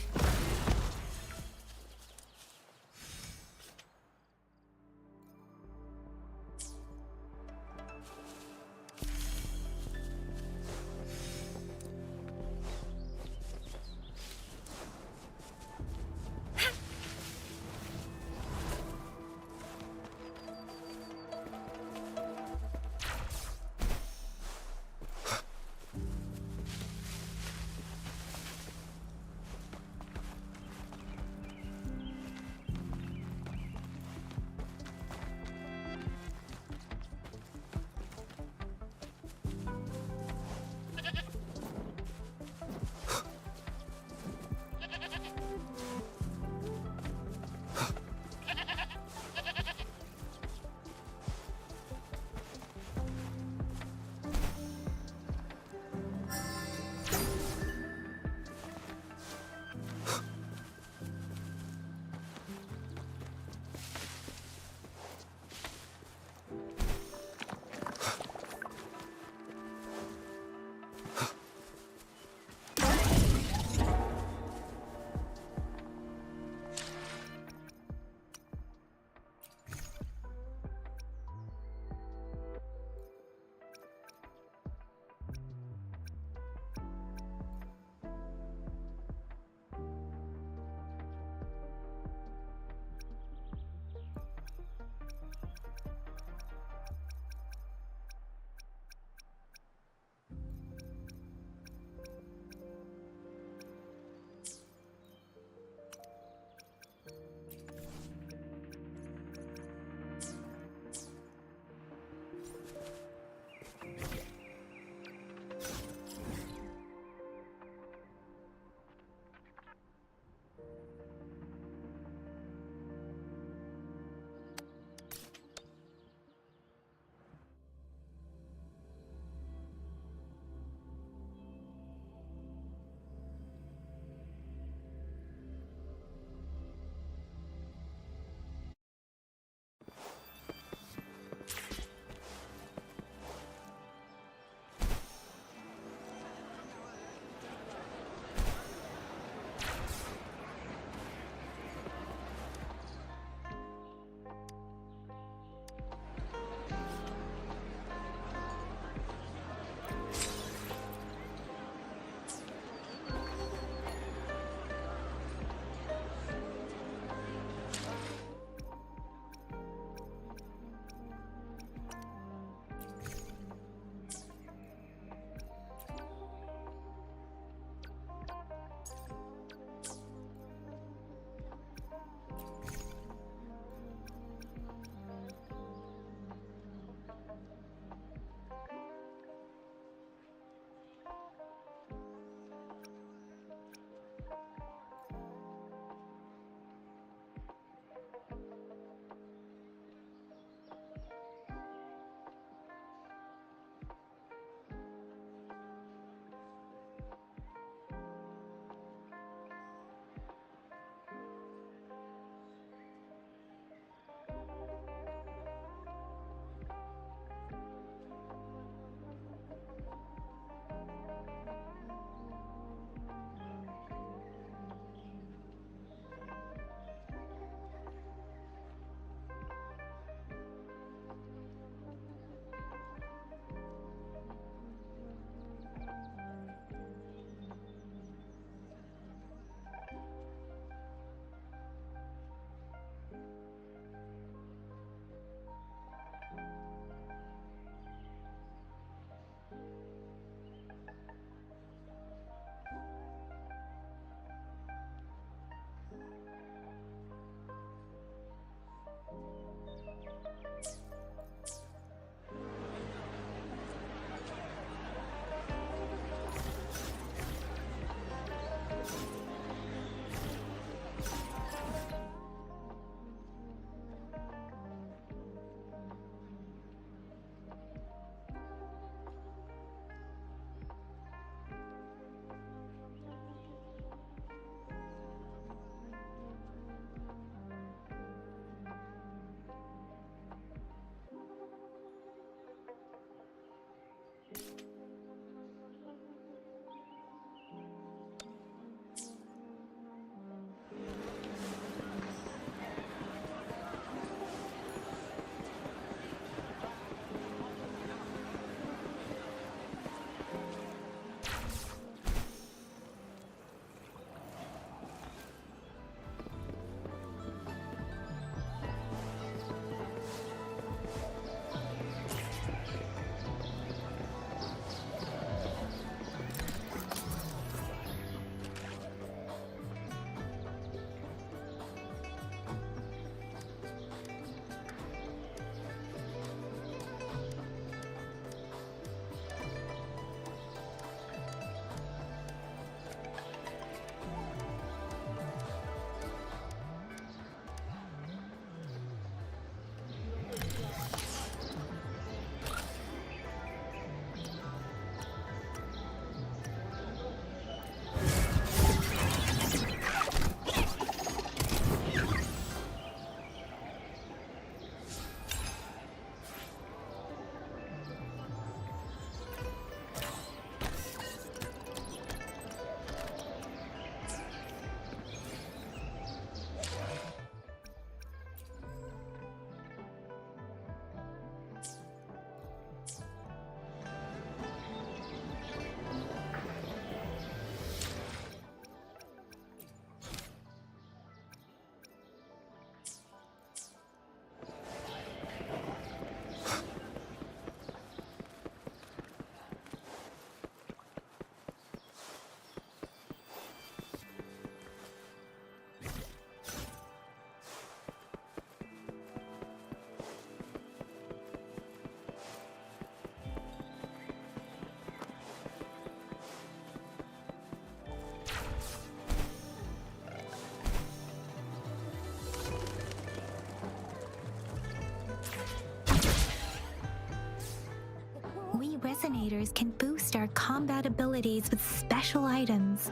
Terminators can boost our combat abilities with special items.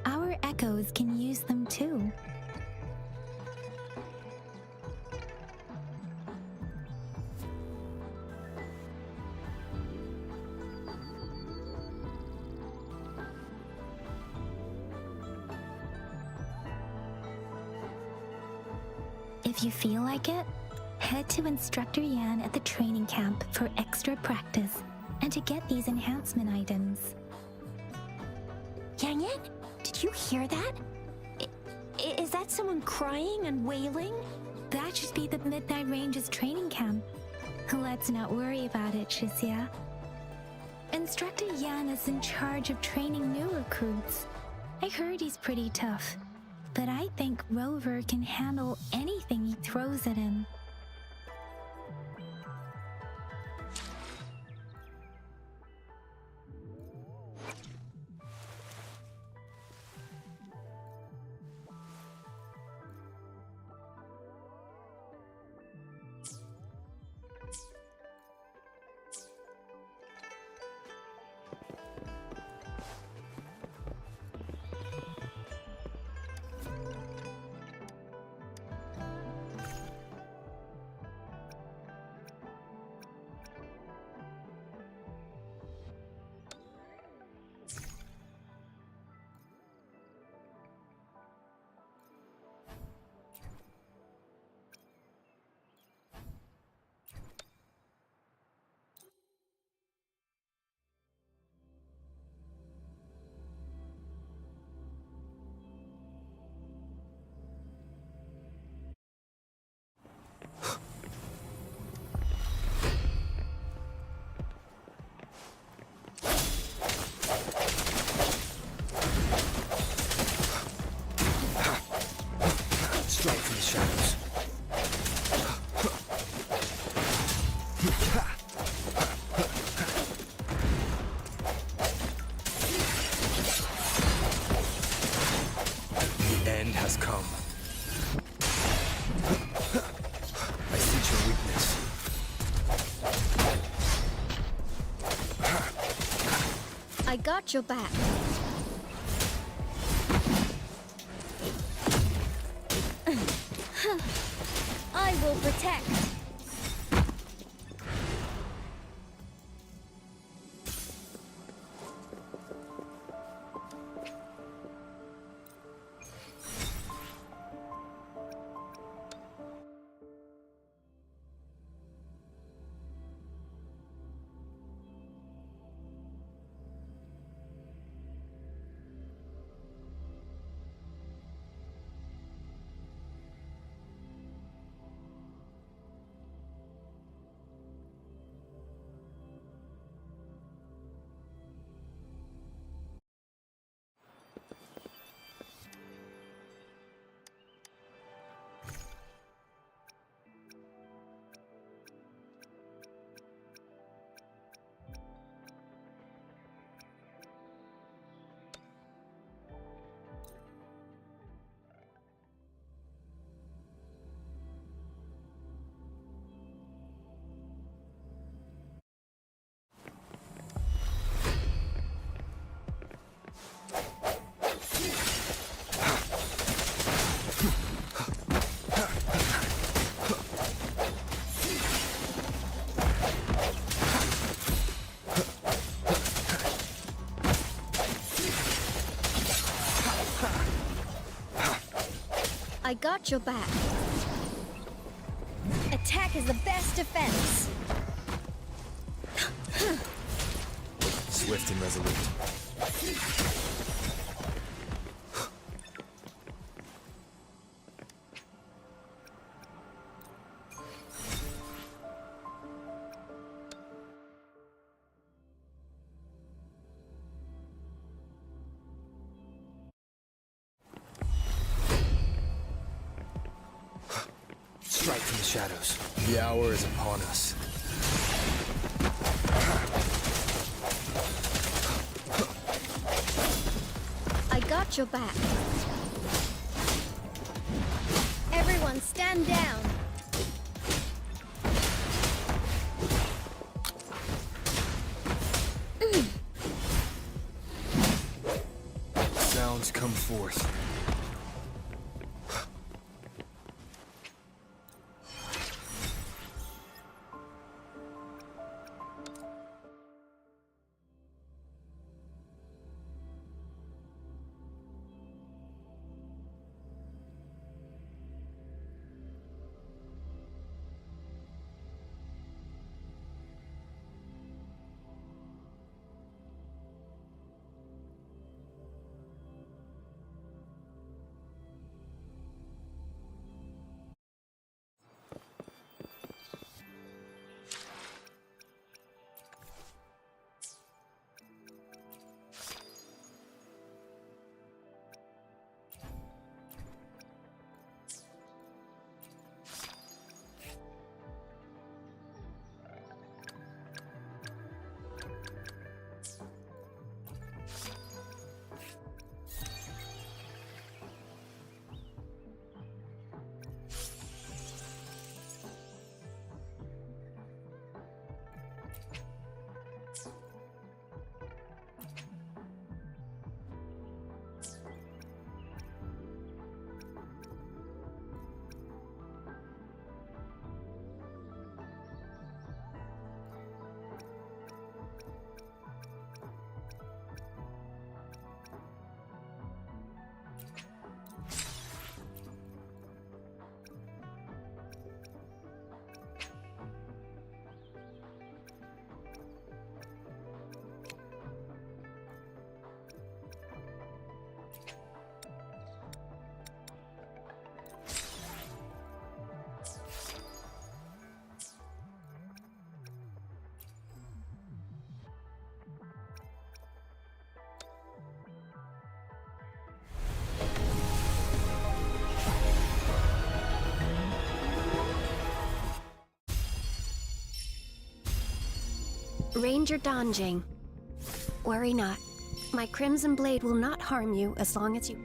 Our echoes can use them too. If you feel like it, head to Instructor Yan at the training camp for extra practice and to get these enhancement items. Yang Yan, did you hear that? Is that someone crying and wailing? That should be the Midnight Ranges training camp. Let's not worry about it, Shixia. Instructor Yan is in charge of training new recruits. I heard he's pretty tough, but I think Rover can handle anything he throws at him. Strike from the shadows. The end has come. I sense your weakness. I got your back. I will protect. I got your back. Attack is the best defense. Swift and resolute. Strike from the shadows. The hour is upon us. I got your back. Everyone stand down. forth. Ranger Donjing. Worry not. My Crimson Blade will not harm you as long as you...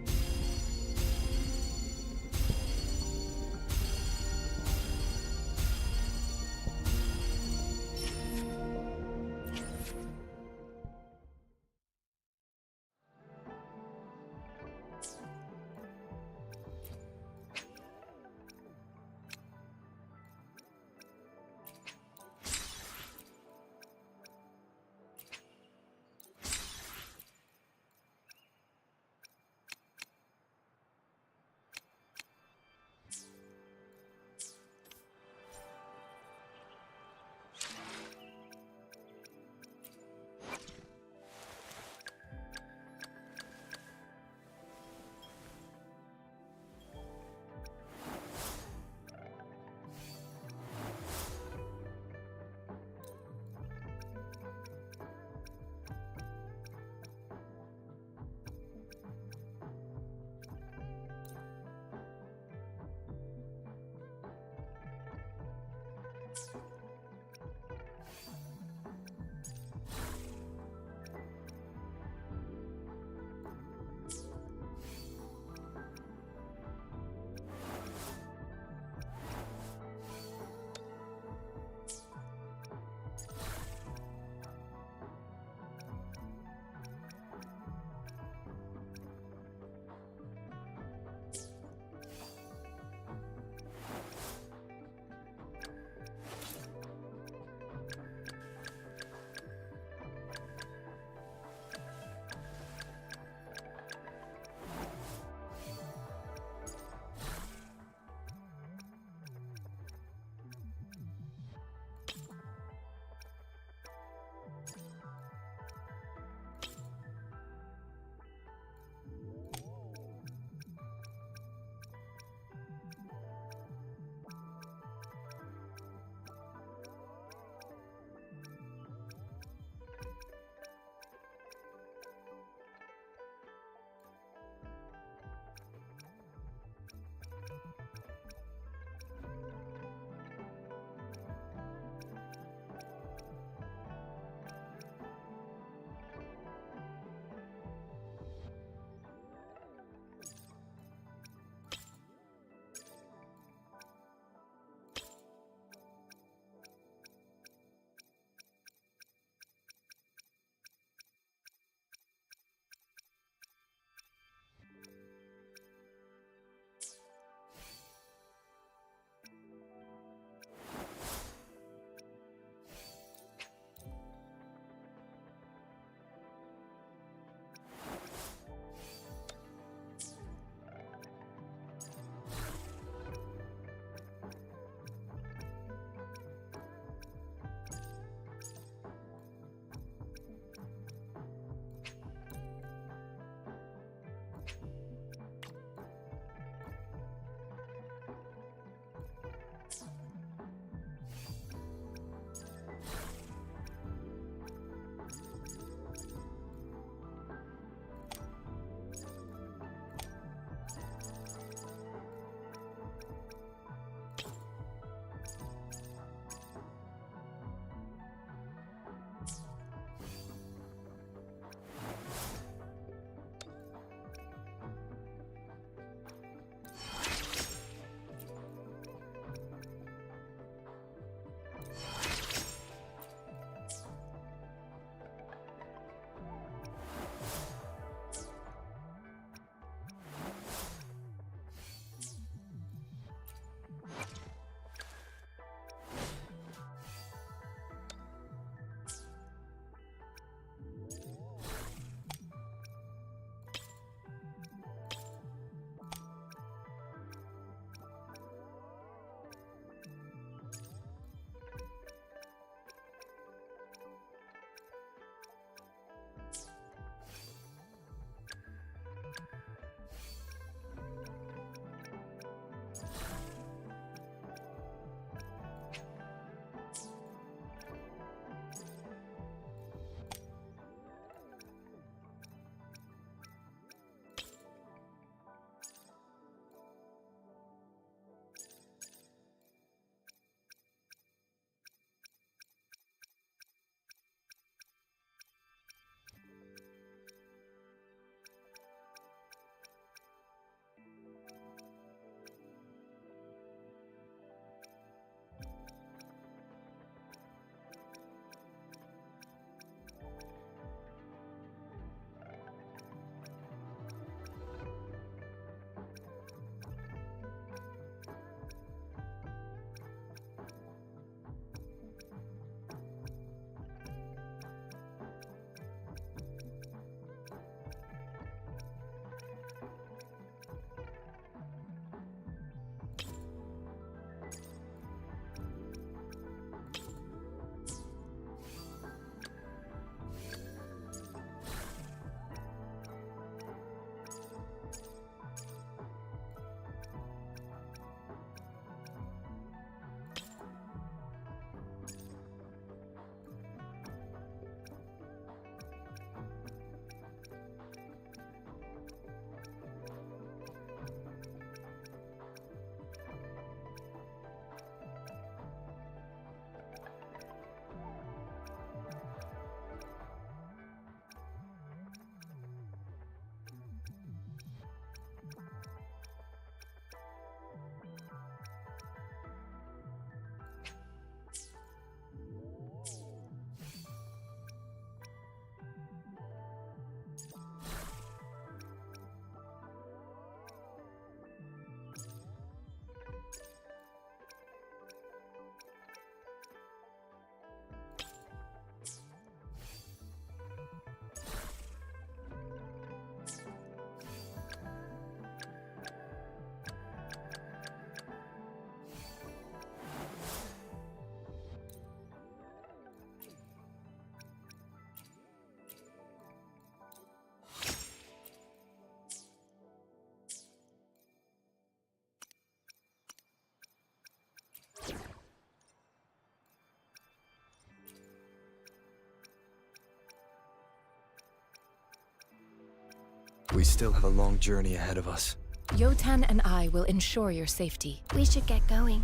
We still have a long journey ahead of us. Yotan and I will ensure your safety. We should get going.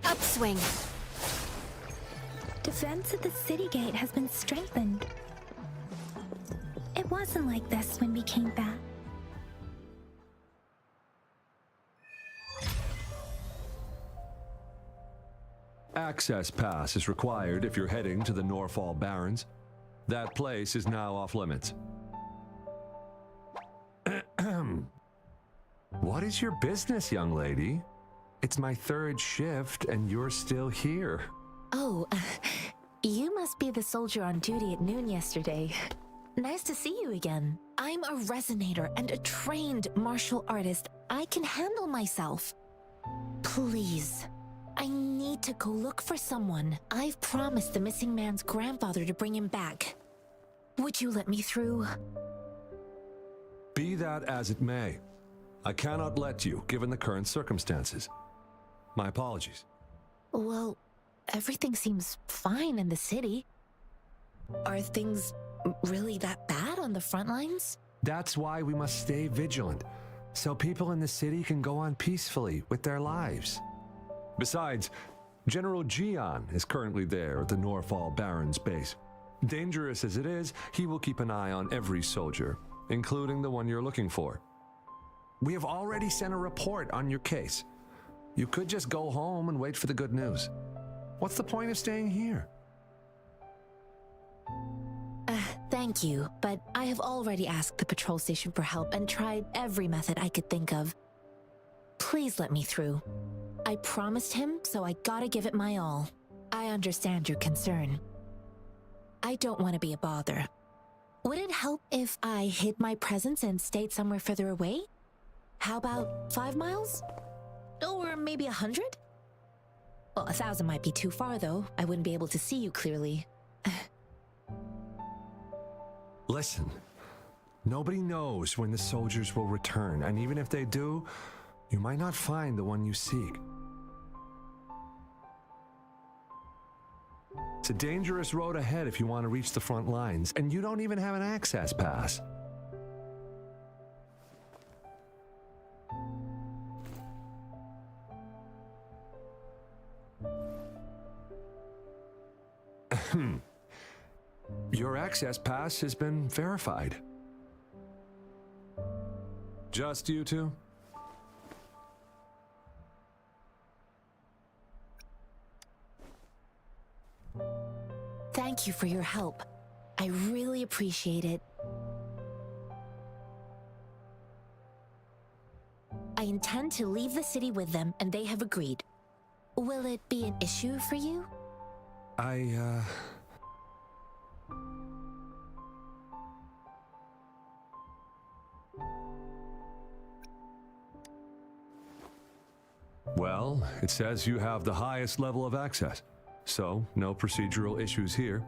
Upswing. Defense at the city gate has been strengthened. It wasn't like this when we came back. Access pass is required if you're heading to the Norfall Barrens. That place is now off limits. What is your business, young lady? It's my third shift and you're still here. Oh, you must be the soldier on duty at noon yesterday. Nice to see you again. I'm a resonator and a trained martial artist. I can handle myself. Please, I need to go look for someone. I've promised the missing man's grandfather to bring him back. Would you let me through? Be that as it may, I cannot let you, given the current circumstances. My apologies. Well, everything seems fine in the city. Are things really that bad on the front lines? That's why we must stay vigilant, so people in the city can go on peacefully with their lives. Besides, General Gian is currently there at the Norfall Barrens base. Dangerous as it is, he will keep an eye on every soldier, including the one you're looking for. We have already sent a report on your case. You could just go home and wait for the good news. What's the point of staying here? Thank you, but I have already asked the patrol station for help and tried every method I could think of. Please let me through. I promised him, so I gotta give it my all. I understand your concern. I don't want to be a bother. Would it help if I hid my presence and stayed somewhere further away? How about 5 miles? Or maybe 100? Well, 1,000 might be too far, though. I wouldn't be able to see you clearly. Listen, nobody knows when the soldiers will return, and even if they do, you might not find the one you seek. It's a dangerous road ahead if you want to reach the front lines, and you don't even have an access pass. Your access pass has been verified. Just you two? Thank you for your help. I really appreciate it. I intend to leave the city with them, and they have agreed. Will it be an issue for you? Well, it says you have the highest level of access, so no procedural issues here.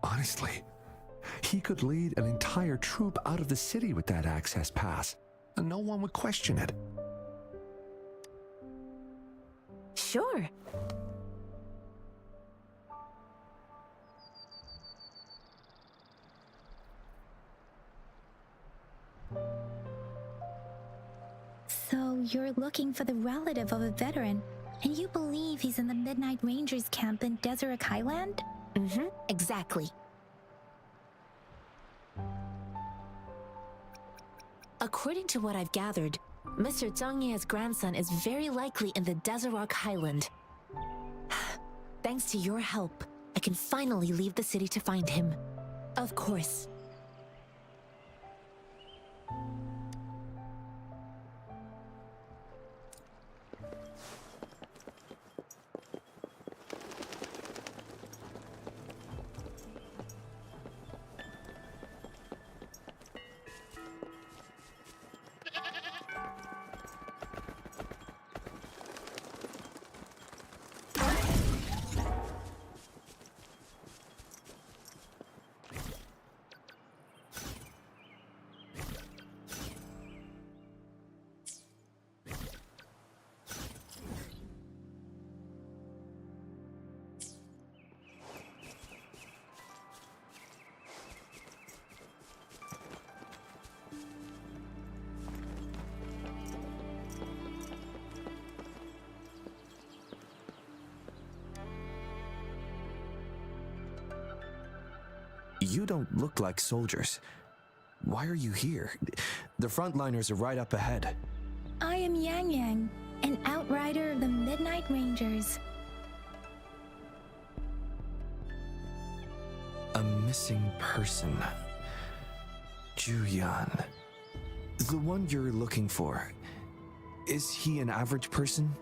Honestly, he could lead an entire troop out of the city with that access pass, and no one would question it. Sure. So you're looking for the relative of a veteran, and you believe he's in the Midnight Rangers camp in Deseret Highland? Exactly. According to what I've gathered, Mr. Zhangye's grandson is very likely in the Deseret Highland. Thanks to your help, I can finally leave the city to find him. Of course. You don't look like soldiers. Why are you here? The frontliners are right up ahead. I am Yang Yang, an outrider of the Midnight Rangers. A missing person. Juyan. The one you're looking for. Is he an average person?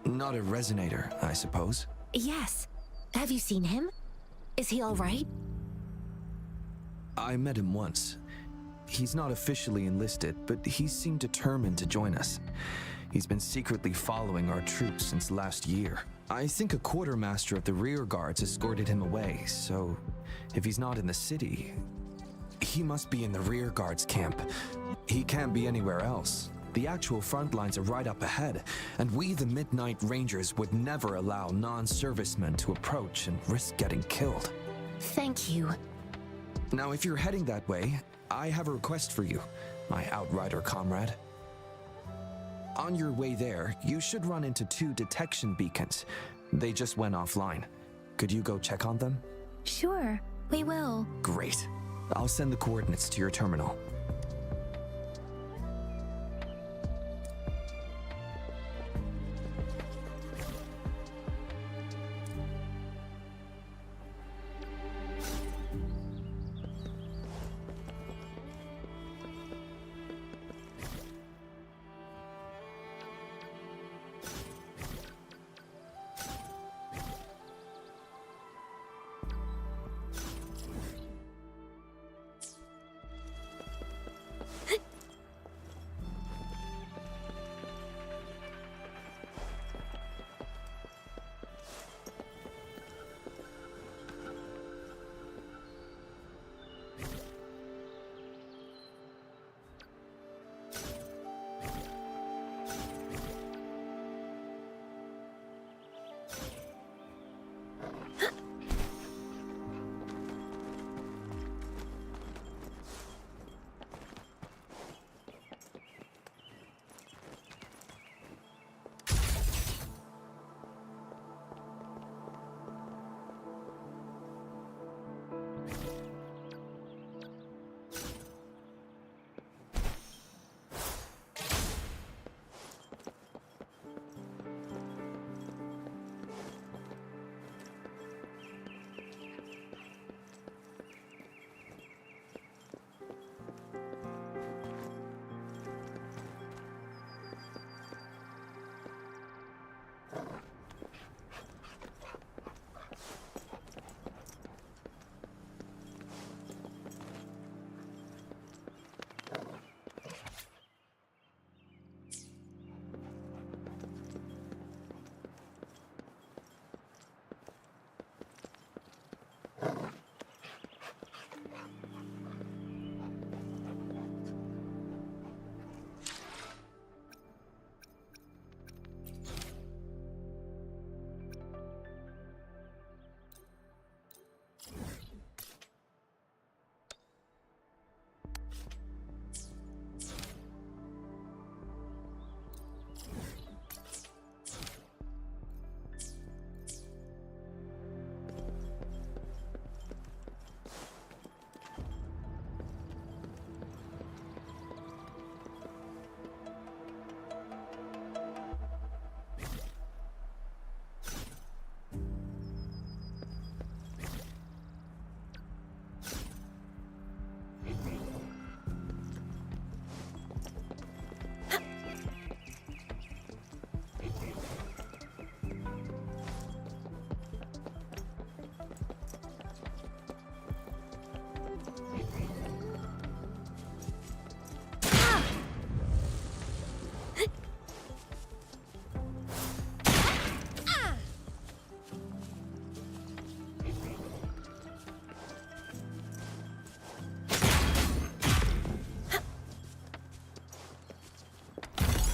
Not a resonator, I suppose. Yes. Have you seen him? Is he all right? I met him once. He's not officially enlisted, but he seemed determined to join us. He's been secretly following our troops since last year. I think a quartermaster of the rear guards escorted him away, so if he's not in the city, he must be in the rear guards camp. He can't be anywhere else. The actual front lines are right up ahead, and we, the Midnight Rangers, would never allow non-servicemen to approach and risk getting killed. Thank you. Now, if you're heading that way, I have a request for you, my outrider comrade. On your way there, you should run into 2 detection beacons. They just went offline. Could you go check on them? Sure, we will. Great. I'll send the coordinates to your terminal.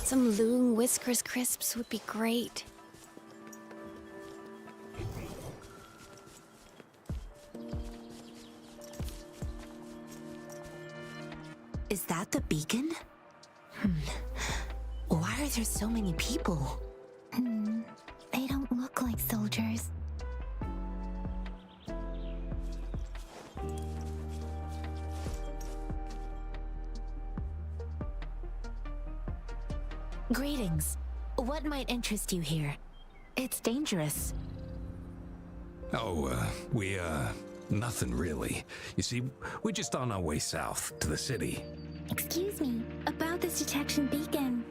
Some Loon Whiskers crisps would be great. Is that the beacon? Why are there so many people? They don't look like soldiers. Greetings. What might interest you here? It's dangerous. Oh, nothing really. You see, we're just on our way south to the city. Excuse me, about this detection beacon.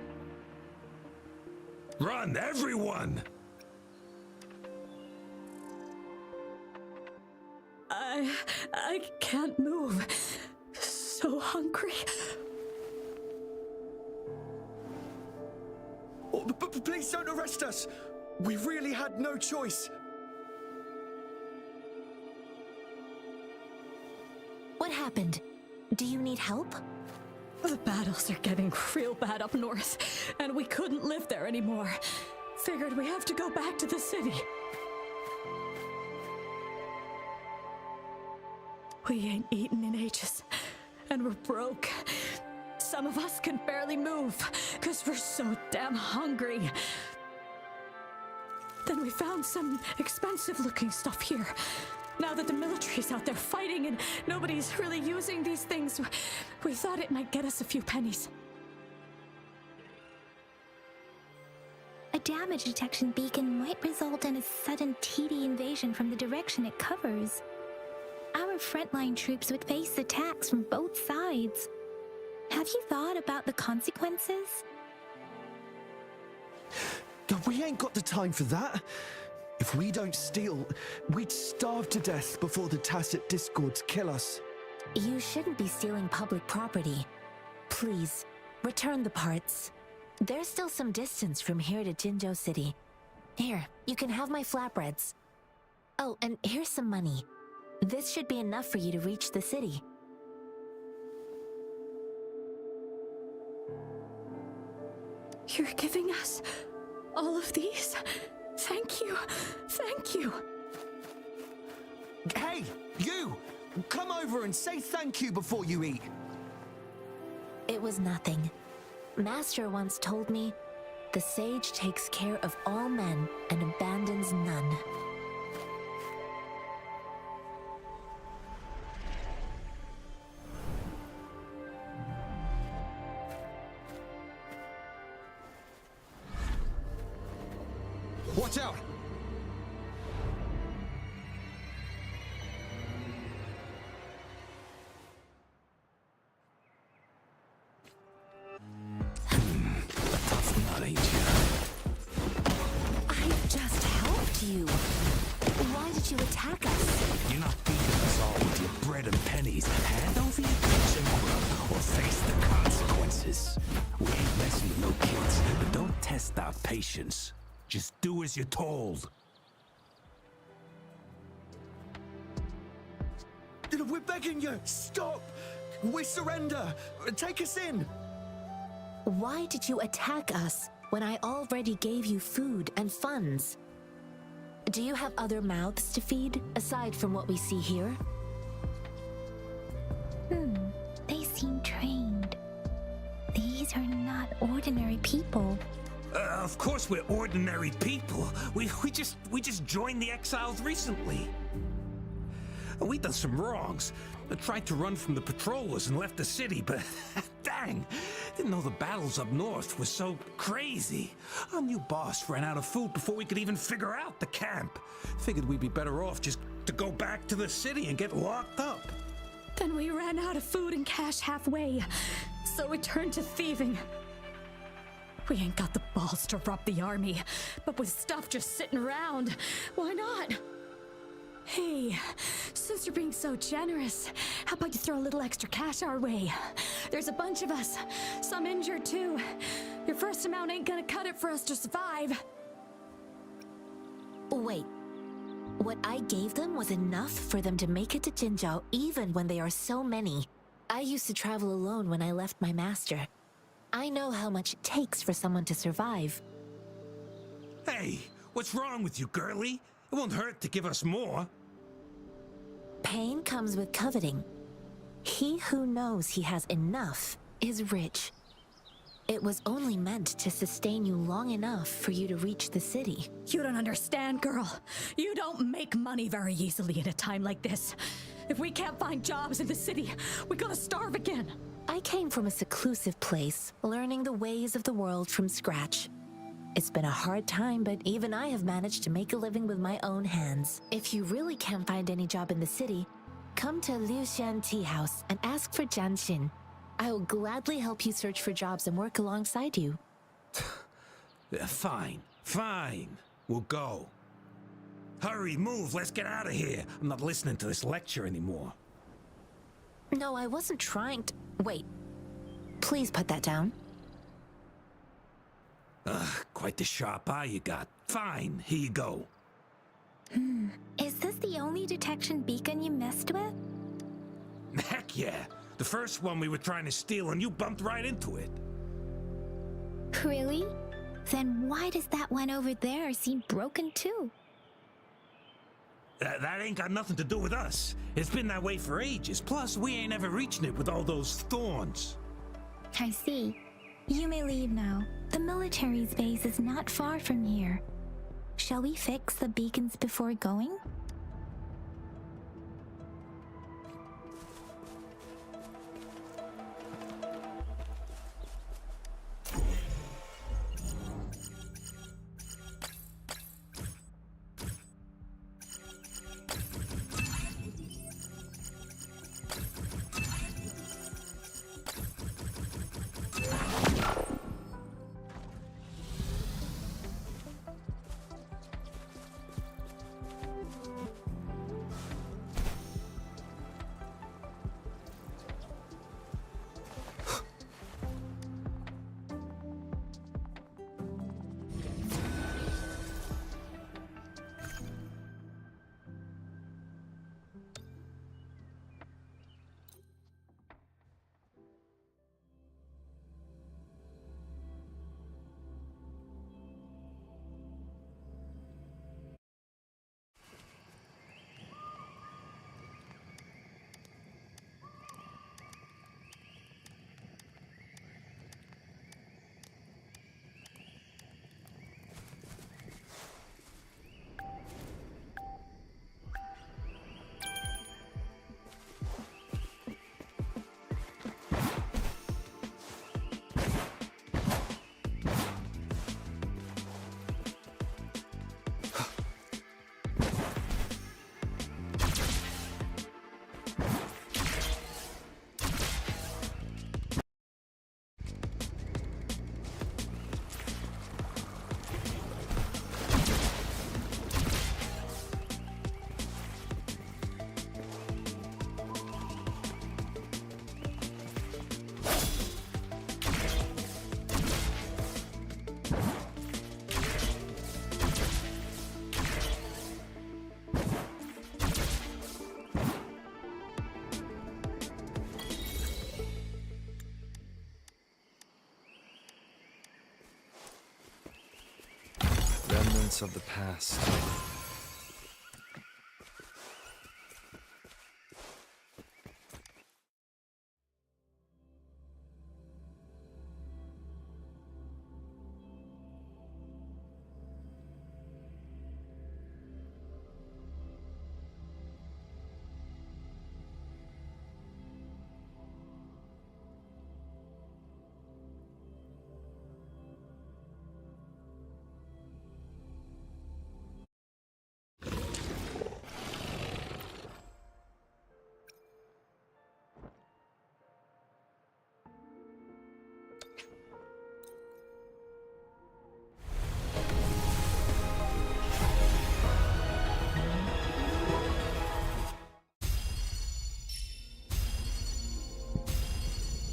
Run, everyone! I can't move. So hungry. Oh, please don't arrest us. We really had no choice. What happened? Do you need help? The battles are getting real bad up north, and we couldn't live there anymore. Figured we have to go back to the city. We ain't eaten in ages, and we're broke. Some of us can barely move, because we're so damn hungry. Then we found some expensive-looking stuff here. Now that the military's out there fighting and nobody's really using these things, we thought it might get us a few pennies. A damage detection beacon might result in a sudden TD invasion from the direction it covers. Our frontline troops would face attacks from both sides. Have you thought about the consequences? We ain't got the time for that. If we don't steal, we'd starve to death before the tacit discords kill us. You shouldn't be stealing public property. Please, return the parts. There's still some distance from here to Jinzhou City. Here, you can have my flatbreads. Oh, and here's some money. This should be enough for you to reach the city. You're giving us all of these? Thank you. Thank you. Hey, you! Come over and say thank you before you eat. It was nothing. Master once told me, the sage takes care of all men and abandons none. Watch out! Tough nut, ain't you? I just helped you. Why did you attack us? You're not feeding us all with your bread and pennies. Hand over your kitchen grub or face the consequences. We ain't messing with no kids, but don't test our patience. Just do as you're told. We're begging you, stop! We surrender! Take us in! Why did you attack us when I already gave you food and funds? Do you have other mouths to feed, aside from what we see here? They seem trained. These are not ordinary people. Of course we're ordinary people. We just joined the exiles recently. We done some wrongs. I tried to run from the patrollers and left the city, but dang, didn't know the battles up north were so crazy. Our new boss ran out of food before we could even figure out the camp. Figured we'd be better off just to go back to the city and get locked up. Then we ran out of food and cash halfway, so we turned to thieving. We ain't got the balls to rob the army, but with stuff just sitting around, why not? Hey, since you're being so generous, how about you throw a little extra cash our way? There's a bunch of us, some injured too. Your first amount ain't gonna cut it for us to survive. Wait, what I gave them was enough for them to make it to Jinzhou even when they are so many. I used to travel alone when I left my master. I know how much it takes for someone to survive. Hey, what's wrong with you, girlie? It won't hurt to give us more. Pain comes with coveting. He who knows he has enough is rich. It was only meant to sustain you long enough for you to reach the city. You don't understand, girl. You don't make money very easily in a time like this. If we can't find jobs in the city, we're gonna starve again. I came from a seclusive place, learning the ways of the world from scratch. It's been a hard time, but even I have managed to make a living with my own hands. If you really can't find any job in the city, come to Liu Xian Tea House and ask for Jian Xin. I will gladly help you search for jobs and work alongside you. Yeah, fine, fine. We'll go. Hurry, move, let's get out of here. I'm not listening to this lecture anymore. No, I wasn't trying to... Wait. Please put that down. Quite the sharp eye you got. Fine, here you go. Is this the only detection beacon you messed with? Heck yeah. The first one we were trying to steal and you bumped right into it. Really? Then why does that one over there seem broken too? That ain't got nothing to do with us. It's been that way for ages. Plus, we ain't ever reaching it with all those thorns. I see. You may leave now. The military's base is not far from here. Shall we fix the beacons before going? Remnants of the past.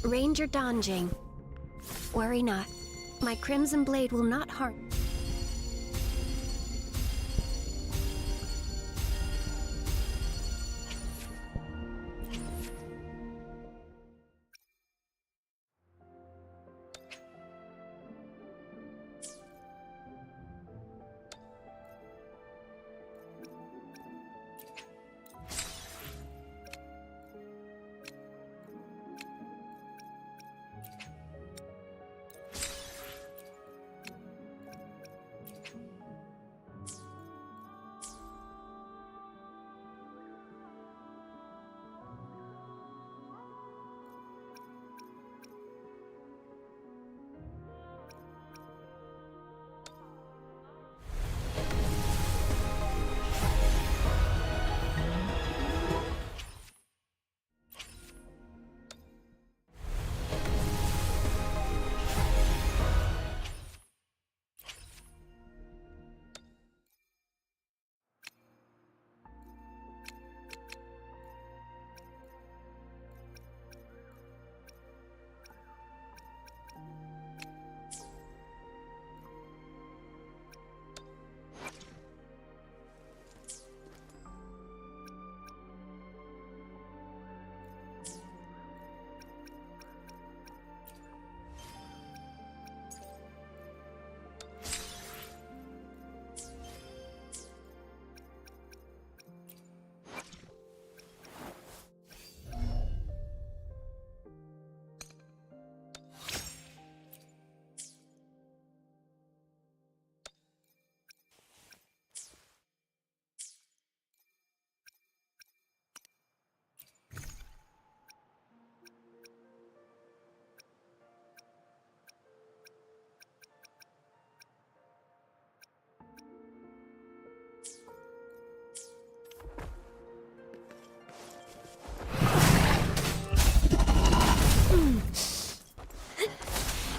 Ranger Donjing. Worry not. My Crimson Blade will not harm.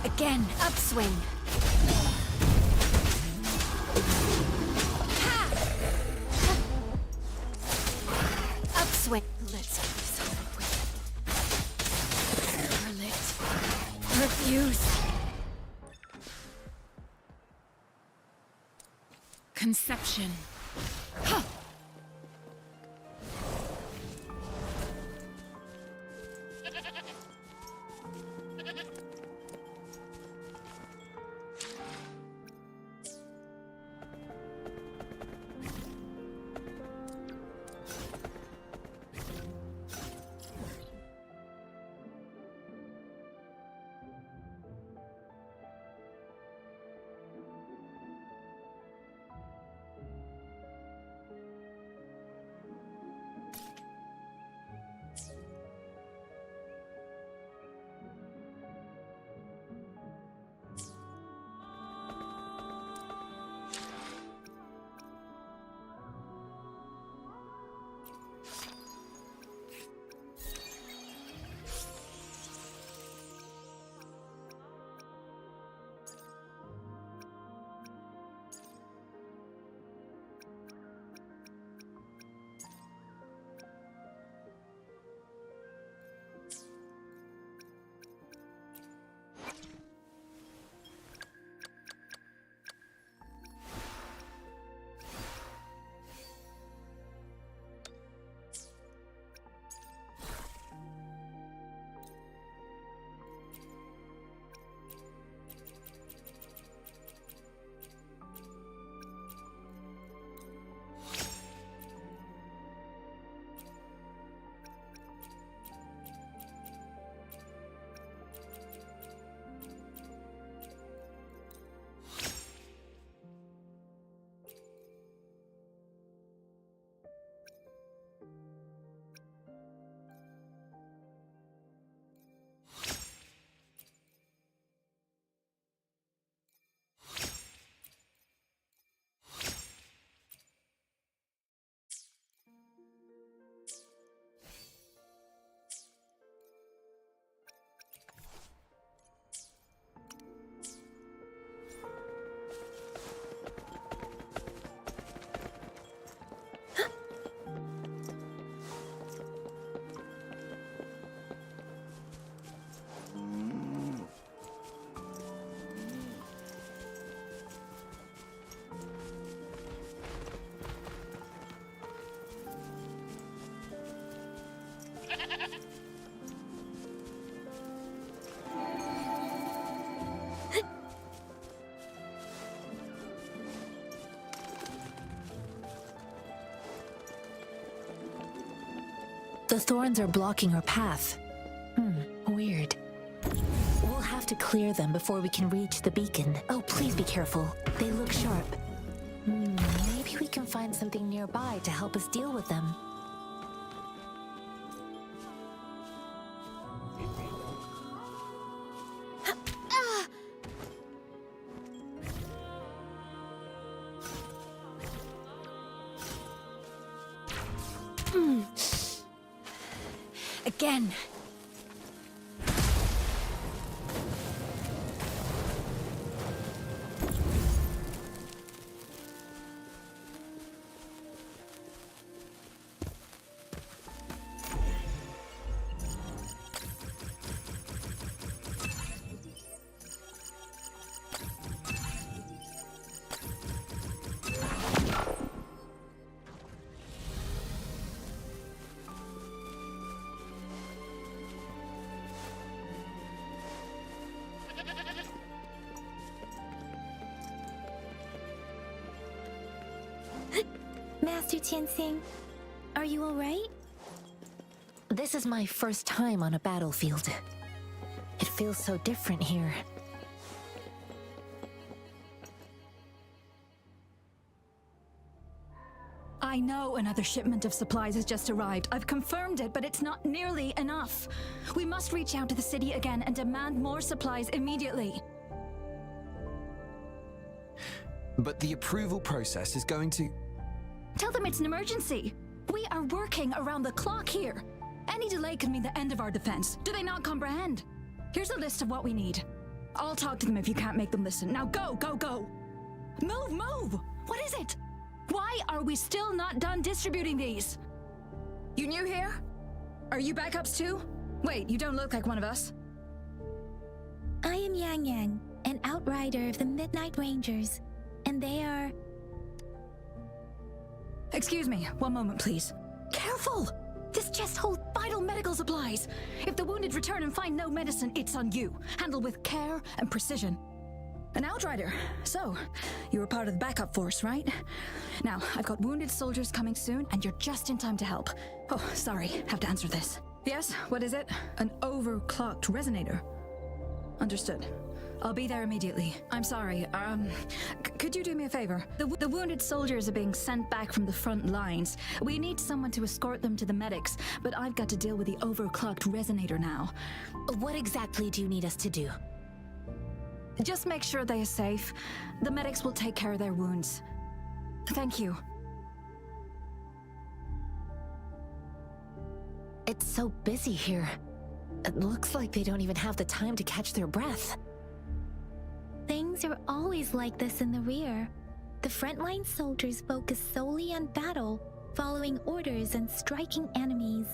Again, upswing. Ha! Upswing. Let's get this over with. Perlit. Refuse. Conception. Huh. The thorns are blocking our path. Weird. We'll have to clear them before we can reach the beacon. Oh, please be careful. They look sharp. Maybe we can find something nearby to help us deal with them. Again. Master Tianxing, are you alright? This is my first time on a battlefield. It feels so different here. I know another shipment of supplies has just arrived. I've confirmed it, but it's not nearly enough. We must reach out to the city again and demand more supplies immediately. But the approval process is going to... Tell them it's an emergency. We are working around the clock here. Any delay could mean the end of our defense. Do they not comprehend? Here's a list of what we need. I'll talk to them if you can't make them listen. Now go, go, go! Move, move! What is it? Why are we still not done distributing these? You new here? Are you backups too? Wait, you don't look like one of us. I am Yang Yang, an outrider of the Midnight Rangers, and they are... Excuse me, one moment please. Careful! This chest holds vital medical supplies. If the wounded return and find no medicine, it's on you. Handle with care and precision. An outrider. So, you were part of the backup force, right? Now, I've got wounded soldiers coming soon, and you're just in time to help. Oh, sorry, have to answer this. Yes, what is it? An overclocked resonator. Understood. I'll be there immediately. I'm sorry, could you do me a favor? The wounded soldiers are being sent back from the front lines. We need someone to escort them to the medics, but I've got to deal with the overclocked resonator now. What exactly do you need us to do? Just make sure they are safe. The medics will take care of their wounds. Thank you. It's so busy here. It looks like they don't even have the time to catch their breath. Things are always like this in the rear. The frontline soldiers focus solely on battle, following orders and striking enemies.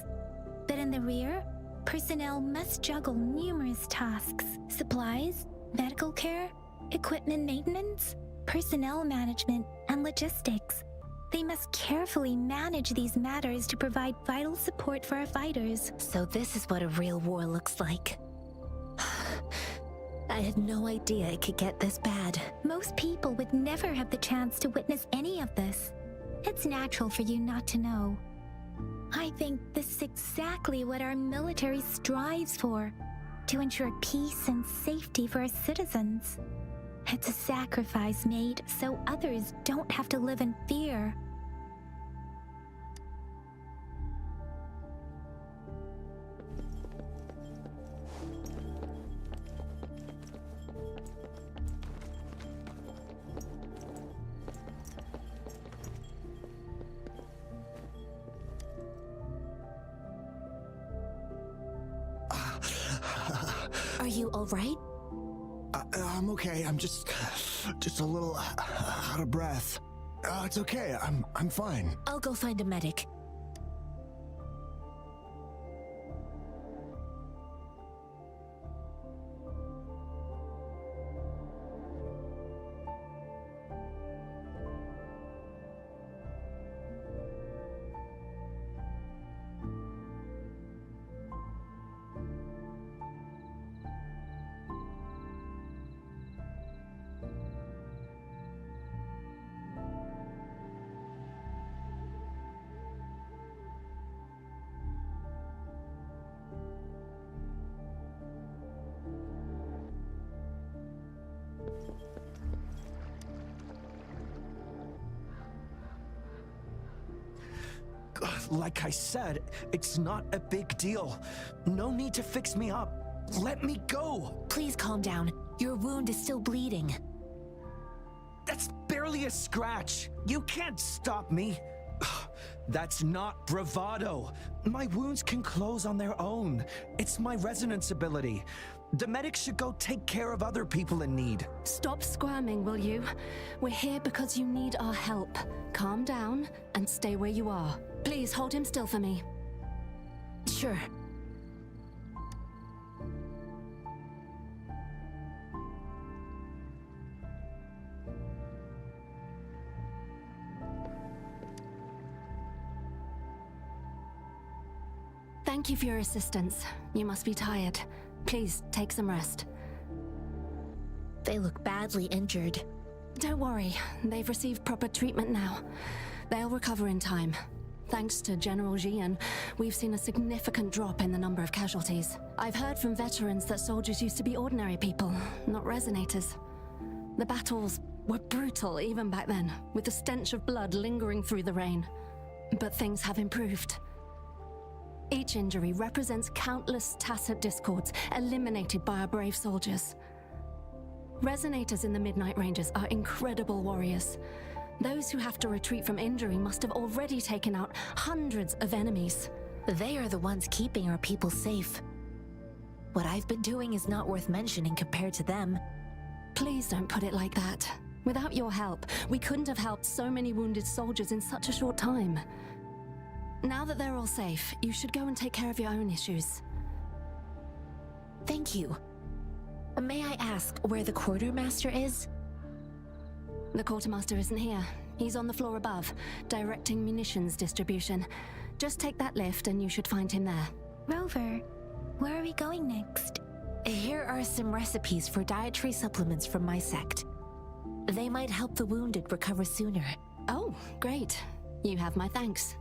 But in the rear, personnel must juggle numerous tasks: supplies, medical care, equipment maintenance, personnel management, and logistics. They must carefully manage these matters to provide vital support for our fighters. So this is what a real war looks like. I had no idea it could get this bad. Most people would never have the chance to witness any of this. It's natural for you not to know. I think this is exactly what our military strives for, to ensure peace and safety for our citizens. It's a sacrifice made so others don't have to live in fear. Are you all right? I'm okay. I'm just a little out of breath. It's okay. I'm fine. I'll go find a medic. Like I said, it's not a big deal. No need to fix me up. Let me go. Please calm down. Your wound is still bleeding. That's barely a scratch. You can't stop me. That's not bravado. My wounds can close on their own. It's my resonance ability. The medics should go take care of other people in need. Stop squirming, will you? We're here because you need our help. Calm down and stay where you are. Please hold him still for me. Sure. Thank you for your assistance. You must be tired. Please take some rest. They look badly injured. Don't worry, they've received proper treatment now. They'll recover in time. Thanks to General Jian, we've seen a significant drop in the number of casualties. I've heard from veterans that soldiers used to be ordinary people, not resonators. The battles were brutal even back then, with the stench of blood lingering through the rain. But things have improved. Each injury represents countless tacit discords eliminated by our brave soldiers. Resonators in the Midnight Rangers are incredible warriors. Those who have to retreat from injury must have already taken out hundreds of enemies. They are the ones keeping our people safe. What I've been doing is not worth mentioning compared to them. Please don't put it like that. Without your help, we couldn't have helped so many wounded soldiers in such a short time. Now that they're all safe, you should go and take care of your own issues. Thank you. May I ask where the quartermaster is? The quartermaster isn't here. He's on the floor above, directing munitions distribution. Just take that lift and you should find him there. Rover, where are we going next? Here are some recipes for dietary supplements from my sect. They might help the wounded recover sooner. Oh, great. You have my thanks.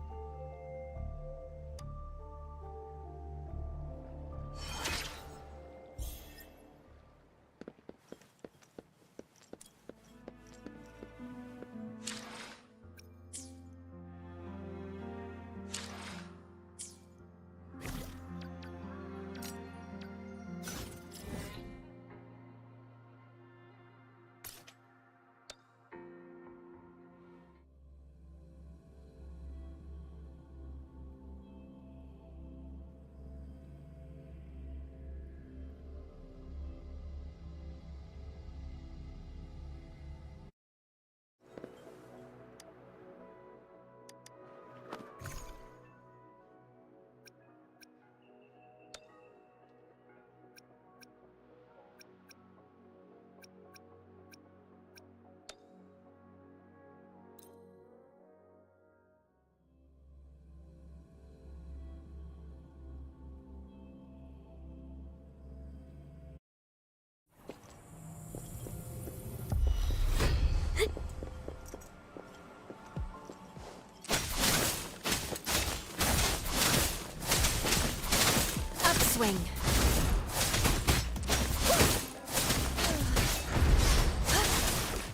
Upswing.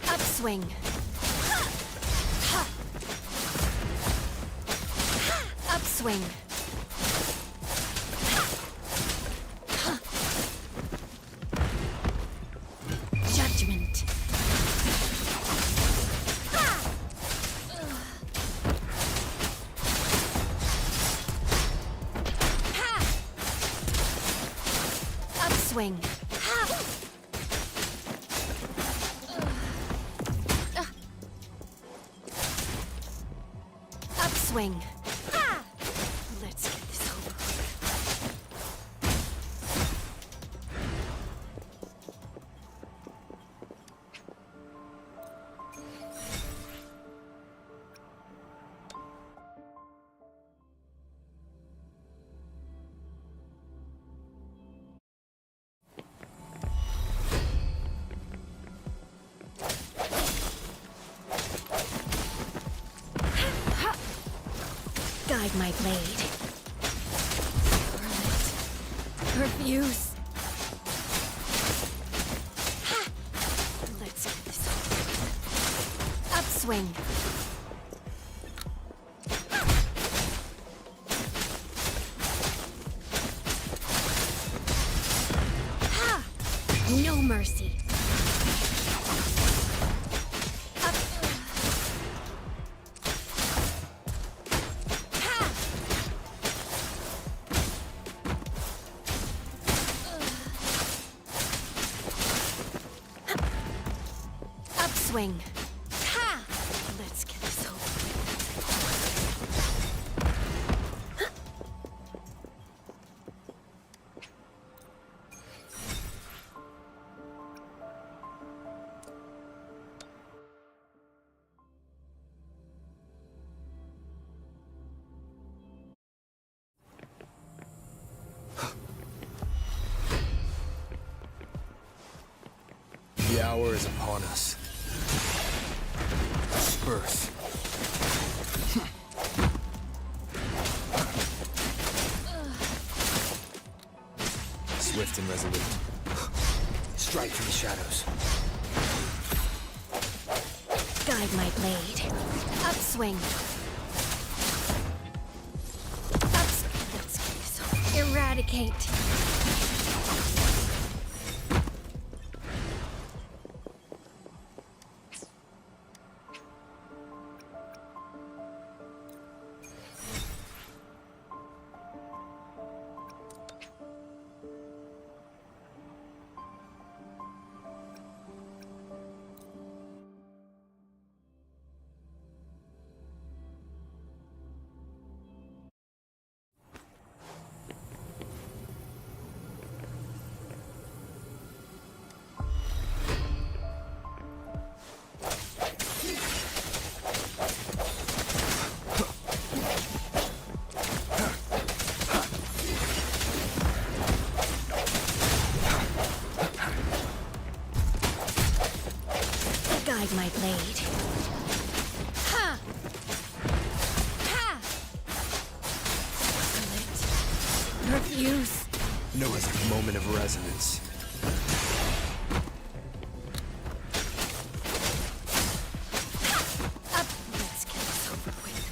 Upswing. Upswing. Judgment. Upswing. Upswing. Let's get this over with. Guide my blade. Refuse. Let's get this over with. Upswing. Ha! No mercy. Upswing. Ha! Let's get this over with. The hour is upon us. Birth. Swift and resolute. Strike through the shadows. Guide my blade. Upswing. Let's get this over. Eradicate. guide my blade. Ha! Ha! Refuse. Noah's moment of resonance. Up. Let's get this over with.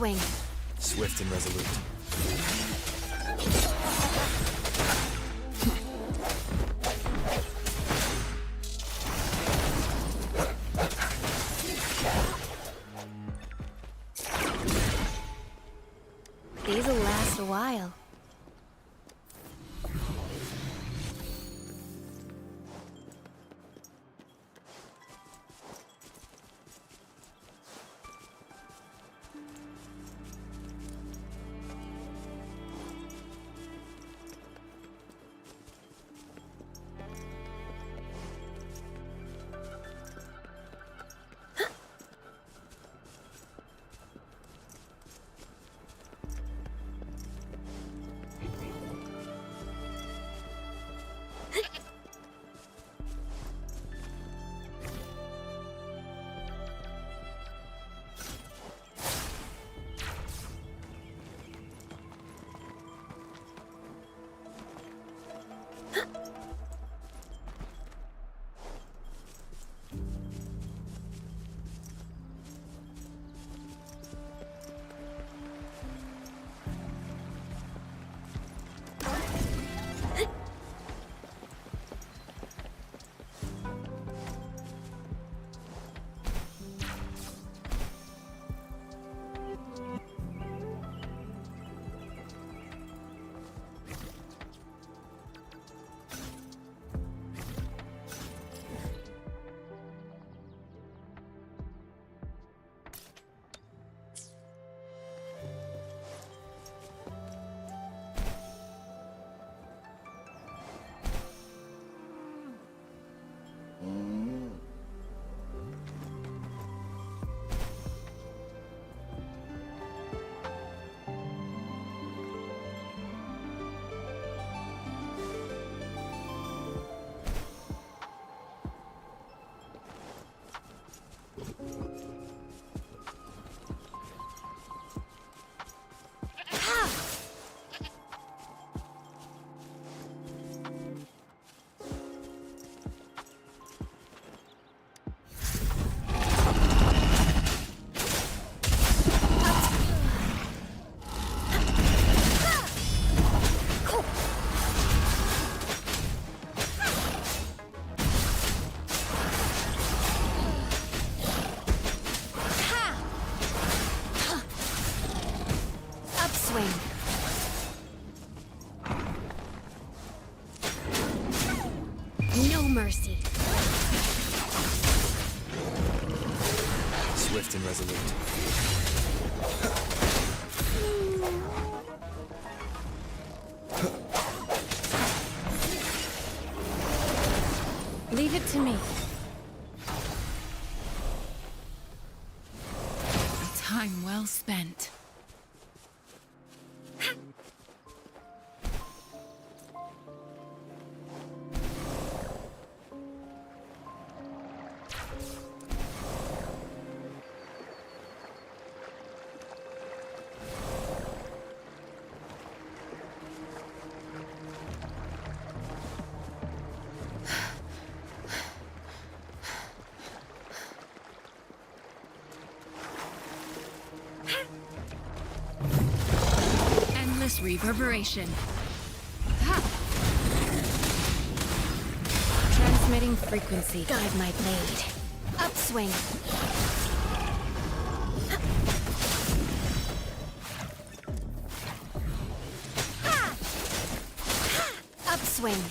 Upswing. Swift and resolute. These'll last a while. No mercy. Swift and resolute. Leave it to me. Time well spent. Endless reverberation. Ha! Transmitting frequency. Guide my blade. Upswing. Upswing.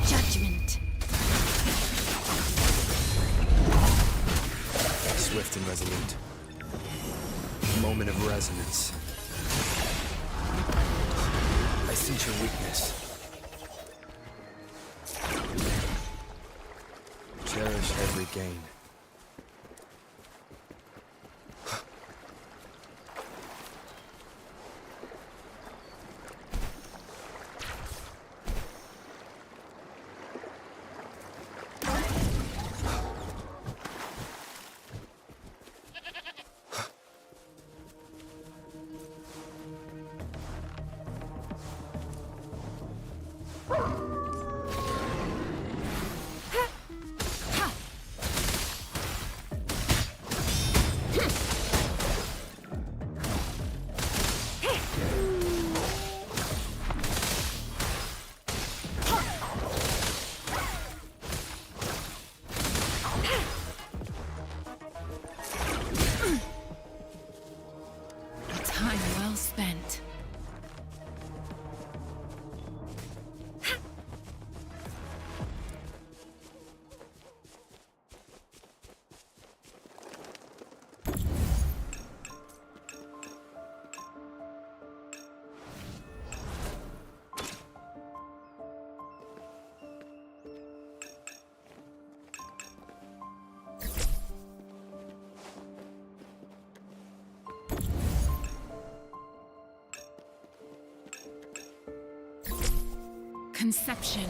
Judgment. Swift and resolute. Moment of resonance. I sense your weakness. Cherish every gain. Conception.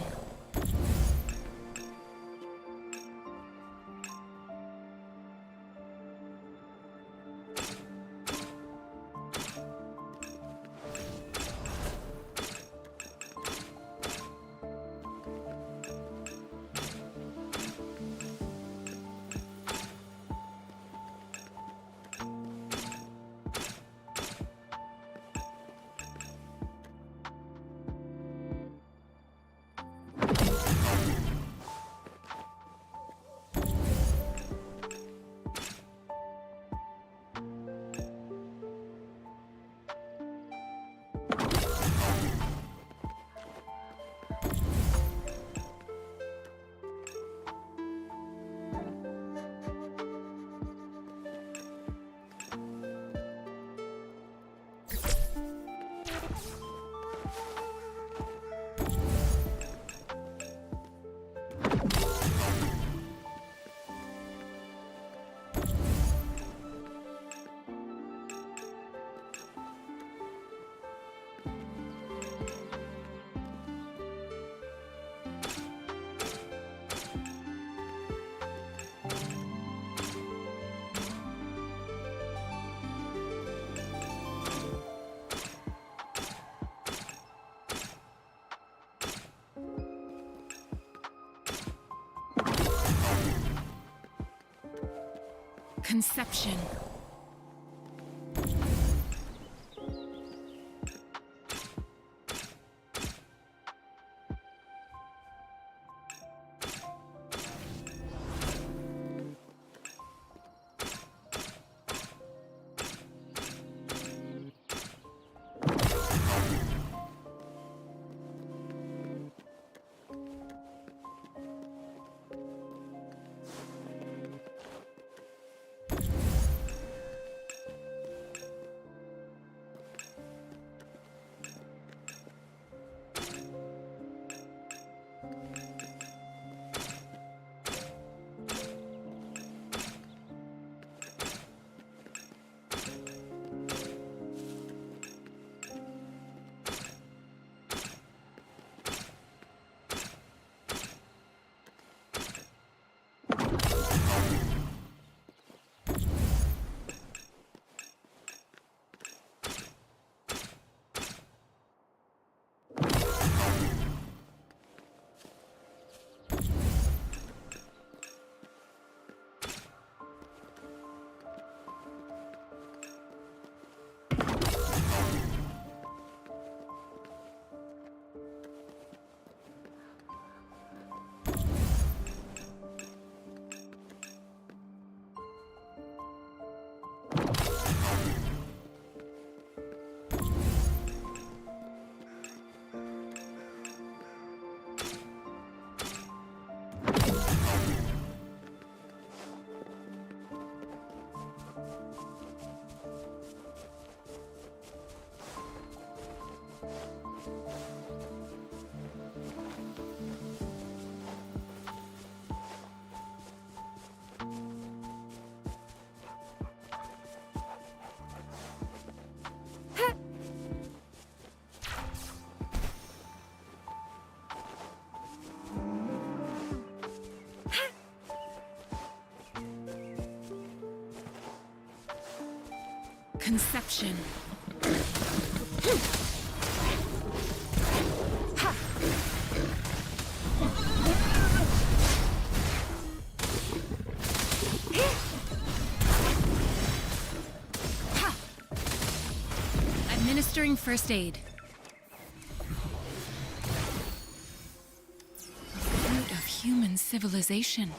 Conception. Conception. Administering first aid. Fruit of human civilization.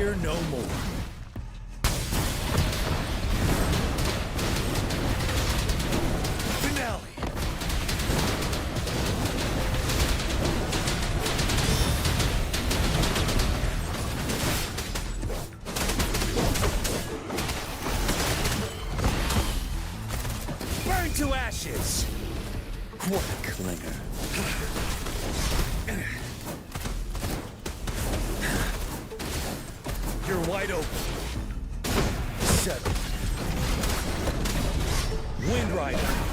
Fear no more. Finale. Burn to ashes! What a clinger. You're wide open. Settle. Wind Rider.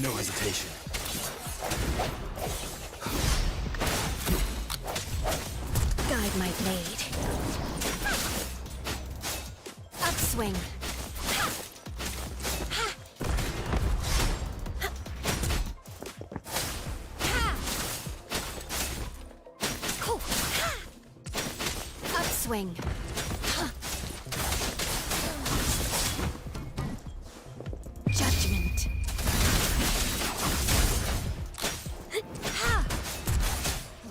No hesitation. Guide my blade. Upswing. Upswing. Judgment.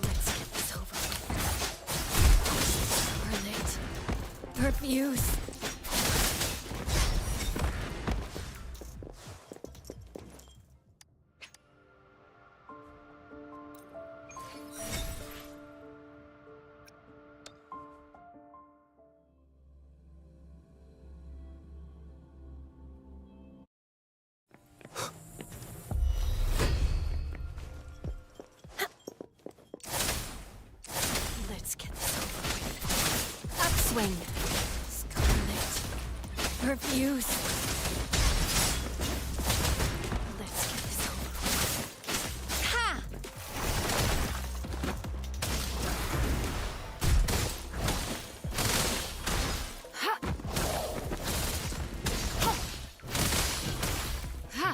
Let's get this over with. Burn it. Refuse. Let's get this over with. Upswing. Scarlet. Refuse. Let's get this over with. Ha! Ha! Ha!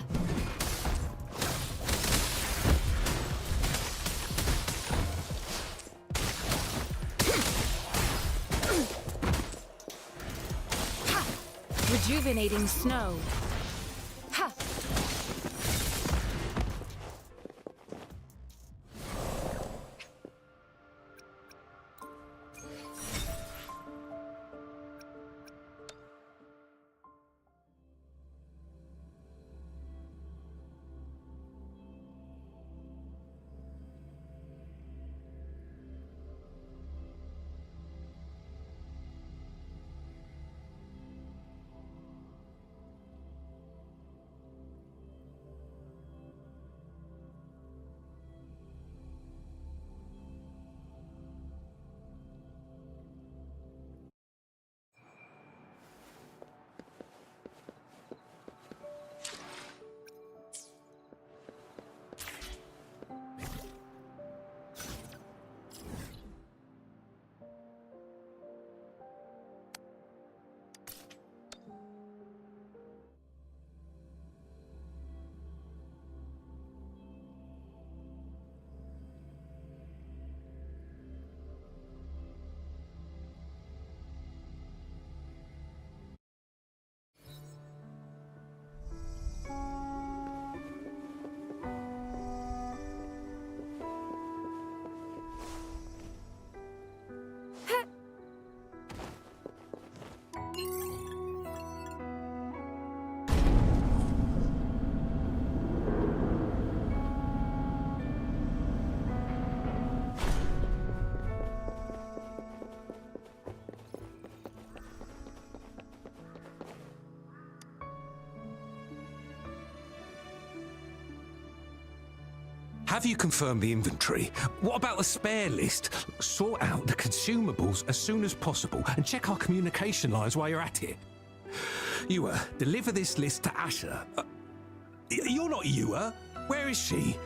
Rejuvenating snow. Ha! Have you confirmed the inventory? What about the spare list? Sort out the consumables as soon as possible and check our communication lines while you're at it. Ewa, deliver this list to Asher. You're not Ewa. Where is she?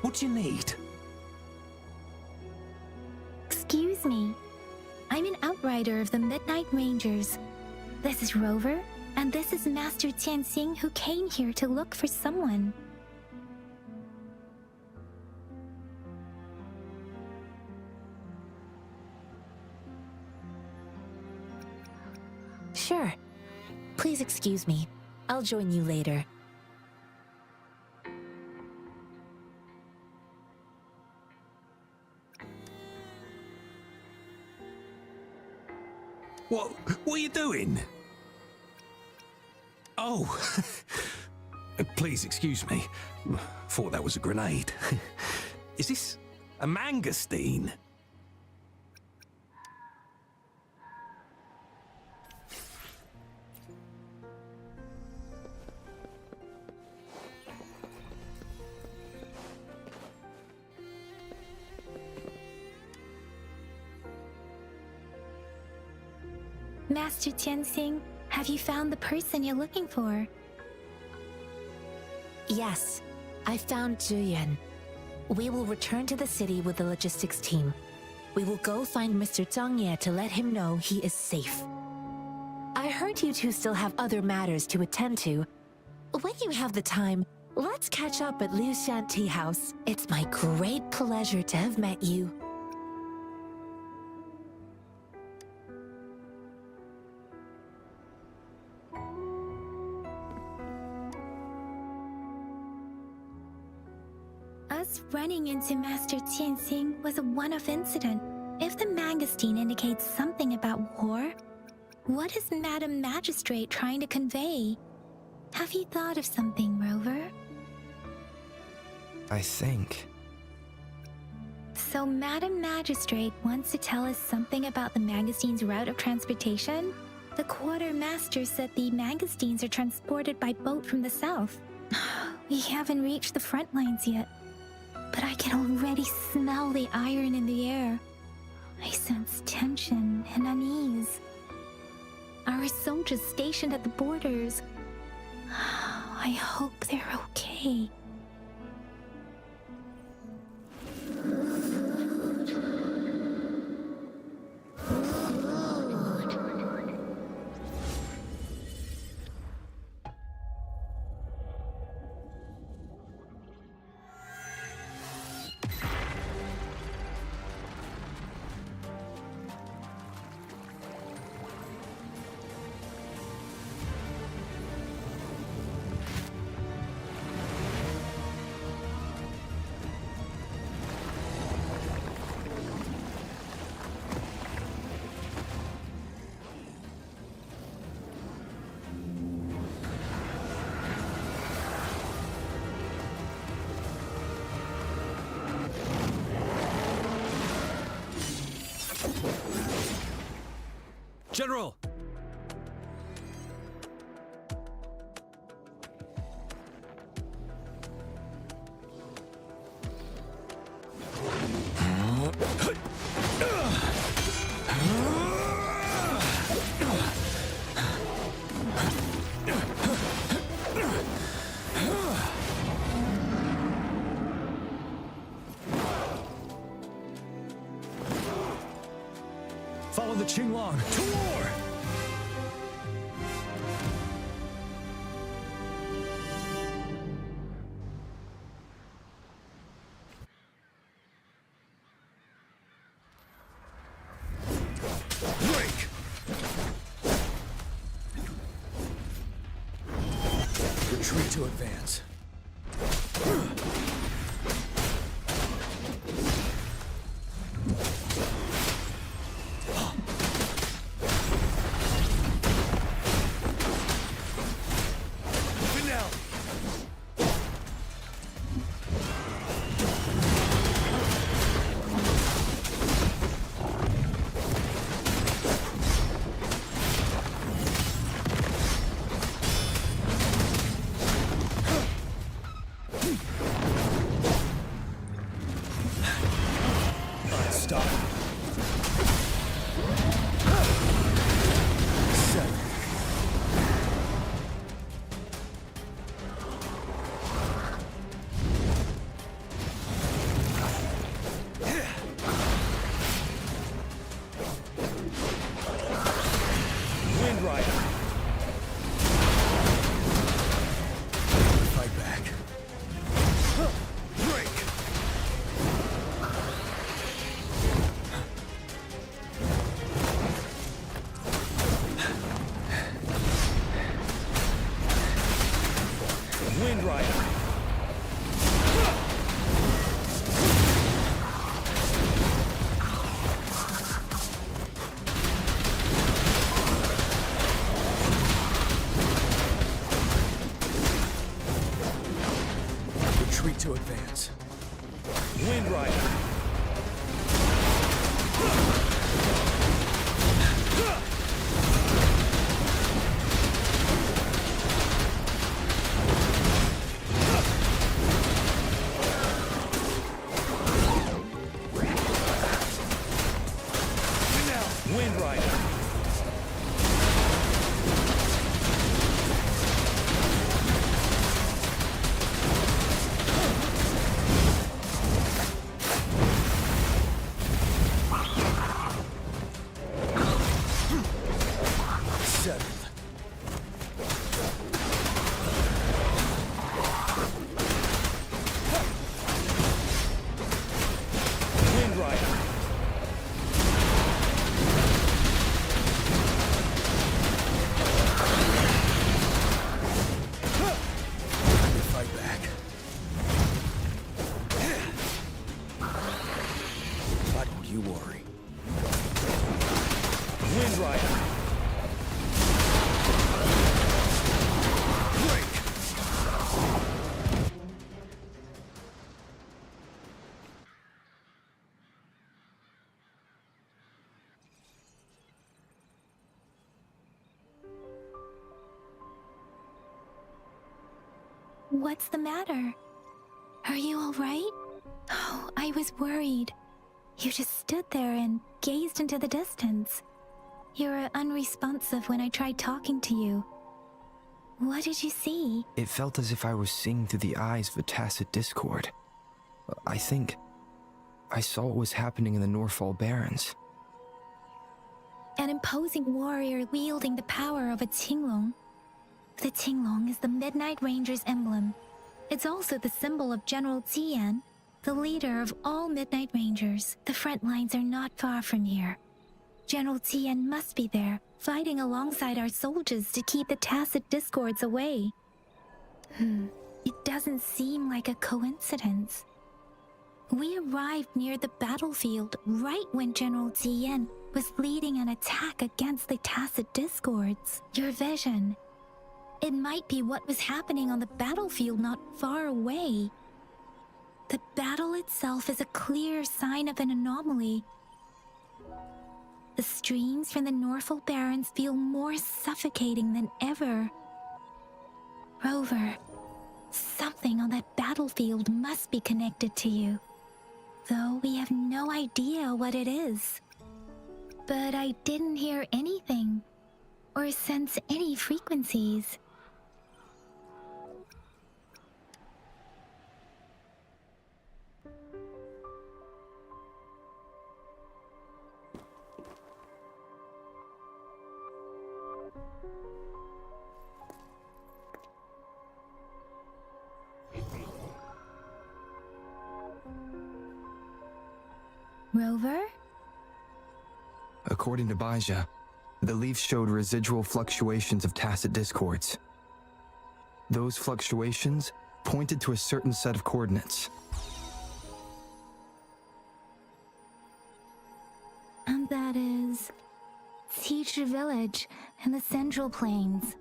What do you need? Excuse me. I'm an outrider of the Midnight Rangers. This is Rover, and this is Master Tianxing, who came here to look for someone. Sure. Please excuse me. I'll join you later. What are you doing? Oh, please excuse me. Thought that was a grenade. Is this a mangosteen? Master Tianxing, have you found the person you're looking for? Yes. I found Zhuyan. We will return to the city with the logistics team. We will go find Mr. Zhang Ye to let him know he is safe. I heard you two still have other matters to attend to. When you have the time, let's catch up at Liu Shan Tea House. It's my great pleasure to have met you. Us running into Master Tianxing was a one-off incident. If the Mangosteen indicates something about war, what is Madam Magistrate trying to convey? Have you thought of something, Rover? I think. So Madam Magistrate wants to tell us something about the Mangosteen's route of transportation? The Quartermaster said the Mangosteens are transported by boat from the south. We haven't reached the front lines yet, but I can already smell the iron in the air. I sense tension and unease. Our soldiers stationed at the borders, I hope they're okay. General! Follow the Qinglong to war! Break! Retreat to advance. Stop. 7. Wind Rider. Fight back. Break. Wind Rider. Retreat to advance. Wind Rider. Wind Rider. What's the matter? Are you all right? Oh, I was worried. You just stood there and gazed into the distance. You were unresponsive when I tried talking to you. What did you see? It felt as if I was seeing through the eyes of a tacit discord. I think I saw what was happening in the Norfall Barrens. An imposing warrior wielding the power of a Tinglong. The Tinglong is the Midnight Ranger's emblem. It's also the symbol of General Tian, the leader of all Midnight Rangers. The front lines are not far from here. General Tian must be there, fighting alongside our soldiers to keep the tacit discords away. It doesn't seem like a coincidence. We arrived near the battlefield right when General Tian was leading an attack against the tacit discords. Your vision. It might be what was happening on the battlefield not far away. The battle itself is a clear sign of an anomaly. The streams from the Norfall Barrens feel more suffocating than ever. Rover, something on that battlefield must be connected to you, though we have no idea what it is. But I didn't hear anything, or sense any frequencies. Rover? According to Baija, the leaf showed residual fluctuations of tacit discords. Those fluctuations pointed to a certain set of coordinates. And that is Teacher Village in the Central Plains.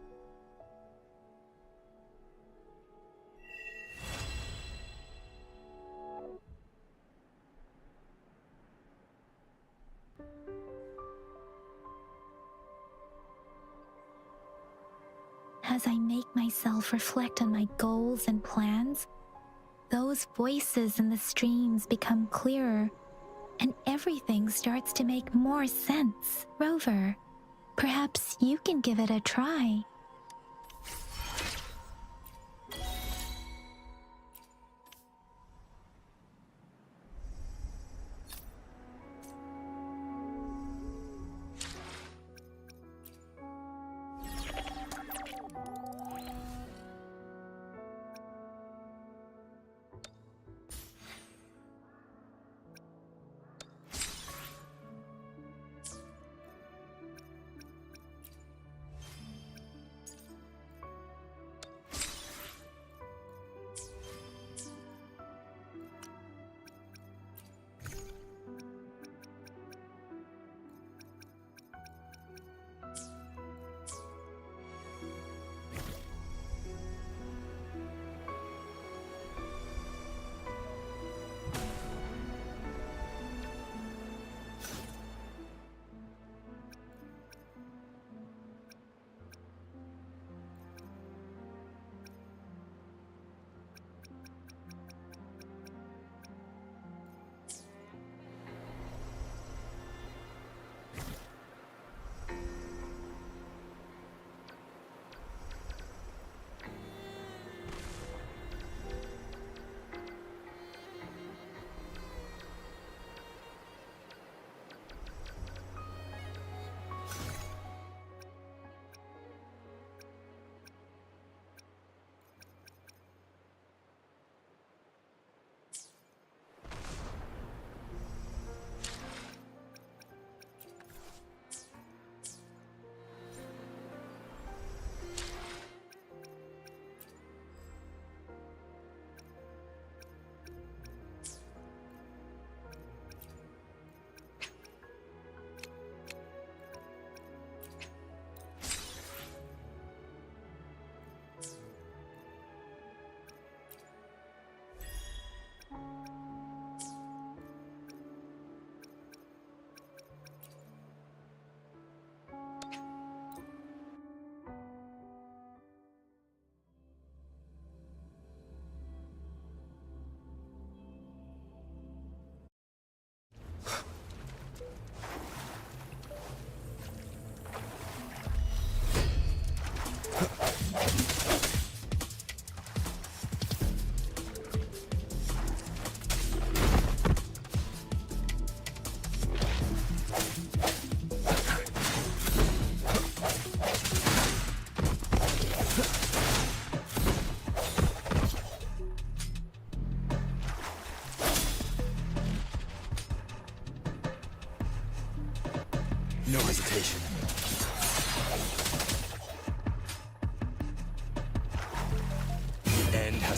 As I make myself reflect on my goals and plans, those voices in the streams become clearer, and everything starts to make more sense. Rover, perhaps you can give it a try.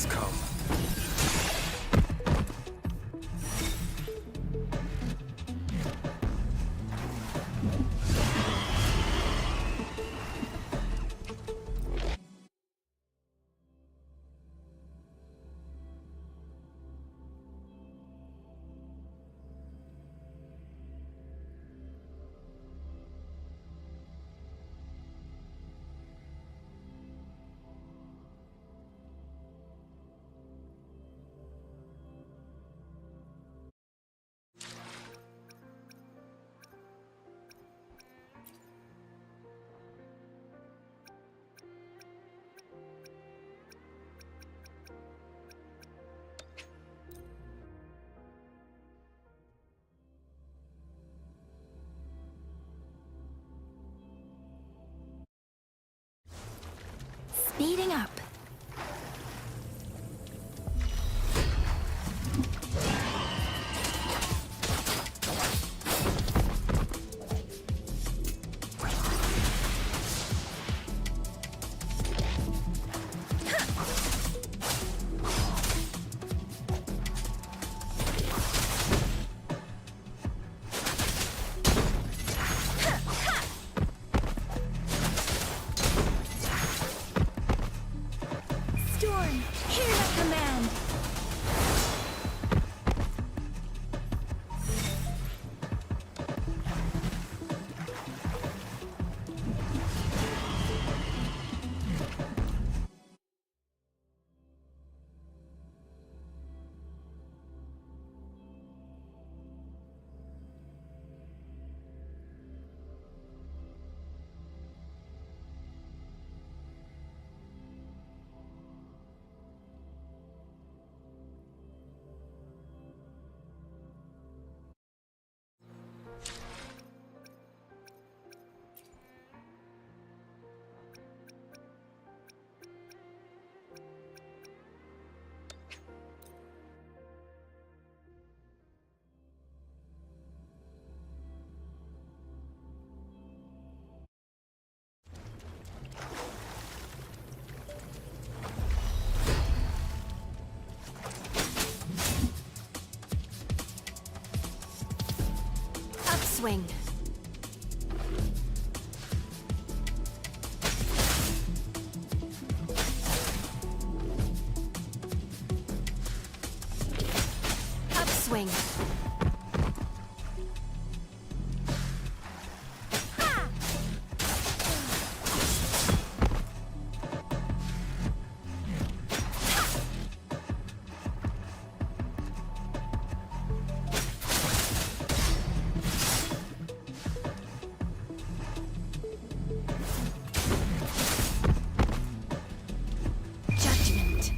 have come. Speeding up. Storm, hear that command! Upswing. Upswing. Judgment.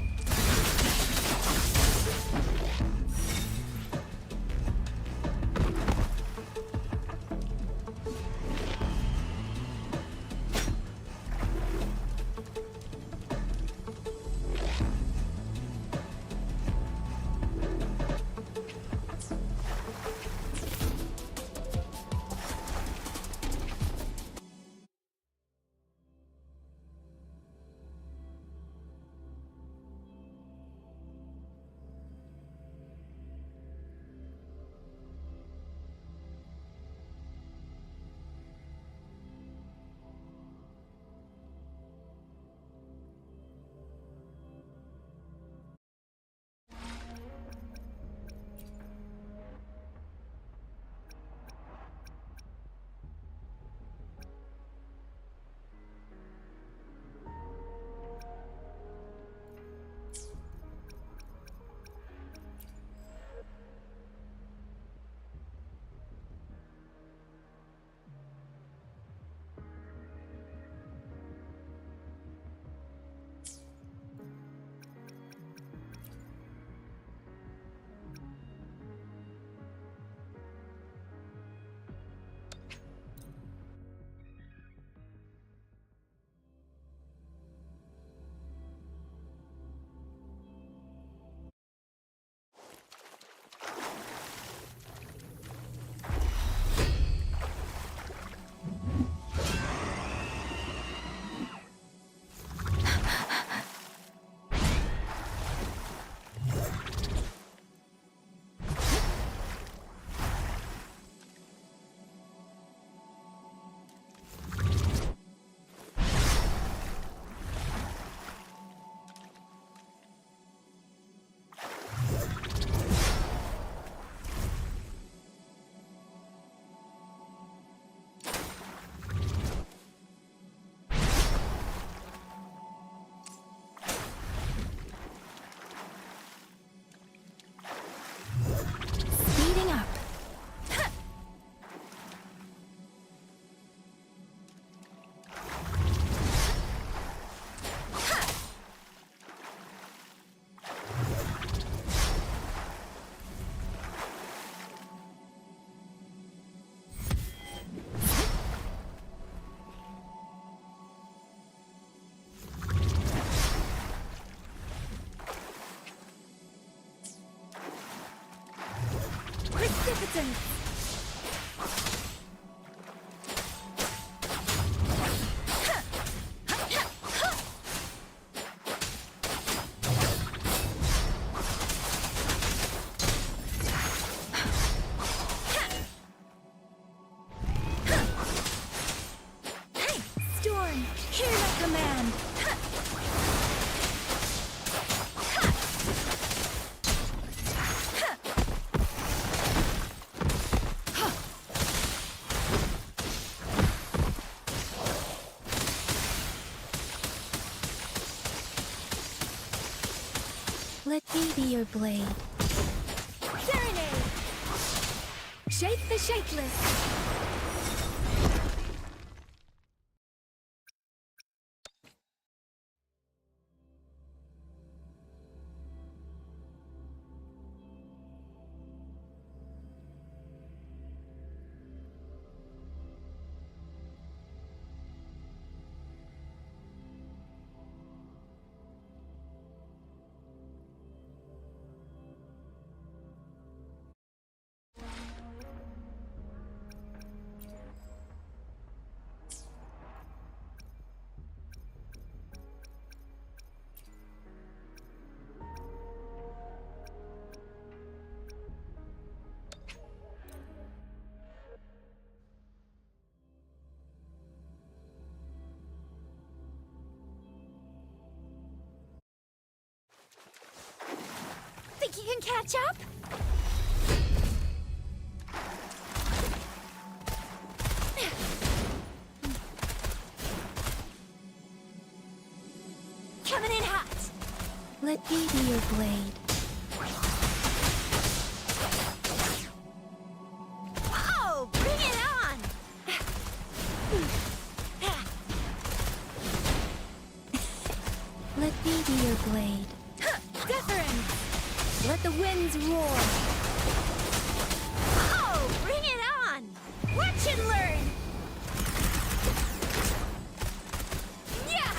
Let me be your blade. Serenade! Shape the shapeless! Think you can catch up? Coming in hot! Let me be your blade. Oh, bring it on! Let me be your blade. Deference! Let the winds roar! Oh, bring it on! Watch and learn! Yeah!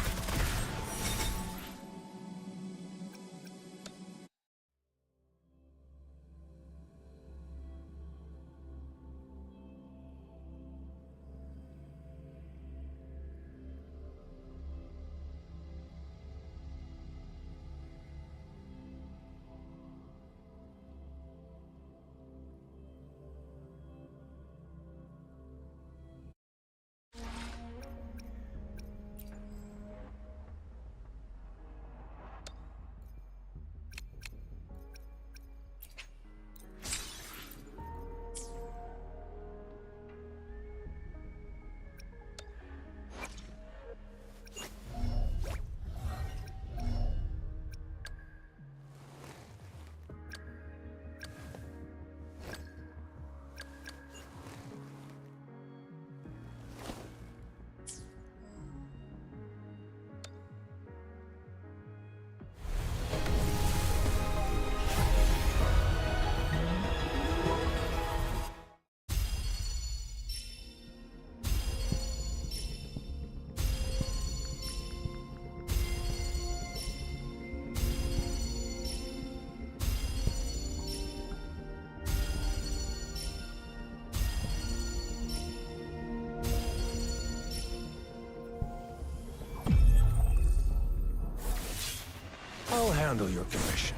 I'll handle your commission.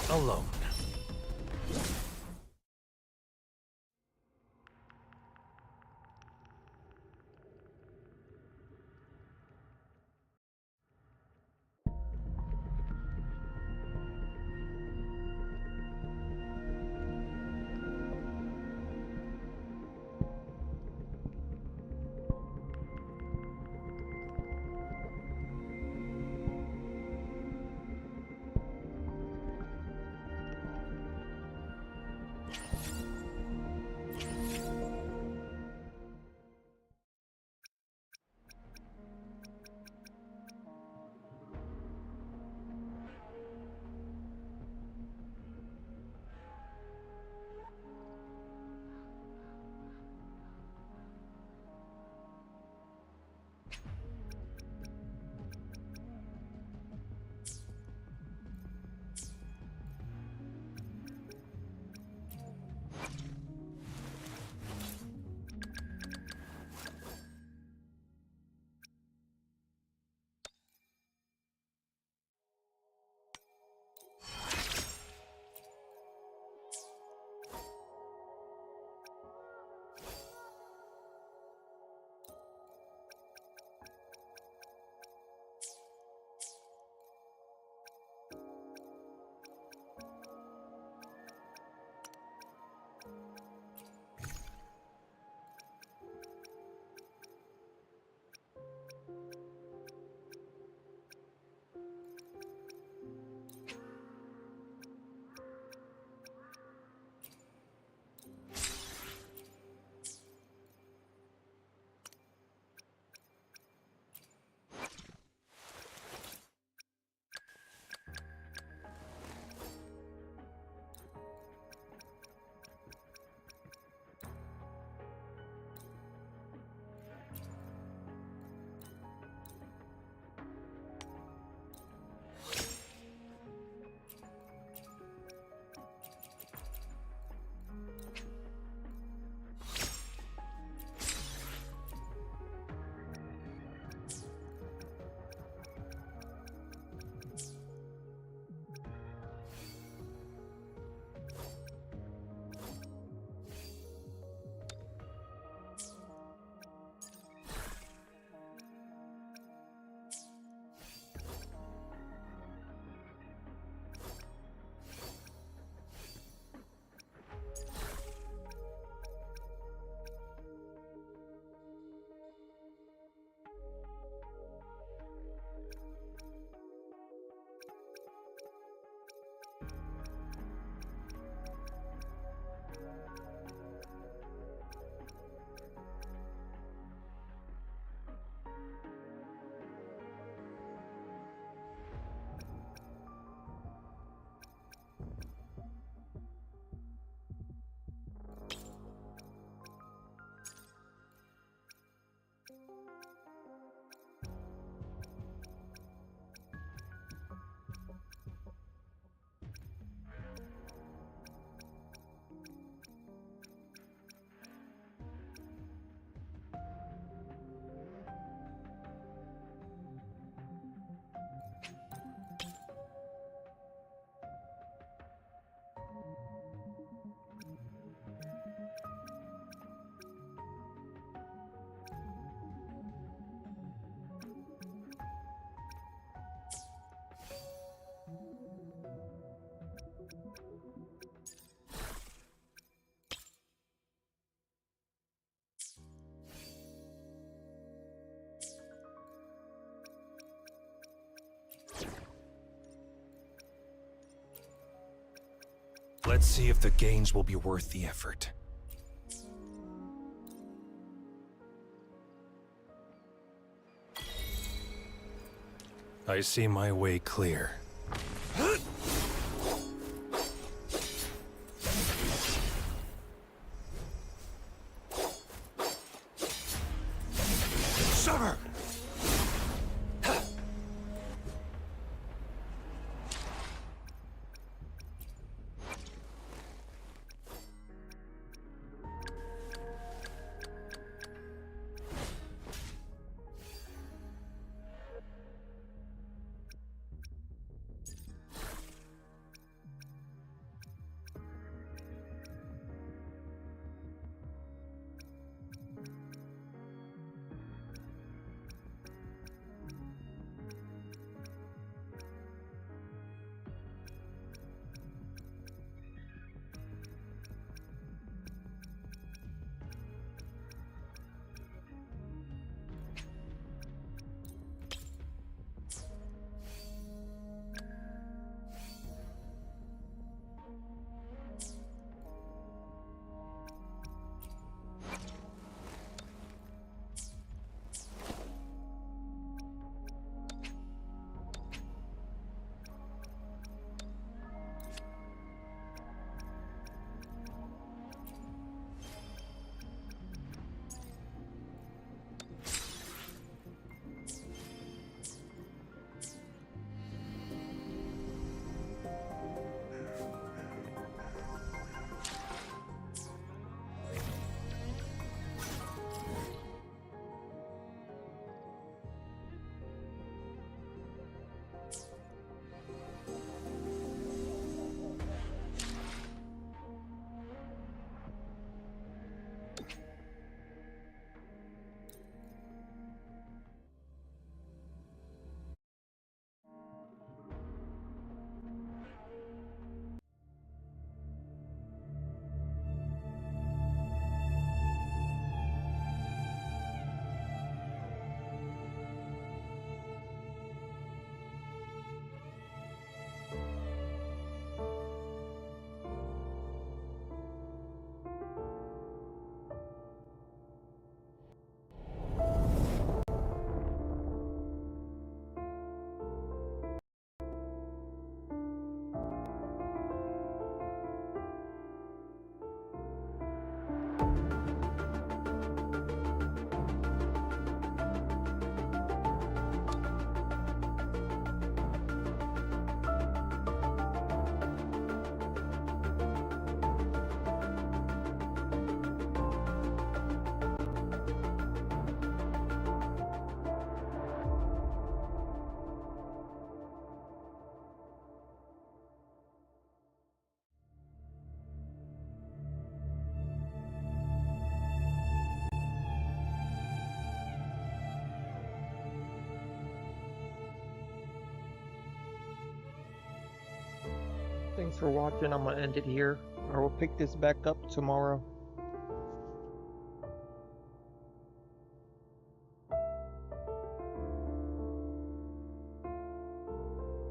Alone. Let's see if the gains will be worth the effort. I see my way clear. Summer! Thanks for watching. I'm gonna end it here. I will pick this back up tomorrow.